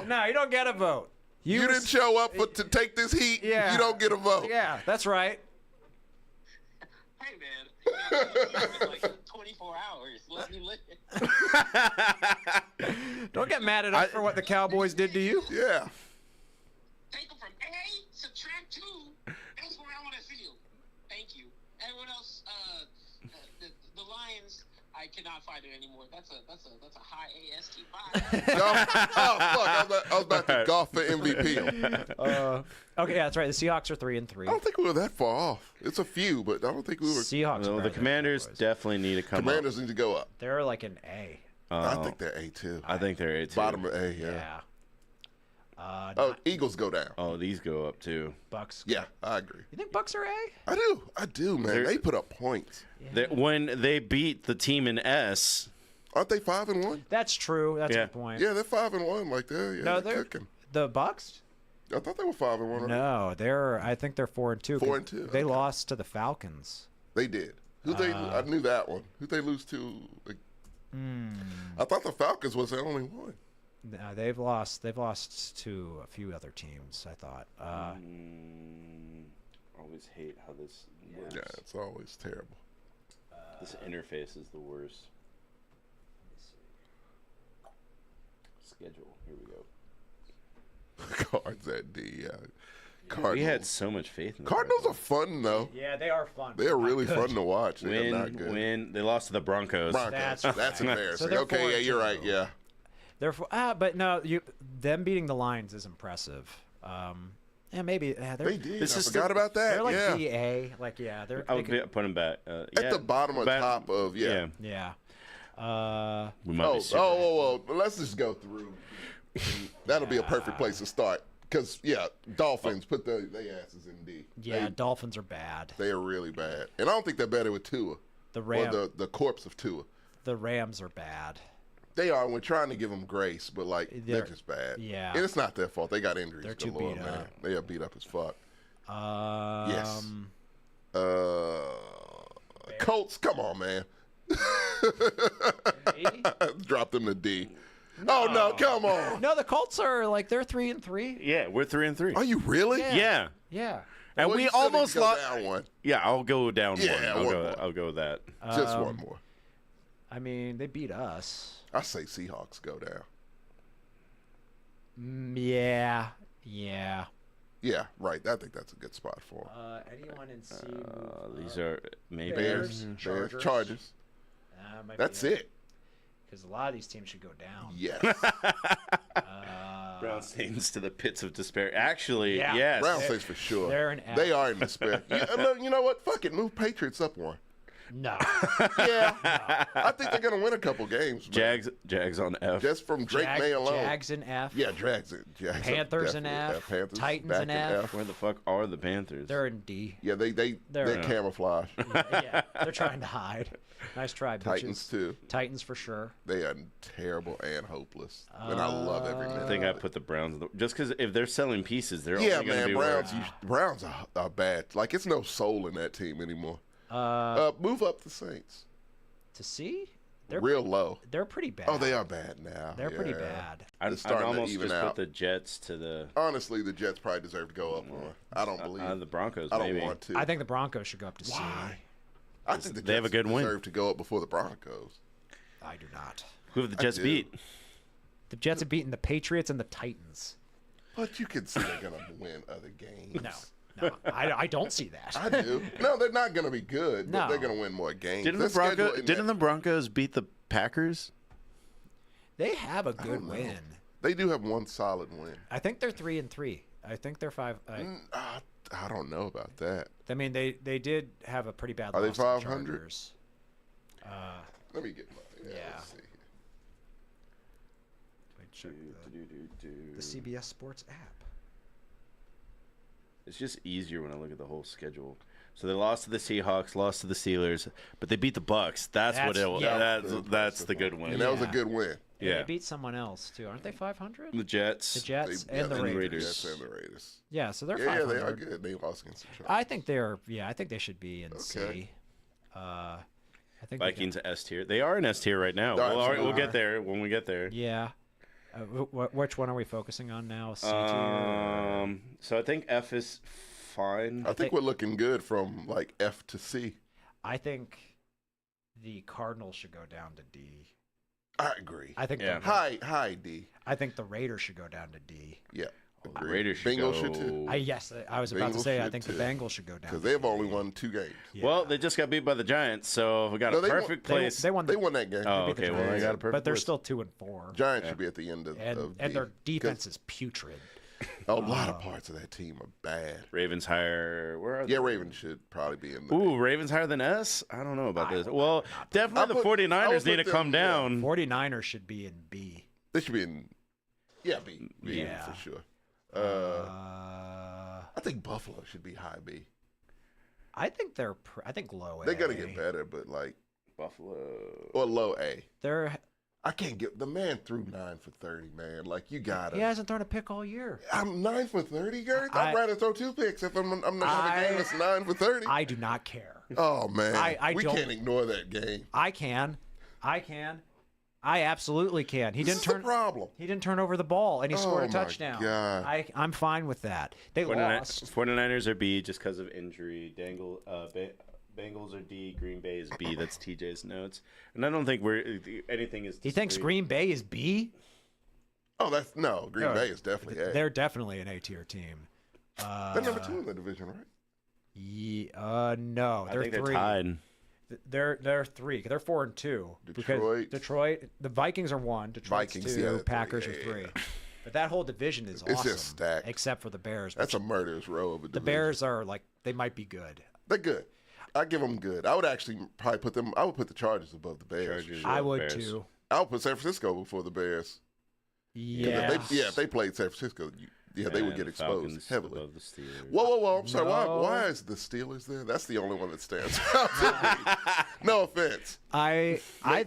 No, you don't get a vote. You didn't show up to take this heat. Yeah. You don't get a vote. Yeah, that's right. Hey, man. It's been like 24 hours. Let me live. Don't get mad at us for what the Cowboys did to you. Yeah. Take them from A, subtract 2. That's where I want to see you. Thank you. Everyone else, the Lions, I cannot fight it anymore. That's a high AST. Bye. Oh, fuck. I was about to golf for MVP. Okay, yeah, that's right. The Seahawks are 3-3. I don't think we were that far off. It's a few, but I don't think we were. Seahawks. Well, are the better than Commanders Cowboys. definitely need to come Commanders need to go up. They're like an A. up. I think they're A too. I think they're A too. Bottom of A, yeah. Yeah. Oh, Eagles go down. Oh, these go up too. Bucks. Yeah, I agree. You think Bucks are A? I do, man. They're- They put up points. When they beat the team in S, Aren't they 5-1? That's true. That's Yeah. a good point. Yeah, they're 5-1. Like they're No, they're they're cooking. the Bucks. I thought they were 5-1. Right? No, I think they're 4-2. 4-2, They okay. lost to the Falcons. They did. I knew that one. Who they lose to? Like, I thought the Falcons was the only one. No, they've lost to a few other teams. I thought. always hate how this works. Yeah, it's always terrible. This interface is the worst. Schedule. Here we go. Cards at D. Cardinals. We had so much faith in the Cardinals are fun though. Yeah, they are fun. They are really fun to watch. They're not Win, good. win. They lost to the Broncos. Broncos. That's That's right. embarrassing. So they're Okay, yeah, you're 4-2. right. Yeah. Therefore, but no, them beating the Lions is impressive. Yeah, maybe they're They did. This I is forgot about that. they're like yeah. BA. Like yeah, they're I they would could- put them back. At the bottom or top of yeah. yeah. We might be super. Oh, let's just go through. That'll be a perfect place to start. Because Dolphins put their asses in D. Yeah, Dolphins are bad. They are really bad, and I don't think they're better with Tua. The Or the corpse of Tua. The Rams are bad. They are. We're trying to give them grace, but they're They're- just bad. yeah. and it's not their fault. They got injuries. They're too galore, beat man. up. They are beat up as fuck. Yes. Colts, come on, man. Drop them to D. Oh no, come on. No, the Colts are like they're 3-3. Yeah, we're 3-3. Are you really? Yeah. Yeah. And Well, we you still need to almost go lost. down one. Yeah, I'll go down Yeah, one. one more. I'll go with that. Just one more. I mean, they beat us. I say Seahawks go down. Yeah. Yeah. Yeah, right. I think that's a good spot for them. Anyone in C? These are maybe. Bears. Chargers. That's it. Because a lot of these teams should go down. Yes. Brown stains to the pits of despair. Actually, Yeah. yes. Brown states for sure. they're an F. They are in despair. You know what? Fuck it. Move Patriots up one. No. Yeah. I think they're going to win a couple games. Man. Jags on F. Just from Drake May alone. Jags in F. Yeah, Jags Panthers in definitely F. Panthers Titans back in F. Where the fuck are the Panthers? They're in D. Yeah, they're camouflage. Yeah, they're trying to hide. Nice try, bitches. Titans too. Titans for sure. They are terrible and hopeless, and I love every minute. I think of I it. put the Browns. Just because if they're selling pieces, they're Yeah, only going to man. be Browns are bad. Like it's no soul in that team anymore. Move up the Saints. To see? They're Real low. They're pretty bad. Oh, they are bad now. They're pretty Yeah. bad. I'd It's starting to almost even just out. put the Jets to the Honestly, the Jets probably deserve to go up more. I don't believe. the Broncos. I don't maybe. want to. I think the Broncos should go up to C. Why? I think the Jets They have a good win. deserve to go up before the Broncos. I do not. Who have the Jets do. beat? The Jets have beaten the Patriots and the Titans. But you can see they're going to win other games. No, I don't see that. I do. No, they're not going to be good, but No. they're going to win more games. Didn't Their schedule isn't the that- Broncos beat the Packers? They have a good know. win. They do have one solid win. I think they're 3-3. I think they're 5. I don't know about that. I mean, they did have a pretty bad Are they loss to the 500? Chargers. Let me get my. Yeah. Let's see here. Let me check the CBS Sports app. It's just easier when I look at the whole schedule. So they lost to the Seahawks, lost to the Steelers, but they beat the Bucks. That's what it was. yeah. That's the good one. And that was a Yeah. good win. Yeah. They beat someone else too, aren't they? 500. The Jets. The Jets They- and the yeah, Raiders. Jets and the Raiders. Yeah, so they're Yeah, 500. they are good. They lost against the Chargers. I think they're. Yeah, I think they should be in C. Okay. I think they Vikings S tier. They are in S tier right now. They Well, all right, we'll absolutely get there when we get there. can- Yeah. Which one are we focusing on now? C tier. So I think F is fine. I think we're looking good from like F to C. I think the Cardinals should go down to D. I agree. I think Yeah. High D. I think the Raiders should go down to D. Yeah. Agreed. Raiders should Bengals go. should too. I was about to Bengals say I should think too. the Bengals should go down Because to they've D. only won 2 games. Yeah. Well, they just got beat by the Giants, so we got No, a they won- perfect They- place. They won. They won that game. Oh, beat the okay. Well, I Giants, got a perfect but they're list. still 2-4. Giants should be at the end of And D. their defense is putrid. A lot of parts of that team are bad. Ravens higher. Where are they? Yeah, Ravens should probably be in there. Ooh, Ravens higher than S? I don't know about this. Well, I definitely the would 49ers need to put come them- yeah. down. 49ers should be in B. They should be in. Yeah, B. B Yeah. for sure. Uh, I think Buffalo should be high B. I think they're. I think low A. They got to get better, but like Buffalo. or low A. They're. I can't get the man threw 9 for 30, man. Like you gotta. He hasn't thrown a pick all year. I'm 9 for 30, Girth. I'd rather throw 2 picks if I'm not having a game that's 9 for 30. I do not care. Oh man, I we don't- can't ignore that game. I can. I absolutely can. He This didn't is turn. the problem. He didn't turn over the ball, and he scored Oh, a my touchdown. God. I'm fine with that. They lost. 49ers are B just because of injury. Bengals are D. Green Bay is B. That's TJ's notes. And I don't think anything is. He thinks Green Bay is B. Oh, that's no. Green No, Bay is definitely A. They're definitely an A tier team. They're number 2 in the division, right? No, I they're think 3. they're tied. They're 3. They're 4-2. Detroit. Because Detroit. The Vikings are 1. Detroit's Vikings, 2. yeah, they're Packers three, are yeah, 3. But that whole division is It's awesome. just stacked. Except for the Bears. That's a murderous row of a The division. Bears are like they might be good. They're good. I give them good. I would actually probably put them. I would put the Chargers above the Bears. Chargers. I Yeah, would Bears. too. I would put San Francisco before the Bears. 'Cause Yeah. if they played San Francisco, they would And get the exposed Falcons heavily. above the Steelers. Whoa! I'm sorry. No. Why is the Steelers there? That's the only one that stands out to me. No offense. I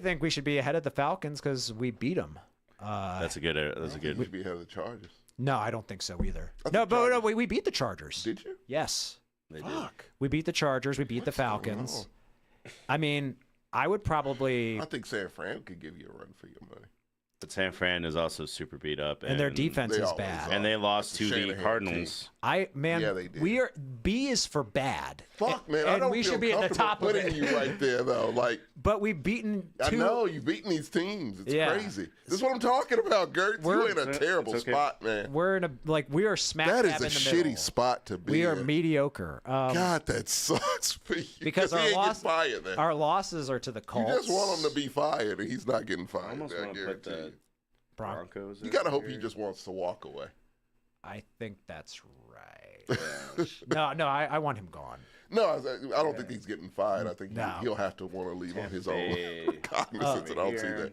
think we should be ahead of the Falcons because we beat them. That's a good. That's a We good. should be ahead of the Chargers. No, I don't think so either. I No, think but no, Chargers- we beat the Chargers. Did you? Yes, They did. Fuck. we beat the Chargers. We beat the What's going Falcons. on? I mean, I would probably. I think San Fran could give you a run for your money. But San Fran is also super beat up, And their defense they is always bad. are. and they lost That's to a the Shanahan Cardinals. Yeah, they did. We are B is for bad. Fuck, man. And I don't we feel should be at the comfortable top of putting it. you right there, though. Like, But we've beaten I two. know you've beaten these teams. It's Yeah. crazy. This is what I'm talking about, Gert. You're We're- in a terrible it's okay. spot, man. We're in a we are smack That dab is a in the shitty middle. spot to be We are in. mediocre. God, that sucks for you. Because he our ain't getting loss, fired then. our losses are to the You Colts. just want him to be fired, and he's not getting I fired. almost I want to put guarantee the you. Broncos. You in gotta hope he here. just wants to walk away. I think that's right. no, I want him gone. No, I don't think he's getting fired. I think No. he'll have to want to leave on his own Bay. cognizance, and I don't see Here.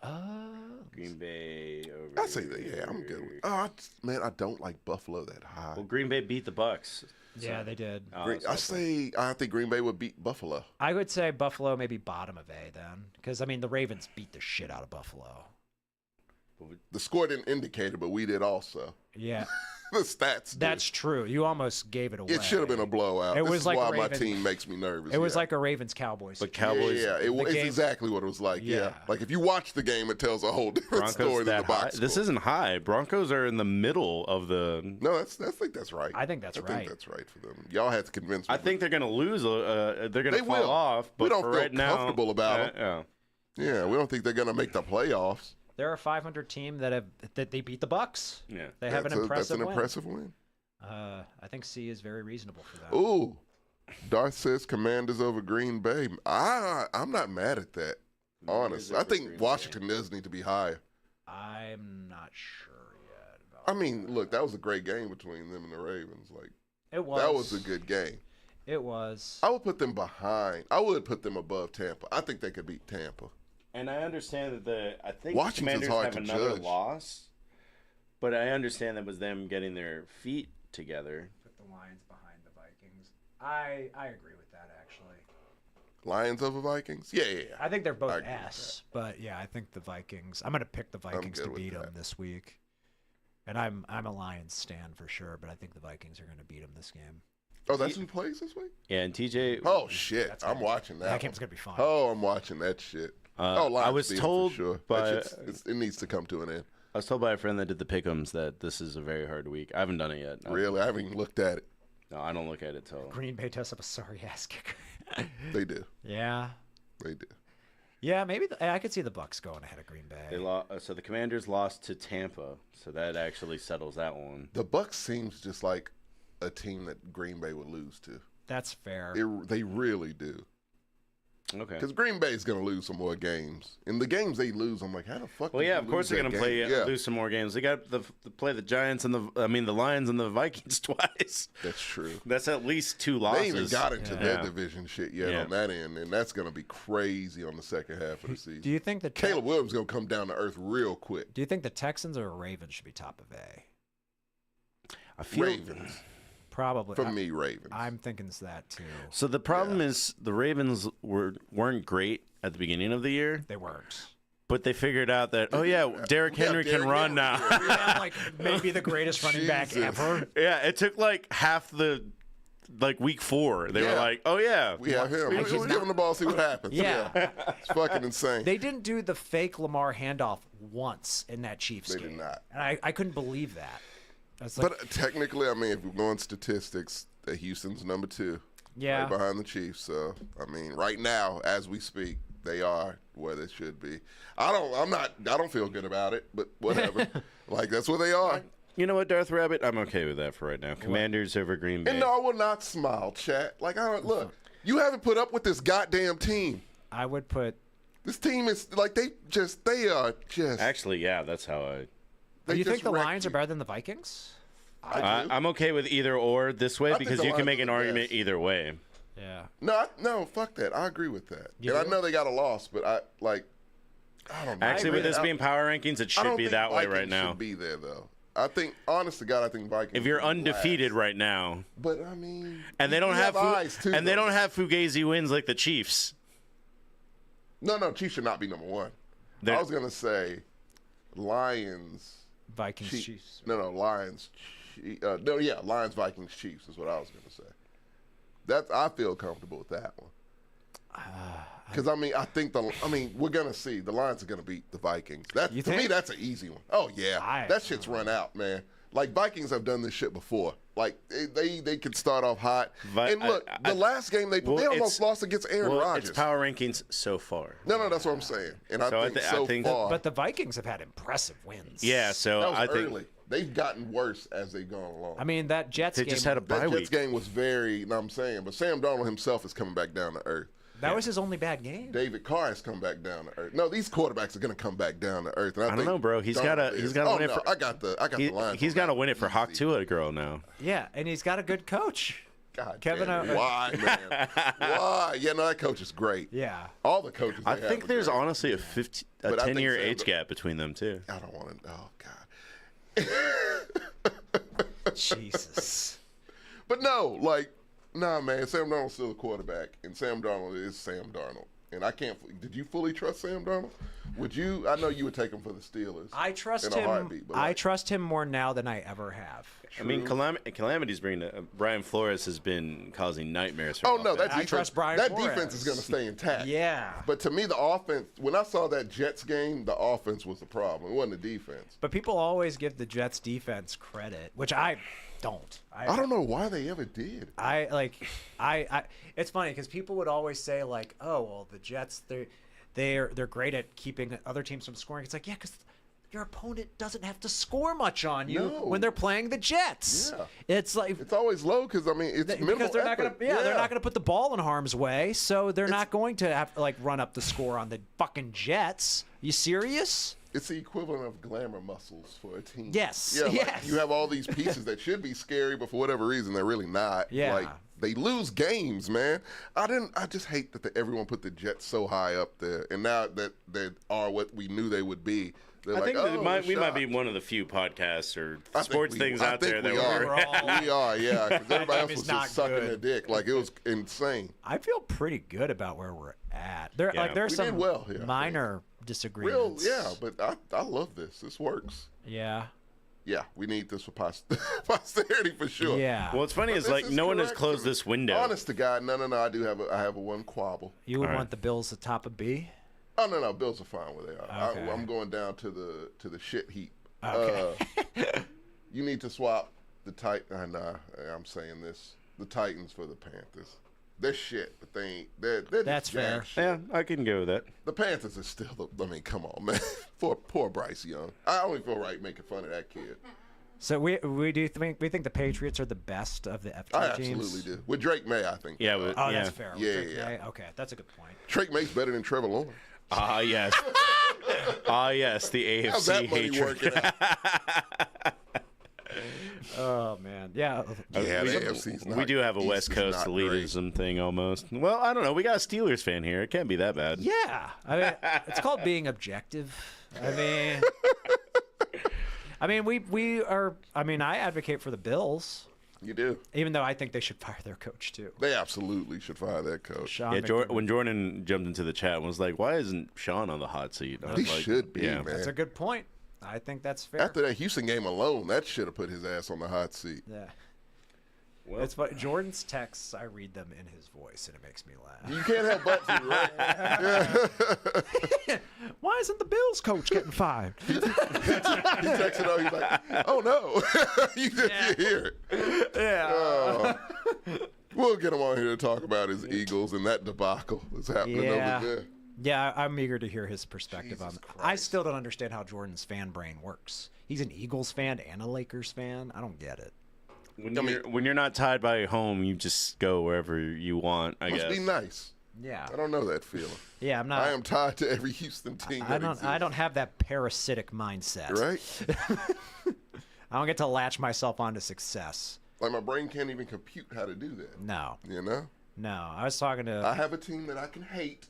that. Green Bay over. I say that. Yeah, I'm good. With, man, I don't like Buffalo that high. Well, Green Bay beat the Bucks. Yeah, they did. I think Green Bay would beat Buffalo. I would say Buffalo maybe bottom of A then, because I mean the Ravens beat the shit out of Buffalo. The score didn't indicate it, but we did also. Yeah, The stats did. that's true. You almost gave it away. It should have been a blowout. It This was is like why a my Ravens- team makes me nervous. It was yeah. like a Ravens Cowboys. But situation. Cowboys. Yeah, it's game- exactly what it was like. Yeah. Yeah. Like if you watch the game, it tells a whole different Broncos story than the that high. box This score. isn't high. Broncos are in the middle of the. No, I think that's right. I think that's I right. think that's right for them. Y'all had to convince me. I think they're gonna lose. They're gonna They fall will. off. But We don't for feel right now, comfortable about it. Yeah. Yeah, we don't think they're gonna make the playoffs. They're a 500 team that they beat the Bucks. Yeah. They have an impressive That's an win. impressive win. I think C is very reasonable for that. Ooh, Darth says Commanders over Green Bay. I'm not mad at that. Honestly, I think Washington does need to be higher. I'm not sure yet. I mean, look, that was a great game between them and the Ravens. Like, It was. that was a good game. It was. I would put them behind. I would put them above Tampa. I think they could beat Tampa. And I understand that I think Washington's the hard Commanders to have another judge. loss, but I understand that was them getting their feet together. Put the Lions behind the Vikings. I agree with that, actually. Lions over Vikings? Yeah. I think they're I both agree with S, but yeah, I think the Vikings. I'm going to pick the Vikings good to with beat them that. this week. And I'm a Lions stan for sure, but I think the Vikings are going to beat them this game. Oh, that's who plays this week? Yeah, and TJ. Oh, shit. I'm watching that. That game's going to be fun. Oh, I'm watching that shit. I Lions was beat 'em told for sure. by That shit's- it needs to come to an end. I was told by a friend that did the pick'ems that this is a very hard week. I haven't done it yet. Really? I haven't even looked at it. No, I don't look at it till. Green Bay tests up a sorry-ass kicker. They do. Yeah. They do. Yeah, maybe I could see the Bucks going ahead of Green Bay. They lost. So the Commanders lost to Tampa, so that actually settles that one. The Bucks seems just like a team that Green Bay would lose to. That's fair. They really do. Okay. Because Green Bay's going to lose some more games. And the games they lose, I'm like, how the fuck Well, did yeah, you of course lose they're that gonna play game? Yeah, lose some more games. They got to play the Giants and the Lions and the Vikings twice. that's true. That's at least 2 losses. They even got into their Yeah. division shit yet Yeah. on that end, and that's going to be crazy on the second half of the season. Do you think the Caleb Williams going to come down to earth real quick. Do you think the Texans or Ravens should be top of A? I feel Ravens. Probably. For me, Ravens. I'm thinking it's that too. So the problem is the Ravens weren't great at the beginning of the year, They weren't. but they figured out that Derrick Yeah, Henry can Derrick run Henry. now. They have like maybe the greatest running back Jesus. ever. Yeah, it took like half the week 4. They were Yeah. like, "Oh yeah, We have him. We'll give him the ball, see what happens. Yeah. It's fucking insane. They didn't do the fake Lamar handoff once in that Chiefs They game. did not. And I couldn't believe that. That's like, But technically, I mean, if we're going statistics, Houston's number 2. yeah. Right behind the Chiefs. So, I mean, right now, as we speak, they are where they should be. I don't feel good about it, but whatever. Like, that's where they are. You know what, Darth Rabbit? I'm okay with that for right now. Commanders over Green Bay. And no, I will not smile, chat. Like, I don't look. You haven't put up with this goddamn team. I would put. This team is like they are just. Actually, yeah, that's how I. they Do you think just the wrecked Lions you. are better than the Vikings? I do. I'm okay with either or this way I think because the you can Lions make are an the argument best. either way. Yeah. No, fuck that. I agree with that. You and do? I know they got a loss, but I don't know. Actually, with Man, this being power rankings, it I don't should be think that way Vikings right now. Should be there though. I think, honest to God, I think Vikings. If you're should be undefeated last. right now, But I mean, and they don't you have eyes too, and they though. don't have Fugazi wins like the Chiefs. No, Chiefs should not be number 1. They're- I was gonna say Lions. Vikings, Chiefs. Chiefs. No, Lions. Lions, Vikings, Chiefs is what I was gonna say. I feel comfortable with that one. Because we're gonna see the Lions are gonna beat the Vikings. That You to me, think? that's an easy one. Oh yeah, that shit's run out, man. Like Vikings have done this shit before. Like they could start off hot. And look, the last game they well, almost it's- lost against Aaron Well, Rodgers. it's power rankings so far. No, that's what I'm saying. And So I think far. But the Vikings have had impressive wins. Yeah, so that was I think early. They've gotten worse as they've gone along. I mean, that Jets they game. just had a bye That Jets week. game was very. No, I'm saying, but Sam Darnold himself is coming back down to earth. that was his only bad game. David Carr has come back down to earth. No, these quarterbacks are going to come back down to earth. And I don't think know, bro. He's Darnold gotta- is. he's gotta Oh, win it no, for- I got the Lions. He's on got to that win it for Hawk easy. Tua girl now. Yeah, and he's got a good coach. God Kevin damn it. O- Why, man? Why? Yeah, no, that coach is great. Yeah. All the coaches. I they have think are there's great. honestly a But I think 10-year Sam age Dar- gap between them too. I don't want to. Oh God. Jesus. But no, like, nah, man. Sam Darnold's still a quarterback, and Sam Darnold is Sam Darnold. And I can't. Did you fully trust Sam Darnold? Would you? I know you would take him for the Steelers. I trust in a him. heartbeat, but I like, trust him more now than I ever have. I mean, calamities bringing Brian Flores has been causing nightmares for Oh no, offense. that I defense, trust Brian that Flores. defense is going to stay intact. Yeah. But to me, the offense. When I saw that Jets game, the offense was the problem. It wasn't the defense. But people always give the Jets defense credit, which I don't. I don't know why they ever did. I it's funny because people would always say like, oh well, the Jets they're great at keeping other teams from scoring. It's like, yeah, because your opponent doesn't have to score much on you No. when they're playing the Jets. Yeah. It's like It's always low because, I mean, it's minimal because they're not effort. gonna they're not gonna put the ball in harm's way, so they're not going to have to like run up the score on the fucking Jets. You serious? It's the equivalent of glamour muscles for a team. Yes. Yeah, Yes. like you have all these pieces that should be scary, but for whatever reason, they're really not. Yeah. Like, they lose games, man. I just hate that everyone put the Jets so high up there, and now that they are what we knew they would be, they're I like, think oh, we might be shocked. one of the few podcasts or I think sports we- things I out think there that we were. are. We are, yeah. Because everybody else team was is not just sucking good. their dick. Like, it was insane. I feel pretty good about where we're at. There's Yeah. some We did well here, I minor Real, disagreements. yeah. But I love this. This works. Yeah. Yeah, we need this for posterity for sure. Yeah. Well, what's funny But is this like is no one has correct. closed this window. Honest to God, no. I have a one quabble. You would All right. want the Bills to top a B? Oh no, Bills are fine where they are. Okay. I'm going down to the shit heap. Okay. You need to swap the I'm saying this. The Titans for the Panthers. They're shit, but they ain't. They're That's just jack fair. shit. Yeah, I can go with that. The Panthers are still. I mean, come on, man. Poor Bryce Young. I only feel right making fun of that kid. So we think the Patriots are the best of the F2 I teams? absolutely do. With Drake May, I think. Yeah, they are. but- Oh, Yeah. that's fair. Yeah, Drake yeah. May? Okay, that's a good point. Drake May's better than Trevor Lawrence. Ah, yes. Ah, yes. The How's that AFC money hatred. working out? Oh man, yeah. Yeah, we, the AFC's not. we do have a East West is Coast not great. elitism thing almost. Well, I don't know. We got a Steelers fan here. It can't be that bad. Yeah, I mean, it's called being objective. I mean, we are. I mean, I advocate for the Bills, You do. even though I think they should fire their coach too. They absolutely should fire that coach. Sean Yeah, McDermott. when Jordan jumped into the chat and was like, "Why isn't Sean on the hot seat?" I was He like, should be, yeah. man. That's a good point. I think that's fair. After that Houston game alone, that should have put his ass on the hot seat. Yeah. Well, It's funny. Jordan's texts, I read them in his voice, and it makes me laugh. You can't help but to, right? Why isn't the Bills coach getting fired? He texted out, he's like, oh no. you hear it. Yeah. Oh. We'll get him on here to talk about his Eagles and that debacle that's happening Yeah. over there. Yeah, I'm eager to hear his perspective on Jesus that. I Christ. still don't understand how Jordan's fan brain works. He's an Eagles fan and a Lakers fan. I don't get it. when you're not tied by a home, you just go wherever you want. I Must guess. be nice. Yeah. I don't know that feeling. Yeah, I'm not. I am tied to every Houston team. I that don't. I exists. don't have that parasitic mindset. Right? I don't get to latch myself onto success. Like my brain can't even compute how to do that. No. You know? No. I was talking to. I have a team that I can hate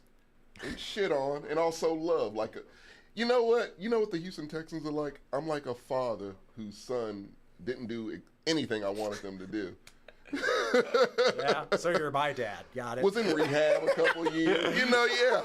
and shit on and also love. Like, you know what? You know what the Houston Texans are like? I'm like a father whose son didn't do anything I wanted them to do. Yeah. So you're my dad. Got it. Was in rehab a couple of years. You know, yeah.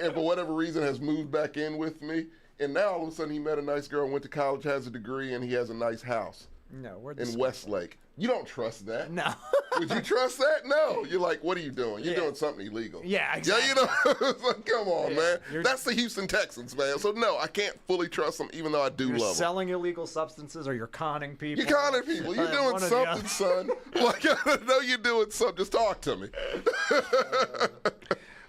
And for whatever reason has moved back in with me. And now all of a sudden he met a nice girl, went to college, has a degree, and he has a nice house No. We're in Westlake. You don't trust that. No. Would you trust that? No. You're like, what are you doing? You're Yeah. doing something illegal. Yeah, Yeah, you know. It's like, come on, man. You're- That's the Houston Texans, man. So no, I can't fully trust them, even though I do You're love them. selling illegal substances, or you're conning people. You're conning people. You're doing One or the something, other. son. Like, I know you're doing something. Just talk to me.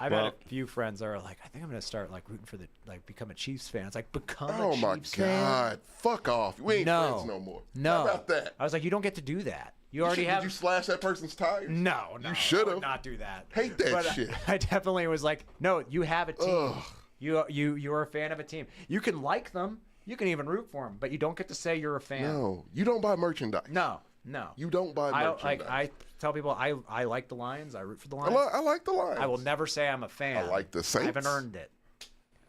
I've Well- had a few friends that are like, I think I'm gonna start like rooting for become a Chiefs fan. It's like become Oh a my Chiefs fan. God! Fuck off. We ain't No. friends no more. No. How about that? I was like, you don't get to do that. You already Did have. you slash that person's tires? No, You I should've. would not do that. Hate that But shit. I definitely was like, no, you have a team. Ugh. You're a fan of a team. You can like them. You can even root for them, but you don't get to say you're a fan. No, you don't buy merchandise. No. You don't buy I merchandise. I tell people I like the Lions. I root for the I, Lions. I like the Lions. I will never say I'm a fan. I like the I haven't Saints. earned it.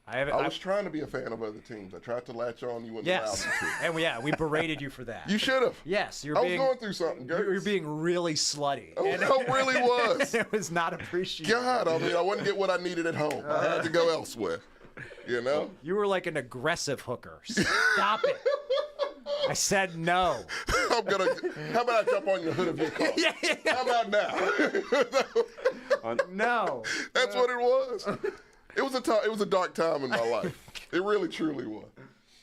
I haven't. I was trying to be a fan of other teams. I tried to latch on. You wouldn't Yes, allow me and we berated you for that. to. You should have. Yes, you're I was being. going through something, Gertz. You're being really slutty. I And really was. it was not appreciated. God, I mean, I wouldn't get what I needed at home. I had to go elsewhere. You know? You were like an aggressive hooker. Stop it. I said no. I'm gonna. How about I jump on the hood of your car? Yeah. How about now? No. That's what it was. It was a dark time in my life. It really, truly was.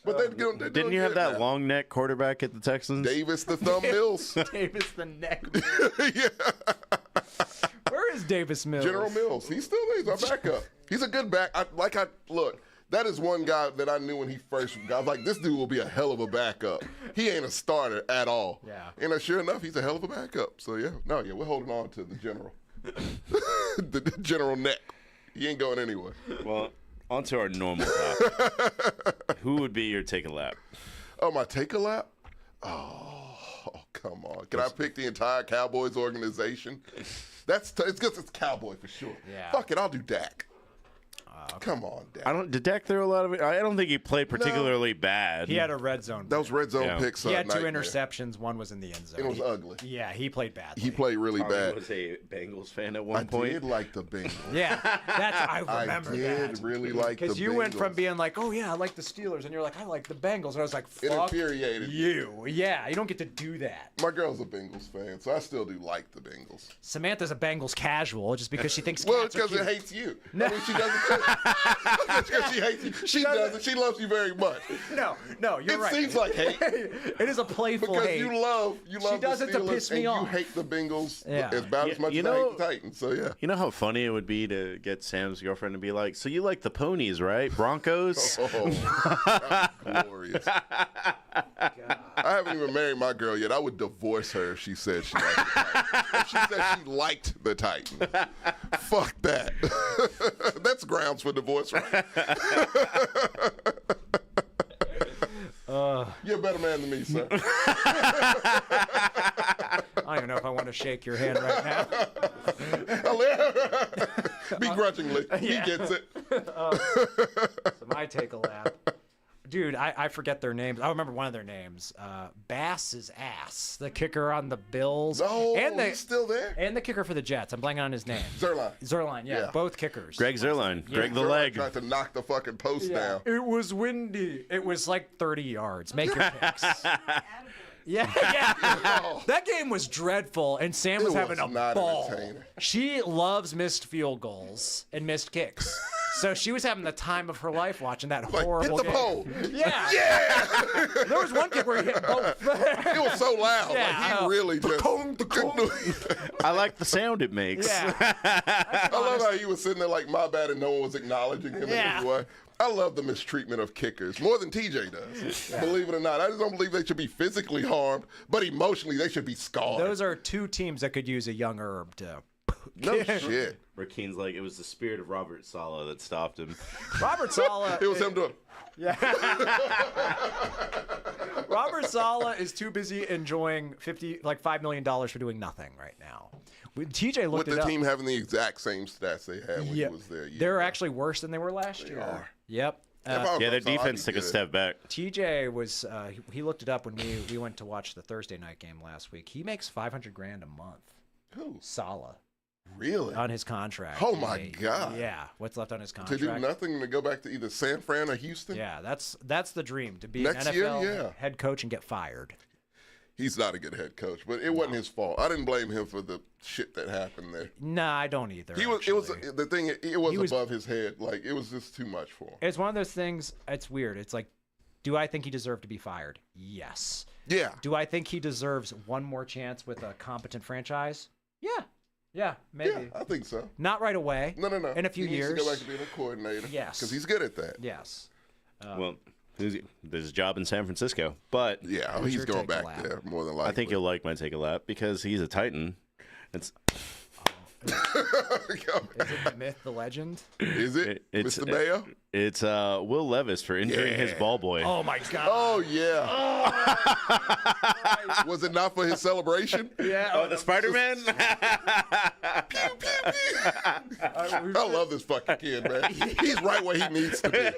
But they're Didn't doing you have good that now. long neck quarterback at the Texans? Davis the Thumb Mills? Davis the neck. Yeah. Where is Davis Mills? General Mills. He's still there. He's our backup. He's a good back. Look. That is one guy that I knew when he first got. I was like, this dude will be a hell of a backup. He ain't a starter at all. Yeah. And sure enough, he's a hell of a backup. So yeah, we're holding on to the general, the general neck. He ain't going anywhere. Well, on to our normal topic. Who would be your take a lap? Oh, my take a lap? Oh, come on. Can I pick the entire Cowboys organization? It's because it's Cowboy for sure. Yeah. Fuck it, I'll do Dak. Come on, Dak. Did Dak throw a lot of it? I don't think he played particularly bad. He had a red zone. Those red zone picks. He had 2 interceptions. One was in the end zone. It was ugly. Yeah, he played badly. He played really bad. I was a Bengals fan at one point. I did like the Bengals. Yeah, I remember that. I did really like the Bengals. Because you went from being like, oh yeah, I like the Steelers, and you're like, I like the Bengals, and I was like, fuck it infuriated you. Yeah, you don't get to do that. My girl's a Bengals fan, so I still do like the Bengals. Samantha's a Bengals casual just because she thinks well, cats it's because are it cute. hates you. No. I mean, she doesn't. It's because she hates you. She doesn't. She loves you very much. No, you're right. It seems like hate. It is a playful because hate. you love she the does it to Steelers piss me and off. you hate the Bengals Yeah. about as much as I hate the Titans. So yeah. You know how funny it would be to get Sam's girlfriend to be like, so you like the ponies, right? Broncos? Oh, glorious. I haven't even married my girl yet. I would divorce her if she said she liked the Titans. If she said she liked the Titans. Fuck that. That's grounds for divorce, right? You're a better man than me, sir. I don't even know if I want to shake your hand right now. Begrudgingly. He gets it. So my take a lap. Dude, I forget their names. I remember one of their names. Bass's ass, the kicker on the Bills. Oh, and he's still there? And the kicker for the Jets. I'm blanking on his name. Zerline, yeah. Both kickers. Greg Zerline. Greg the Zerline leg. tried to knock the fucking post down. It was windy. It was like 30 yards. Make your picks. Yeah. That game was dreadful, and Sam was having a ball. She loves missed field goals and missed kicks. So she was having the time of her life watching that horrible hit the game. pole. Yeah. There was one kick where he hit both. It was so loud. Yeah, like he really just. I like the sound it makes. Yeah. I love how he was sitting there like, my bad, and no one was acknowledging him in any way. I love the mistreatment of kickers more than TJ does. Yeah. Believe it or not, I just don't believe they should be physically harmed, but emotionally they should be scarred. Those are two teams that could use a young Herb to. No shit. Rakeen's like, it was the spirit of Robert Saleh that stopped him. Robert Saleh. It was him doing. Yeah. Robert Saleh is too busy enjoying $5 million for doing nothing right now. TJ looked with the team having the exact same stats they had when he was there. They're actually worse than they were last year. Are. Yep. Their defense took a step back. TJ was he looked it up when we went to watch the Thursday night game last week. He makes $500,000 a month. Who? Saleh. Really? On his contract. Oh my God. Yeah. What's left on his contract? To do nothing, to go back to either San Fran or Houston? Yeah, that's the dream, to be next an NFL year, head coach and get fired. He's not a good head coach, but it wasn't his fault. I didn't blame him for the shit that happened there. Nah, I don't either. It was above his head. Like, it was just too much for him. It's one of those things. It's weird. It's like, do I think he deserved to be fired? Yes. Yeah. Do I think he deserves one more chance with a competent franchise? Yeah, maybe. Yeah, I think so. Not right away. No. In a few years. He needs to go back to being a coordinator. Yes. Because he's good at that. Yes. Well, there's a job in San Francisco, but yeah, he's going back there more than likely. I think you'll like my take a lap because he's a Titan. It's Is it the myth, the legend? Is it? It's Mr. Mayo? It's Will Levis for injuring his ball boy. Oh my God. Oh yeah. Was it not for his celebration? Yeah. Oh, the Spider-Man? I love this fucking kid, man. He's right where he needs to be.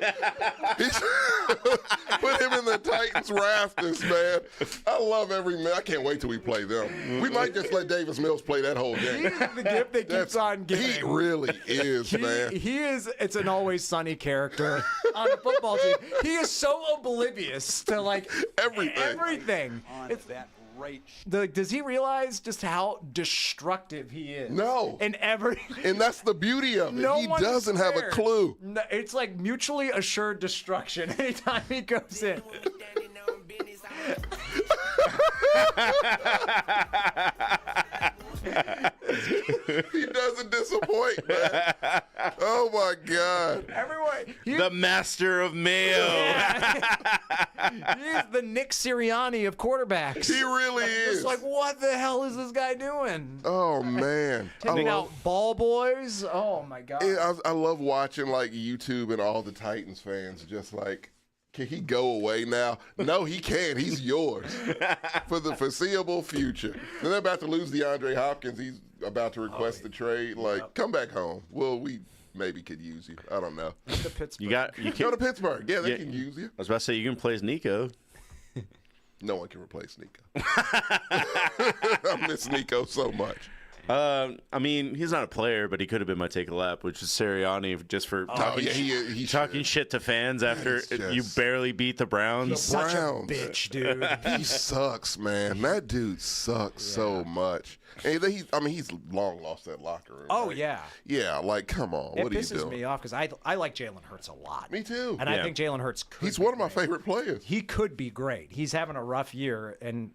Put him in the Titans rafters, man. I love every man. I can't wait till we play them. We might just let Davis Mills play that whole game. He's the gift that keeps on giving. He really is, man. He is. It's an Always Sunny character on a football team. He is so oblivious to like everything. It's that right. Does he realize just how destructive he is? No. In every. And that's the beauty of it. No He one's doesn't have a scared. clue. No, it's like mutually assured destruction anytime he goes in. He doesn't disappoint, man. Oh my God. Everyone, The master of mayo. he's the Nick Sirianni of quarterbacks. He really is. It's like, what the hell is this guy doing? Oh man. Taking out ball boys. Oh my God. I love watching like YouTube and all the Titans fans just like, can he go away now? No, he can't. He's yours for the foreseeable future. And they're about to lose DeAndre Hopkins. He's about to request the trade. Like, come back home. Well, we maybe could use you. I don't know. The Pittsburgh. You Go can, to Pittsburgh. Yeah, they can use you. I was about to say you can replace Nico. No one can replace Nico. I miss Nico so much. I mean, he's not a player, but he could have been my take a lap, which is Sirianni just for talking, he's talking shit to fans after you barely beat the Browns. He's such a Browns. bitch, dude. He sucks, man. That dude sucks so much. And he's long lost that locker room. Oh, right? yeah. Yeah, like, come on. It What are you pisses doing? me off because I like Jalen Hurts a lot. Me too. And I think Jalen Hurts could He's be one of my great. favorite players. He could be great. He's having a rough year, and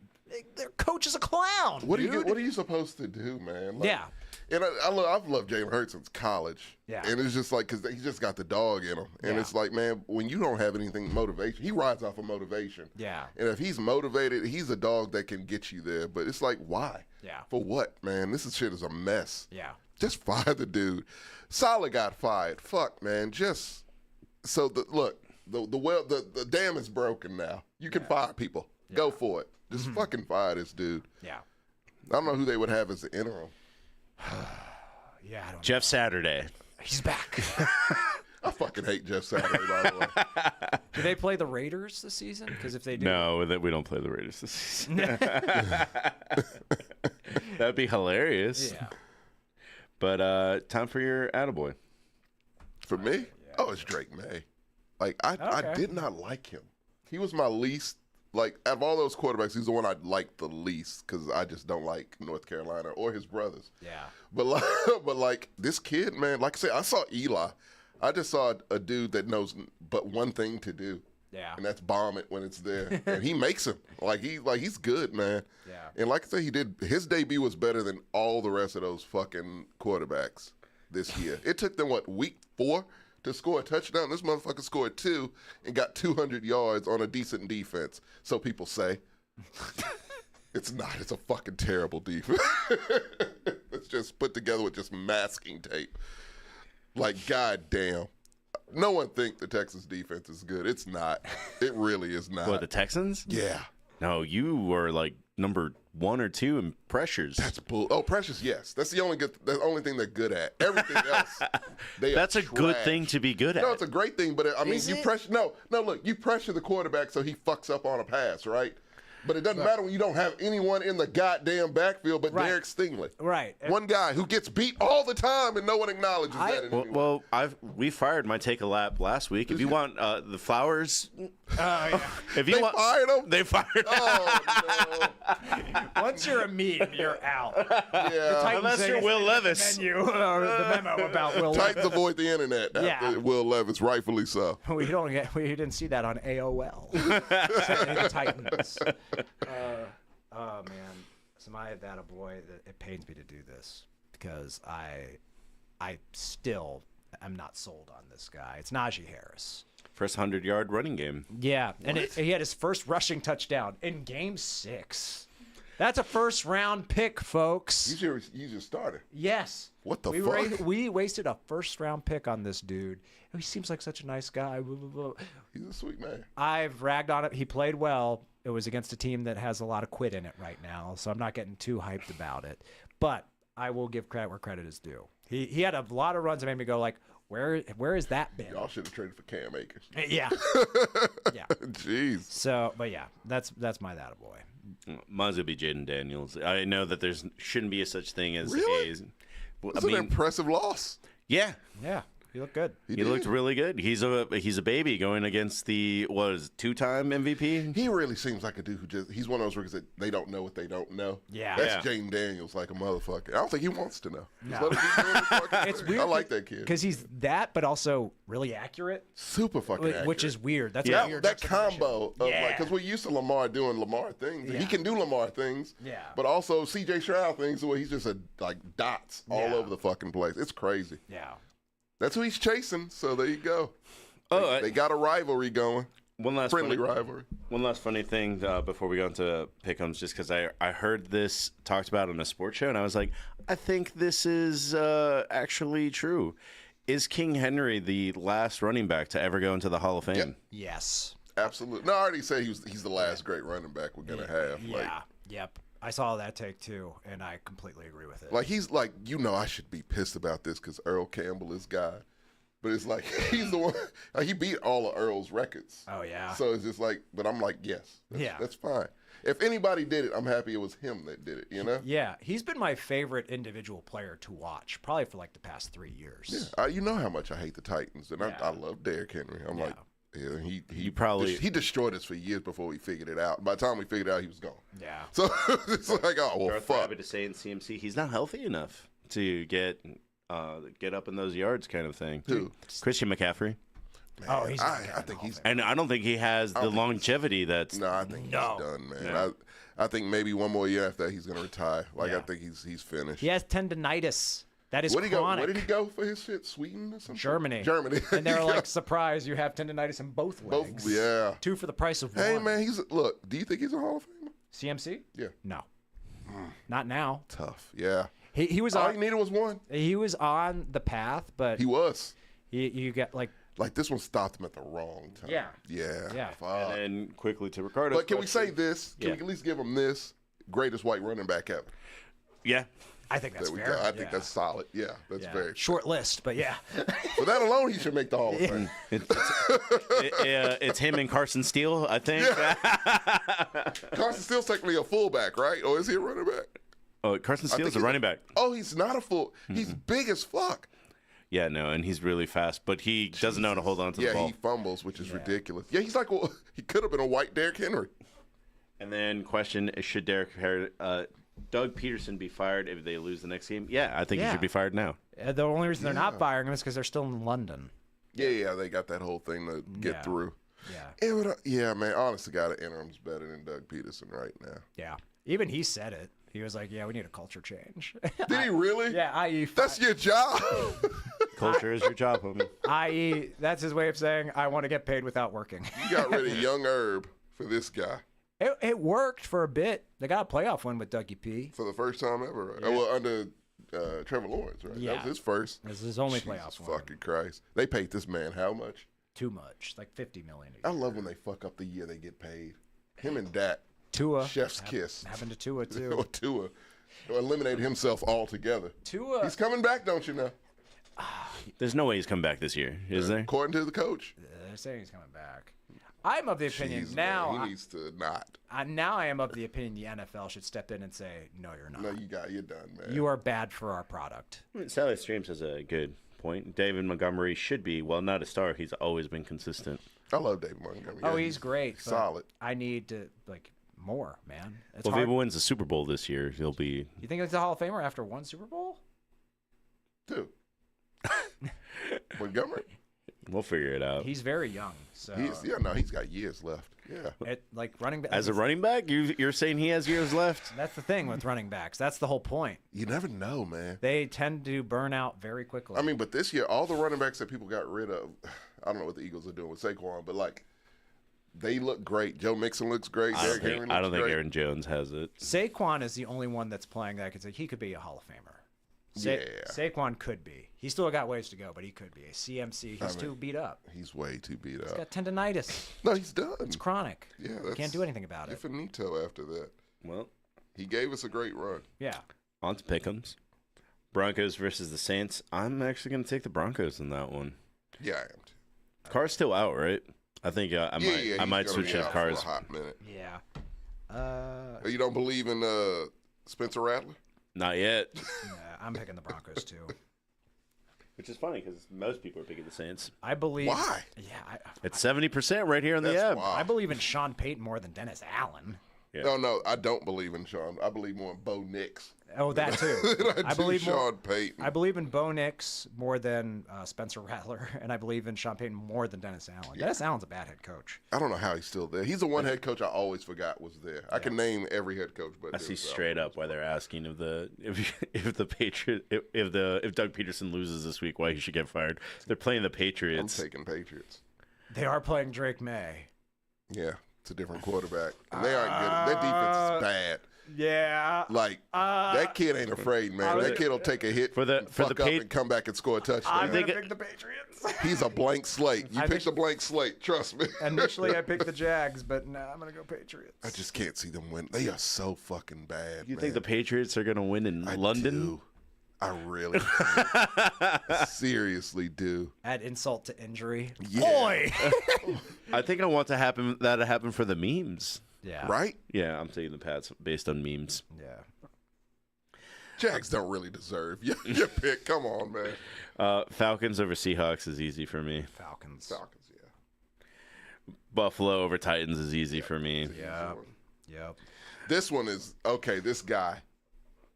their coach is a clown. What dude. are you supposed to do, man? Like, Yeah. And I've loved Jalen Hurts since college. Yeah. And it's just like, because he's just got the dog in him. And Yeah. it's like, man, when you don't have anything motivation, he rides off of motivation. Yeah. And if he's motivated, he's a dog that can get you there. But it's like, why? Yeah. For what, man? Shit is a mess. Yeah. Just fire the dude. Saleh got fired. Fuck, man. Just so the dam is broken now. You can fire people. Go for it. Just fucking fire this dude. Yeah. I don't know who they would have as the interim. Yeah, I don't Jeff Saturday. know. He's back. I fucking hate Jeff Saturday, by the way. Do they play the Raiders this season? Because if they do, No, we don't play the Raiders this season. That'd be hilarious. Yeah. But time for your attaboy. For me, it's Drake May. Like I Okay. did not like him. He was my least. Like, out of all those quarterbacks, he's the one I liked the least because I just don't like North Carolina or his brothers. Yeah. But like this kid, man, like I said, I saw Eli. I just saw a dude that knows but one thing to do. Yeah. And that's bomb it when it's there. And he makes him. He's good, man. Yeah. And like I said, his debut was better than all the rest of those fucking quarterbacks this year. It took them, week 4 to score a touchdown? This motherfucker scored 2 and got 200 yards on a decent defense. So people say. It's not. It's a fucking terrible defense. It's just put together with just masking tape. Like, goddamn. No one think the Texas defense is good. It's not. It really is not. What, the Texans? Yeah. No, you were like number 1 or 2 in pressures. That's bull. Oh, pressures, yes. That's the only thing they're good at. Everything else, That's a good trash. thing to be good at. No, it's a great thing, but I mean, Is you it? pressure. No, look, you pressure the quarterback so he fucks up on a pass, right? But it doesn't matter when you don't have anyone in the goddamn backfield but Right. Derek Stingley. Right. One guy who gets beat all the time and no one acknowledges that anymore. We fired my take a lap last week. If you want the flowers, Yeah. if you They want, fired him? they fired. Oh, Once you're a meme, you're out. no. Yeah. Unless you're Will Levis. Menu or the memo about Will Levis. Titans avoid the internet after Yeah. Will Levis, rightfully so. We didn't see that on AOL. Titans. Oh man, so my attaboy, it pains me to do this because I still am not sold on this guy. It's Najee Harris. First 100-yard running game. Yeah, and he had his first rushing touchdown in Game 6. That's a first-round pick, folks. He's your starter. Yes. What the we fuck? We wasted a first-round pick on this dude. He seems like such a nice guy. Blah, blah, blah. He's a sweet man. I've ragged on it. He played well. It was against a team that has a lot of quit in it right now, so I'm not getting too hyped about it. But I will give credit where credit is due. He had a lot of runs that made me go like, where has that been? Y'all should have traded for Cam Akers. Yeah. Yeah. Jeez. So, but yeah, that's my attaboy. Mine's gonna be Jaden Daniels. I know that there's shouldn't be a such thing as Really? a. Well, It's an impressive loss. yeah, Yeah, he looked good. he did. looked really good. He's a baby going against the 2-time MVP. He really seems like a dude who he's one of those rookies that they don't know what they don't know. Yeah. That's Yeah. Jaden Daniels like a motherfucker. I don't think he wants to know. Just No. let him keep doing his fucking It's thing. weird. I like that kid. because he's that, but also really accurate, Super fucking accurate. which is weird. That's Yeah. a weird that juxtaposition. combo of Yeah. because we're used to Lamar doing Lamar things. Yeah. He can do Lamar things. Yeah. But also CJ Stroud things where he's just dots all Yeah. over the fucking place. It's crazy. Yeah. That's who he's chasing. So there you go. Oh, They got a rivalry going. one last Friendly funny, rivalry. One last funny thing before we go into pick'ems, just because I heard this talked about on a sports show, and I was like, I think this is actually true. Is King Henry the last running back to ever go into the Hall of Fame? Yep. Yes. Absolutely. No, I already said he's the last great running back we're gonna have. Yeah. Yep. I saw that take too, and I completely agree with it. Like he's like, I should be pissed about this because Earl Campbell is guy, but it's like he's the one. Like, he beat all of Earl's records. Oh yeah. So it's just like, but I'm like, yes, that's fine. If anybody did it, I'm happy it was him that did it. You know? Yeah, he's been my favorite individual player to watch, probably for like the past 3 years. Yeah. You know how much I hate the Titans, and I love Derrick Henry. I'm like, yeah, he destroyed us for years before we figured it out. By the time we figured it out, he was gone. Yeah. So it's like, oh well, Darth fuck. Rabbit is saying CMC, he's not healthy enough to get up in those yards, kind of thing. Who? Christian McCaffrey. Man, Oh, he's. I think he's. And I don't think he has the longevity that's. No, I think he's done, man. Yeah. I think maybe one more year after that he's gonna retire. Like Yeah. I think he's finished. He has tendonitis. That is Where chronic. did he go for his shit? Sweden or something? Germany. And they're like, surprised you have tendonitis in both legs. yeah. 2 for the price of 1. Hey man, look. Do you think he's a Hall of Famer? CMC? Yeah. No. Not now. Tough. Yeah. He was All on. he needed was one. He was on the path, but He was. you get like. Like this one stopped him at the wrong time. Yeah. Yeah. Yeah. Fuck. And then quickly to Ricardo. But can we say this? Can we at least give him this? Greatest white running back ever. Yeah. I think that's There we fair. go. I think that's solid. Yeah, that's very short list, but yeah. For that alone, he should make the Hall of Fame. It's him and Carson Steele, I think. Carson Steele's technically a fullback, right? Or is he a running back? Oh, Carson Steele's a running back. Oh, he's not a full. He's big as fuck. Yeah, no, and he's really fast, but he doesn't know how to hold on to the ball. Yeah, he fumbles, which is ridiculous. Yeah, he's like, well, he could have been a white Derrick Henry. And then question, should Doug Peterson be fired if they lose the next game? Yeah, I think he should be fired now. The only reason they're not firing him is because they're still in London. Yeah, they got that whole thing to get through. Yeah. Yeah, man, honest to God, an interim's better than Doug Peterson right now. Yeah. Even he said it. He was like, yeah, we need a culture change. Did he really? Yeah, i.e. That's your job. Culture is your job, homie. i.e. that's his way of saying, I want to get paid without working. You got rid of young Herb for this guy. It worked for a bit. They got a playoff win with Dougie P. For the first time ever, right? Well, under Trevor Lawrence, right? Yeah. That was his first. This is his only Jesus playoff win. fucking Christ. They paid this man how much? Too much. Like $50 million. I love when they fuck up the year they get paid. Him and Dak. Tua. Chef's kiss. Happened to Tua, Or too. Tua. Eliminate himself altogether. Tua. He's coming back, don't you know? There's no way he's coming back this year, is there? According to the coach. They're saying he's coming back. I'm of the opinion Jeez, now. man, he needs to not. Now I am of the opinion the NFL should step in and say, no, you're not. No, you're done, man. You are bad for our product. Sally Streams has a good point. David Montgomery should be, well, not a star. He's always been consistent. I love David Montgomery. Oh, Yeah, he's great. but solid. I need to, more, man. It's Well, if hard. he wins the Super Bowl this year, he'll be. You think he's a Hall of Famer after one Super Bowl? Two. Montgomery? We'll figure it out. He's very young. So He's got years left. Yeah. running back. As a running back, you're saying he has years left? That's the thing with running backs. That's the whole point. You never know, man. They tend to burn out very quickly. I mean, but this year, all the running backs that people got rid of, I don't know what the Eagles are doing with Saquon, but they look great. Joe Mixon looks great. I Derrick Henry don't looks think great. Aaron Jones has it. Saquon is the only one that's playing that I could say he could be a Hall of Famer. Saquon could be. He's still got ways to go, but he could be. A CMC, he's too beat up. He's way too beat up. He's got tendonitis. No, he's done. It's chronic. Yeah, Can't do anything about it. Finito after that. Well, he gave us a great run. Yeah. On to pick'ems. Broncos versus the Saints. I'm actually going to take the Broncos in that one. Yeah, I am too. Carr's still out, right? I think I might switch if Carr's. For a hot minute. Yeah. You don't believe in Spencer Rattler? Not yet. I'm picking the Broncos too. Which is funny because most people are picking the Saints. I believe. Why? Yeah. It's 70% right here on the app. Wild. I believe in Sean Payton more than Dennis Allen. Yeah. No, I don't believe in Sean. I believe more in Bo Nix. Oh, that too. I believe Sean Sean Payton. I believe in Bo Nix more than Spencer Rattler, and I believe in Sean Payton more than Dennis Allen. Dennis Allen's a bad head coach. I don't know how he's still there. He's the one head coach I always forgot was there. I can name every head coach, but I see straight up why they're asking if Doug Peterson loses this week, why he should get fired. They're playing the I'm Patriots. taking Patriots. They are playing Drake May. Yeah, it's a different quarterback. And they aren't good. Their defense is bad. Yeah. Like that kid ain't afraid, man. That kid will take a hit for the and come back and score a touchdown. I'm going to pick the Patriots. He's a blank slate. You picked a blank slate, trust me. Initially, I picked the Jags, but now I'm going to go Patriots. I just can't see them win. They are so fucking bad. You think the Patriots are going to win in London? Do. I really seriously do. Add insult to injury. Yeah. Boy! I think I want that to happen for the memes. Yeah. Right? Yeah, I'm taking the Pats based on memes. Yeah. Jags don't really deserve your pick. Come on, man. Falcons over Seahawks is easy for me. Falcons, yeah. Buffalo over Titans is easy for me. Yeah. Yep. This one is okay. This guy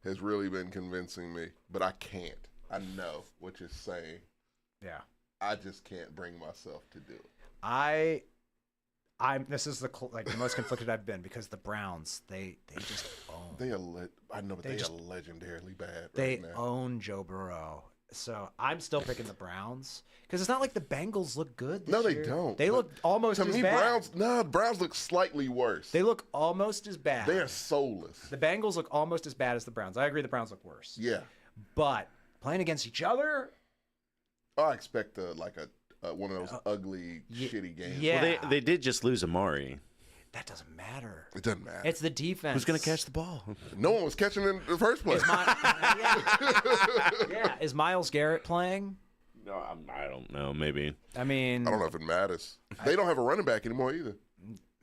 has really been convincing me, but I can't. I know what you're saying. Yeah. I just can't bring myself to do it. This is the most conflicted I've been because the Browns they just own. They are legendarily bad. They right now. own Joe Burrow. So I'm still picking the Browns because it's not like the Bengals look good this No, they year. don't. They look almost to as me, bad. Browns look slightly worse. They look almost as bad. They are soulless. The Bengals look almost as bad as the Browns. I agree the Browns look worse. Yeah. But playing against each other, I expect one of those ugly, shitty games. yeah. Well, they did just lose Amari. That doesn't matter. It doesn't matter. It's the defense. Who's going to catch the ball? No one was catching in the first place. Yeah. Is Myles Garrett playing? No, I don't know. Maybe. I mean, I don't know if it matters. They don't have a running back anymore either.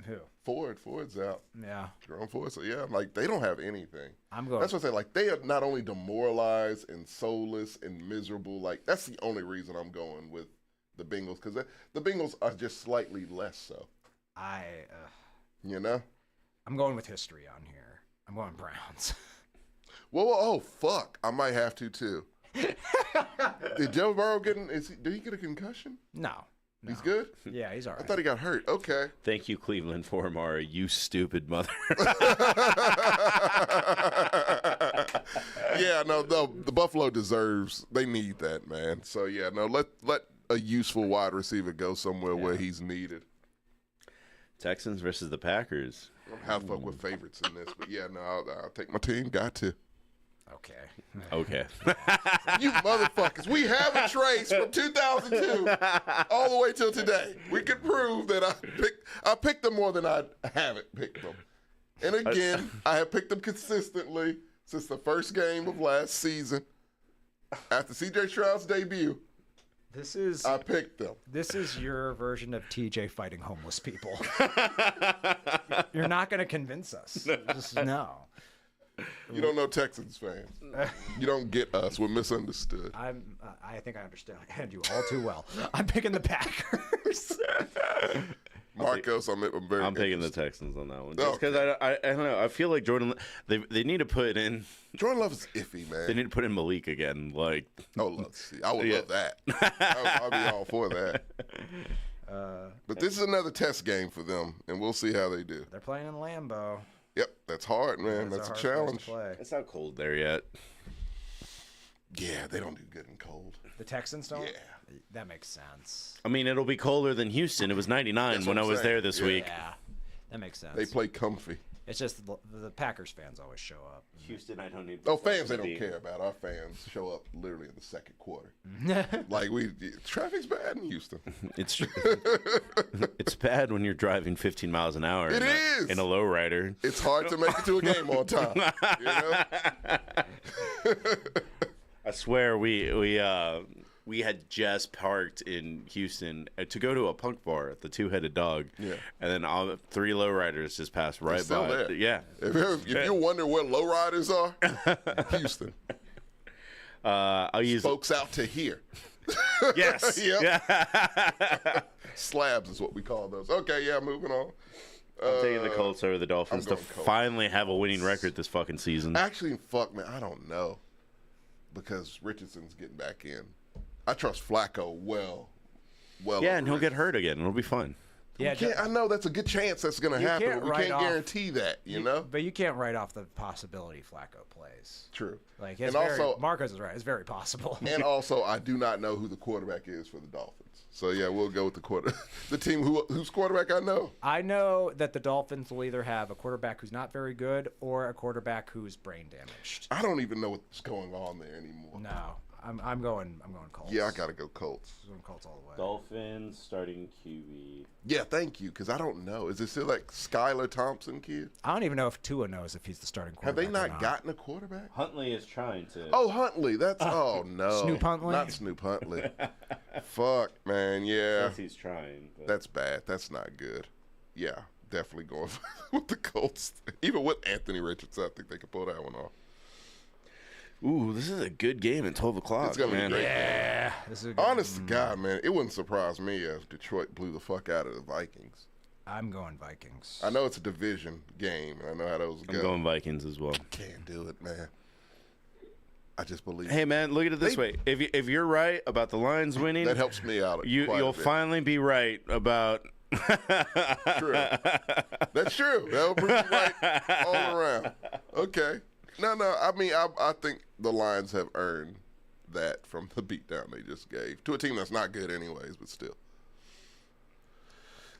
Who? Ford's out. Yeah. Jerome Ford. So yeah, like they don't have anything. I'm going. That's what I say. Like they are not only demoralized and soulless and miserable. Like that's the only reason I'm going with the Bengals because the Bengals are just slightly less so. I'm going with history on here. I'm going Browns. Oh fuck! I might have to too. Did Joe Burrow did he get a concussion? No. He's good? Yeah, he's all right. I thought he got hurt. Okay. Thank you, Cleveland, for Amari, you stupid mother. Yeah, no, the Buffalo deserves. They need that, man. So yeah, no, let a useful wide receiver go somewhere where he's needed. Texans versus the Packers. I don't have fuck with favorites in this, but yeah, no, I'll take my team. Got to. Okay. You motherfuckers. We have a trace from 2002 all the way till today. We can prove that I picked them more than I haven't picked them. And again, I have picked them consistently since the first game of last season. After C.J. Stroud's debut, I picked them. This is your version of TJ fighting homeless people. You're not going to convince us. Just no. You don't know Texans fans. You don't get us. We're misunderstood. I think I understand you all too well. I'm picking the Packers. Marcos, I'm picking the Texans on that one. Oh, Just because I don't know. I feel like Jordan. They need to put in. Jordan Love is iffy, man. They need to put in Malik again. Like. Oh, let's see. I would love that. I'll be all for that. But this is another test game for them, and we'll see how they do. They're playing in Lambeau. Yep, that's hard, man. That's a challenge. It's not cold there yet. Yeah, they don't do good in cold. The Texans don't? Yeah. That makes sense. I mean, it'll be colder than Houston. It was 99 when I was there this week. Yeah, that makes sense. They play comfy. It's just the Packers fans always show up. Houston, I don't need. Fans, they don't care about. Our fans show up literally in the second quarter. Like traffic's bad in Houston. It's bad when you're driving 15 miles an hour. It is in a lowrider. It's hard to make it to a game on time. You know? I swear we had just parked in Houston to go to a punk bar at the Two-Headed Dog. Yeah. And then all 3 lowriders just passed right still by. There. Yeah. If you're wondering where lowriders are, Houston. I'll use spokes out to here. Yes. Yep. Yeah. Slabs is what we call those. Okay, yeah, moving on. I'm taking the Colts over the Dolphins to I'm going Colts. finally have a winning record this fucking season. Actually, fuck, man, I don't know. Because Richardson's getting back in. I trust Flacco well. Yeah, and he'll get hurt again. It'll be fun. Yeah, I know that's a good chance that's going to You happen. can't But we write can't off- guarantee that, you know? But you can't write off the possibility Flacco plays. True. Like, it's And very, also- Marcos is right. It's very possible. And also, I do not know who the quarterback is for the Dolphins. So, yeah, we'll go with the team whose quarterback I know. I know that the Dolphins will either have a quarterback who's not very good or a quarterback who's brain damaged. I don't even know what's going on there anymore. No, I'm going Colts. Yeah, I got to go Colts. I'm going Colts all the way. Dolphins starting QB. Yeah, thank you, because I don't know. Is it still like Skylar Thompson kid? I don't even know if Tua knows if he's the starting Have quarterback. they not gotten a quarterback? Huntley is trying to. Oh, Huntley. That's no. Snoop Huntley? Not Snoop Huntley. Fuck, man. Yeah, Says he's trying. But... that's bad. That's not good. Yeah, definitely going with the Colts. Even with Anthony Richardson, I think they could pull that one off. Ooh, this is a good game at 12 o'clock. It's gonna be man. great. Yeah. This is a good, Honest to God, man, it wouldn't surprise me if Detroit blew the fuck out of the Vikings. I'm going Vikings. I know it's a division game, and I know how those go. I'm going Vikings as well. Can't do it, man. I just believe. Hey, man, look at it this way. If you're right about the Lions winning, that helps me out. you'll finally be right about. True. That's true. That'll prove you right all around. Okay. No. I mean, I think the Lions have earned that from the beatdown they just gave to a team that's not good anyways, but still.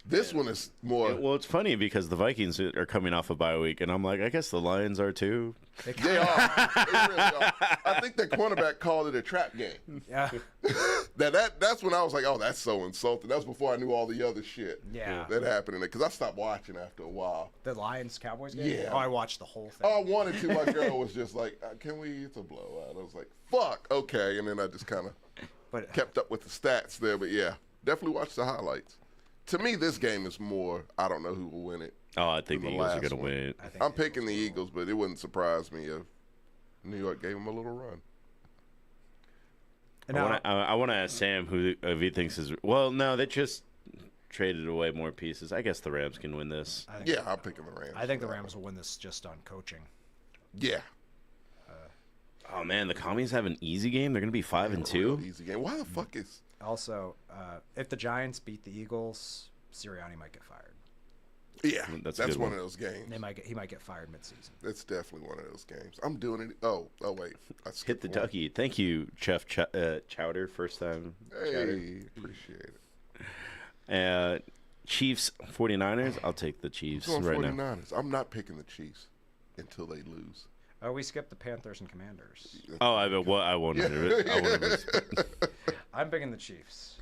This one is more. Well, it's funny because the Vikings are coming off a bye week, and I'm like, I guess the Lions are too. They are. They really are. I think that cornerback called it a trap game. Yeah. That's when I was like, oh, that's so insulting. That was before I knew all the other shit Yeah. that happened in it. Because I stopped watching after a while. The Lions Cowboys game? Yeah. Oh, I watched the whole thing. Oh, I wanted to. My girl was just like, can we? It's a blowout. I was like, fuck, okay. And then I just kind of But kept up with the stats there. But yeah, definitely watched the highlights. To me, this game is more, I don't know who will win it. Oh, I think the the Eagles are last going to one. win it. I think I'm picking the Eagles, but it wouldn't surprise me if New York gave them a little run. And I want to ask Sam who if he thinks is. Well, no, they just traded away more pieces. I guess the Rams can win this. Yeah, I'm picking the Rams. I think the Rams will win this just on coaching. Yeah. Oh man, the Commies have an easy game. They're going to be 5-2. Easy game. Why the fuck is... Also, if the Giants beat the Eagles, Sirianni might get fired. Yeah, That's that's a good one one. of those games. He might get fired midseason. That's definitely one of those games. I'm doing it. Oh wait. I Hit skipped the one. ducky. Thank you, Chef Chowder. First time. Chowder. Hey, appreciate it. Chiefs 49ers. I'll take the Chiefs Going right 49ers. now. I'm not picking the Chiefs until they lose. Oh, we skipped the Panthers and Commanders. Oh, I won't. I'm picking the Chiefs.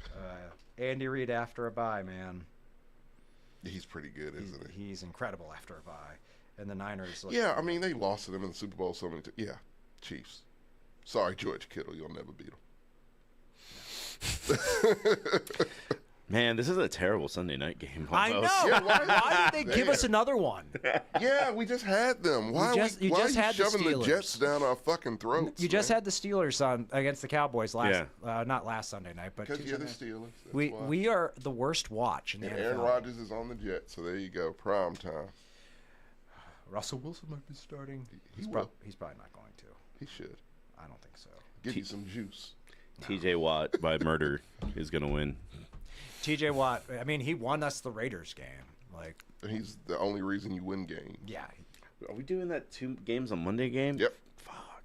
Andy Reid after a bye, man. He's pretty good, isn't he? He's incredible after a bye. And the Niners. Look, Yeah, I mean, they lost to them in the Super Bowl so many times. Yeah, Chiefs. Sorry, George Kittle. You'll never beat them. Man, this is a terrible Sunday night game. I know. almost. Yeah, why did they give us There. another one? Yeah, we just had them. Why, you why just are you had the shoving the Steelers. Jets down our fucking throats? You just had the Steelers on against the Cowboys last, Yeah. not last Sunday night, but because Tuesday you're the night. Steelers. That's We why. we are the worst watch in the And NFL. Aaron Rodgers is on the Jets, so there you go. Prime time. Russell Wilson might be starting. He He's will. probably not going to. He should. I don't think so. Give you some juice. TJ Watt by murder is going to win. TJ Watt. I mean, he won us the Raiders game. Like, He's the only reason you win games. yeah. Are we doing that 2 games on Monday game? Yep. Fuck.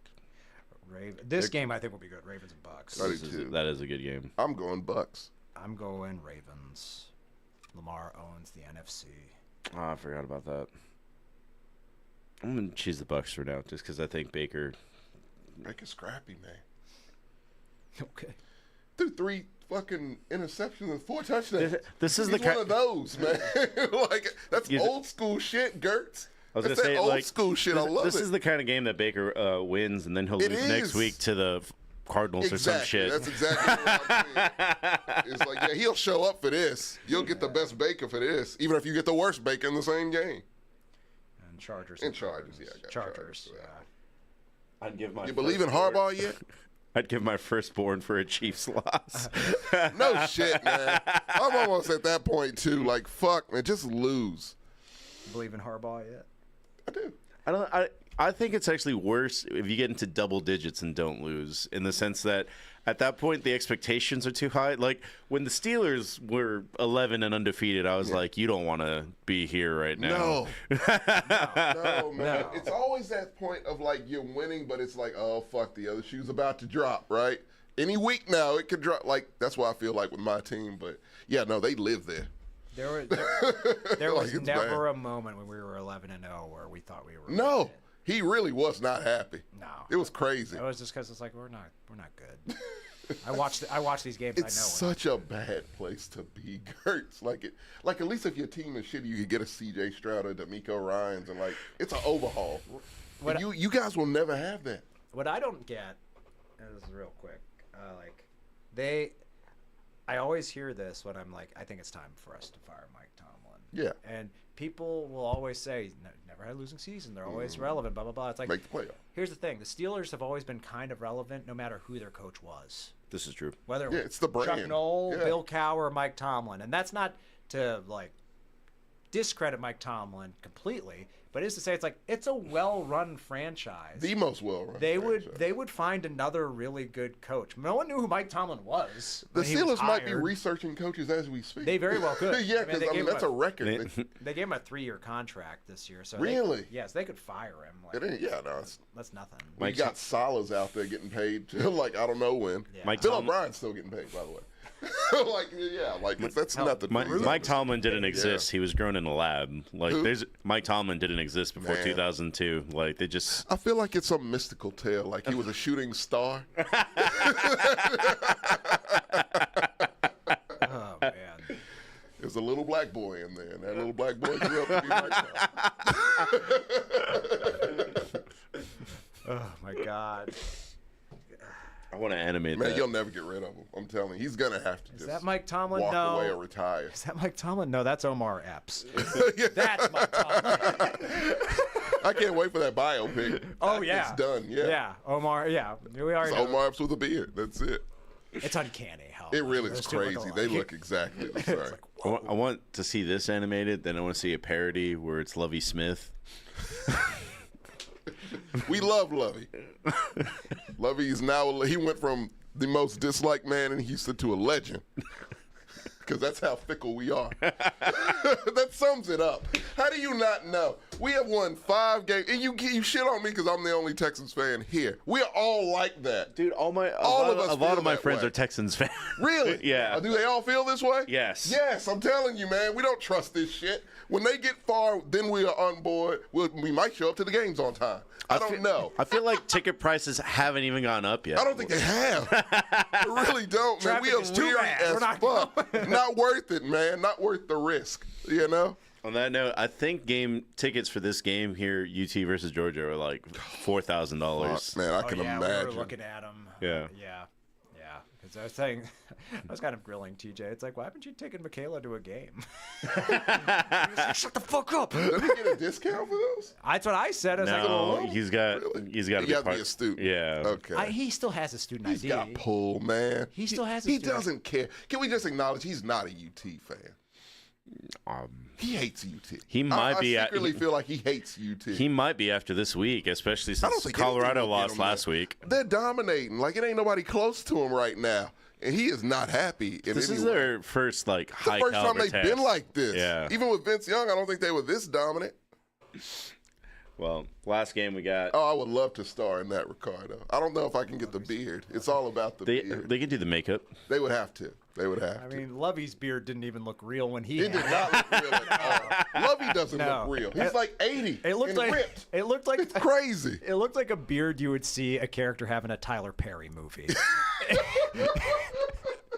This game I think will be good. Ravens and Bucks. I do too. That is a good game. I'm going Bucks. I'm going Ravens. Lamar owns the NFC. Oh, I forgot about that. I'm going to choose the Bucks for now just because I think Baker. Make it scrappy, man. Okay. Threw 3 fucking interceptions and 4 touchdowns. This is He's the one of those, man. Like, that's He's- old school shit, Gertz. I was That's gonna that say, old like, school shit. I love this it. is the kind of game that Baker wins, and then he'll It lose next is. week to the Cardinals or some shit. That's exactly what I'm saying. It's like, yeah, he'll show up for this. You'll get the best Baker for this, even if you get the worst Baker in the same game. And Chargers. And Chargers, yeah, I got Chargers. Chargers, I'd give my You believe in Harbaugh yet? I'd give my firstborn for a Chiefs loss. No shit, man. I'm almost at that point too. Like, fuck, man, just lose. Believe in Harbaugh yet? I do. I think it's actually worse if you get into double digits and don't lose, in the sense that at that point the expectations are too high. Like when the Steelers were 11 and undefeated, I was like, you don't want to be here right now. No, man. It's always that point of like you're winning, but it's like, oh fuck, the other shoe's about to drop, right? Any week now it could drop. Like that's what I feel like with my team. But yeah, no, they live there. There was Like, never a moment when we were 11-0 where we thought we were. No, he really was not happy. No, it was crazy. It was just because it's like we're not good. I watch these games. It's I know such a bad place to be, Gertz. Like at least if your team is shitty, you could get a C.J. Stroud or D'Amico Ryans, and like it's an overhaul. And you guys will never have that. What I don't get, and this is real quick, I always hear this when I'm like, I think it's time for us to fire Mike Tomlin. Yeah. And people will always say, never had a losing season. They're always relevant, blah, blah, blah. It's like, make the playoff. Here's the thing. The Steelers have always been kind of relevant no matter who their coach was. This is true. Whether it's the brand. Chuck Noll, Bill Cowher, or Mike Tomlin. And that's not to, like, discredit Mike Tomlin completely, but it's to say it's a well-run franchise. The most well-run. They would find another really good coach. No one knew who Mike Tomlin was. The Steelers might be researching coaches as we speak. They very well could. Yeah, because that's a record. They gave him a 3-year contract this year. So really? Yes, they could fire him. That's nothing. You got Salas out there getting paid to, like, I don't know when. Yeah. Bill O'Brien's still getting paid, by the way. That's nothing. Mike Tomlin didn't exist. He was grown in a lab. Like Mike Tomlin didn't exist before 2002. Like they just. I feel like it's some mystical tale. Like he was a shooting star. Oh man. There's a little black boy in there, and that little black boy grew up to be Mike Tomlin. Oh my God. I want to animate that. Man, you'll never get rid of him. I'm telling you. He's going to have to Is that Mike Tomlin? walk No. away or retire. Is that Mike Tomlin? No, that's Omar Epps. That's Mike Tomlin. I can't wait for that biopic. Oh, yeah. It's done, yeah. Yeah, Omar, yeah. We already know. Omar Epps with a beard. That's it. It's uncanny how it really is crazy. They look exactly the same. I want to see this animated, then I want to see a parody where it's Lovie Smith. We love Lovey. Lovey is now, he went from the most disliked man in Houston to a legend. Because that's how fickle we are. That sums it up. How do you not know? We have won 5 games. And you shit on me because I'm the only Texans fan here. We are all like that. Dude, a lot of my friends are Texans fans. Really? Yeah. Do they all feel this way? Yes. Yes, I'm telling you, man. We don't trust this shit. When they get far, then we are on board. We might show up to the games on time. I don't know. I feel like ticket prices haven't even gone up yet. I don't think they have. I really don't, man. We are weary as fuck. Not worth it, man. Not worth the risk, you know? On that note, I think game tickets for this game here, UT versus Georgia, are like $4,000. Man, I can imagine. We were looking at them. Yeah. Yeah. Because I was saying, I was kind of grilling TJ. It's like, why haven't you taken Michaela to a game? He was like, shut the fuck up. Does he get a discount for those? That's what I said. I was like, he's got to be a student. Yeah. Okay. He still has a student ID. He's got pull, man. He still has a He student doesn't care. Can we just acknowledge he's not a UT fan? He hates UT. He might be. I secretly feel like he hates UT. He might be after this week, especially since Colorado lost last week. They're dominating. Like, it ain't nobody close to him right now. And he is not happy. This is their first, like, high caliber test. The first time they've been like this. Yeah. Even with Vince Young, I don't think they were this dominant. Well, last game we got. Oh, I would love to star in that, Ricardo. I don't know if I can get the beard. It's all about the beard. They can do the makeup. They would have to. I mean, Lovey's beard didn't even look real when he did not look real at all. Lovey doesn't look real. He's like 80. It looked like ripped. It looked like it's crazy. It looked like a beard you would see a character have in a Tyler Perry movie.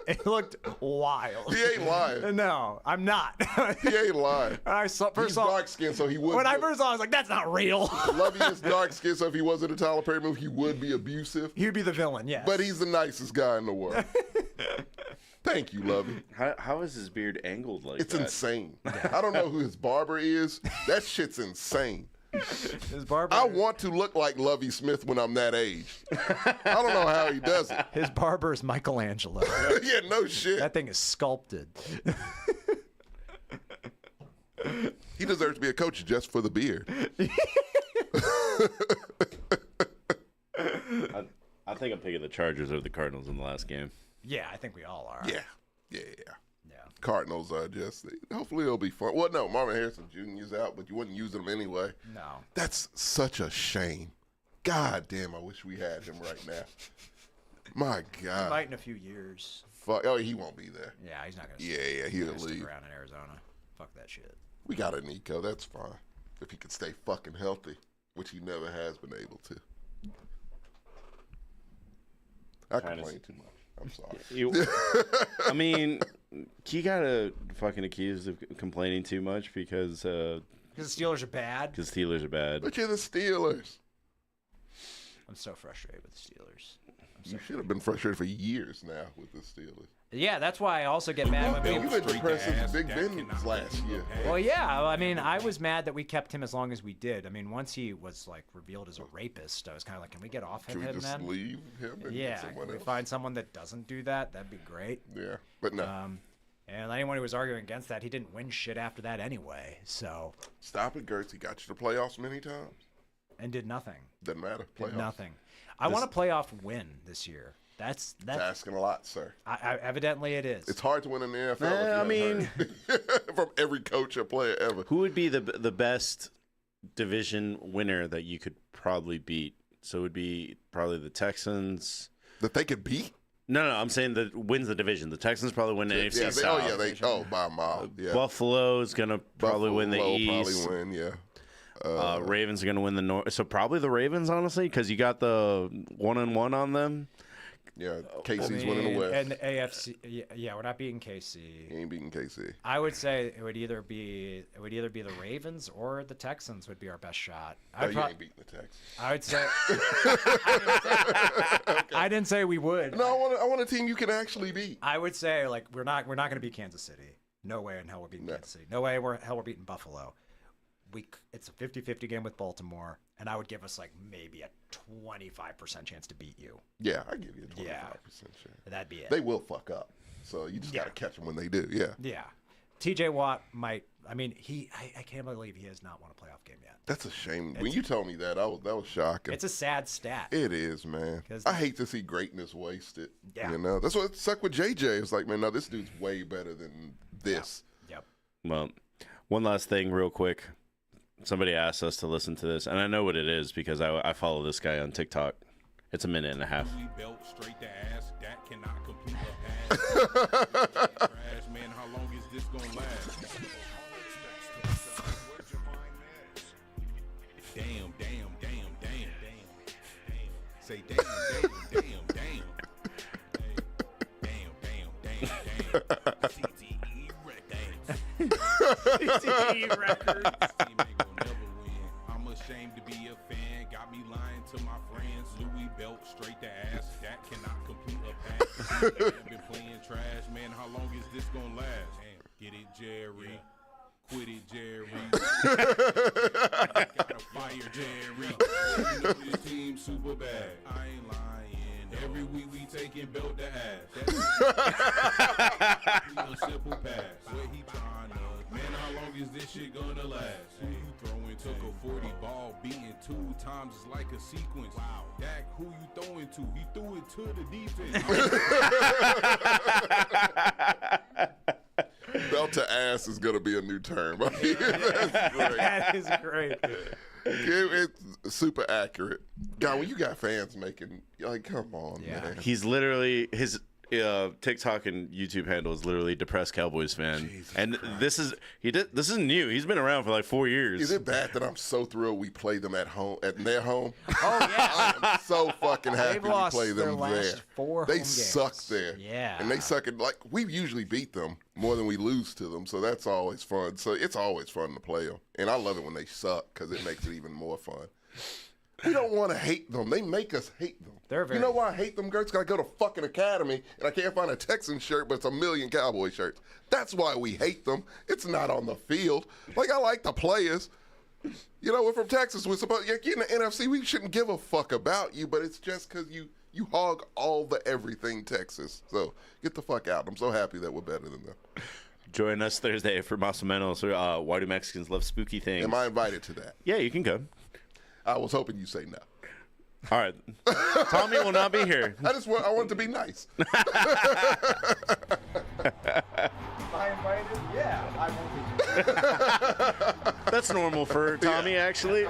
It looked wild. He ain't lying. No, I'm not. He ain't lying. He's dark skinned, so he would. When I first saw it, I was like, that's not real. Lovey is dark skinned, so if he wasn't a Tyler Perry movie, he would be abusive. He would be the villain, yes. But he's the nicest guy in the world. Thank you, Lovey. How is his beard angled like that? It's insane. I don't know who his barber is. That shit's insane. His barber. I want to look like Lovey Smith when I'm that age. I don't know how he does it. His barber is Michelangelo. Yeah, no shit. That thing is sculpted. He deserves to be a coach just for the beard. I think I'm picking the Chargers over the Cardinals in the last game. Yeah, I think we all are. Yeah. Yeah. Cardinals are just, hopefully it'll be fun. Well, no, Marvin Harrison Jr.'s out, but you wouldn't use him anyway. No. That's such a shame. God damn, I wish we had him right now. My God. Might in a few years. Fuck. Oh, he won't be there. Yeah, he's not going to Yeah, he'll stick leave. around in Arizona. Fuck that shit. We got a Nico. That's fine. If he could stay fucking healthy, which he never has been able to. I complain too much. I'm sorry. I mean, he got fucking accused of complaining too much because the Steelers are bad. Because Steelers are bad. But you're the Steelers. I'm so frustrated with the Steelers. You should have been frustrated for years now with the Steelers. Yeah, that's why I also get mad when You've been depressed since Big Ben last year. Well, yeah. I mean, I was mad that we kept him as long as we did. I mean, once he was like revealed as a rapist, I was kind of like, can we get off Can him we just then? leave him and Yeah, get someone can we else? find someone that doesn't do that? That'd be great. Yeah, but no. And anyone who was arguing against that, he didn't win shit after that anyway. So. Stop it, Gertz. He got you to playoffs many times. And did nothing. Doesn't matter. Playoffs. Did nothing. I want a playoff win this year. That's asking a lot, sir. Evidently, it is. It's hard to win in the NFL. I mean, from every coach or player ever. Who would be the best division winner that you could probably beat? So it would be probably the Texans. That they could beat? No, I'm saying that wins the division. The Texans probably win the AFC South. by a mile. Yeah. Buffalo's gonna probably win the East. Probably win, yeah. Ravens are gonna win the North. So probably the Ravens, honestly, because you got the 1-1 on them. Yeah, KC's winning the West. And the AFC, yeah, we're not beating KC. He ain't beating KC. I would say it would either be the Ravens or the Texans would be our best shot. You ain't beating the Texans. I would say. I didn't say we would. No, I want a team you can actually beat. I would say like we're not going to beat Kansas City. No way in hell we're beating Kansas City. No way we're beating Buffalo. It's a 50-50 game with Baltimore, and I would give us like maybe a 25% chance to beat you. Yeah, I give you a 25% chance. That'd be it. They will fuck up, so you just gotta catch them when they do. Yeah. Yeah. T.J. Watt might. I mean, I can't believe he has not won a playoff game yet. That's a shame. When you told me that, that was shocking. It's a sad stat. It is, man. I hate to see greatness wasted. Yeah. You know, that's what sucked with JJ. It's like, man, no, this dude's way better than this. Yep. Well, one last thing, real quick. Somebody asked us to listen to this, and I know what it is because I follow this guy on TikTok. It's a minute and a half. Belt straight to ass, that cannot complete a pass. Trash, man, how long is this gonna last? Damn. Say damn. CTE records. I'm ashamed to be a fan. Got me lying to my friends. Louis belt straight to ass. That cannot complete a pass. I've been playing trash, man. How long is this gonna last? Get it, Jerry. Quit it, Jerry. Gotta fire Jerry. You know this team super bad. I ain't lying. Every week we taking belt to ass. That's a simple pass. Where he trying to? Man, how long is this shit gonna last? Who you throwing? Took a 40 ball, beating 2 times. It's like a sequence. Wow. Dak, who you throwing to? He threw it to the defense. Belt to ass is gonna be a new term. I mean, that's great. That is great. It's super accurate. God, when you got fans making, like, come on, man. He's literally his TikTok and YouTube handle is literally depressed Cowboys fan, Jesus and Christ. this is new. He's been around for like 4 years. Is it bad that I'm so thrilled we play them at home, at their home? Oh yeah. I'm so fucking happy They've we lost play their them last there. 4 They home suck games. there. Yeah. And they suck at, like, we usually beat them more than we lose to them, so that's always fun. So it's always fun to play them. And I love it when they suck because it makes it even more fun. We don't want to hate them. They make us hate them. You know why I hate them, Gertz? 'Cause I go to fucking academy and I can't find a Texan shirt, but it's a million Cowboy shirts. That's why we hate them. It's not on the field. Like, I like the players. You know, we're from Texas. We're supposed to get in the NFC. We shouldn't give a fuck about you, but it's just because you hog all the everything Texas. So get the fuck out. I'm so happy that we're better than them. Join us Thursday for Masamenos. Why do Mexicans love spooky things? Am I invited to that? Yeah, you can come. I was hoping you say no. All right. Tommy will not be here. I want it to be nice. Am I invited? Yeah, I won't be. That's normal for Tommy, actually.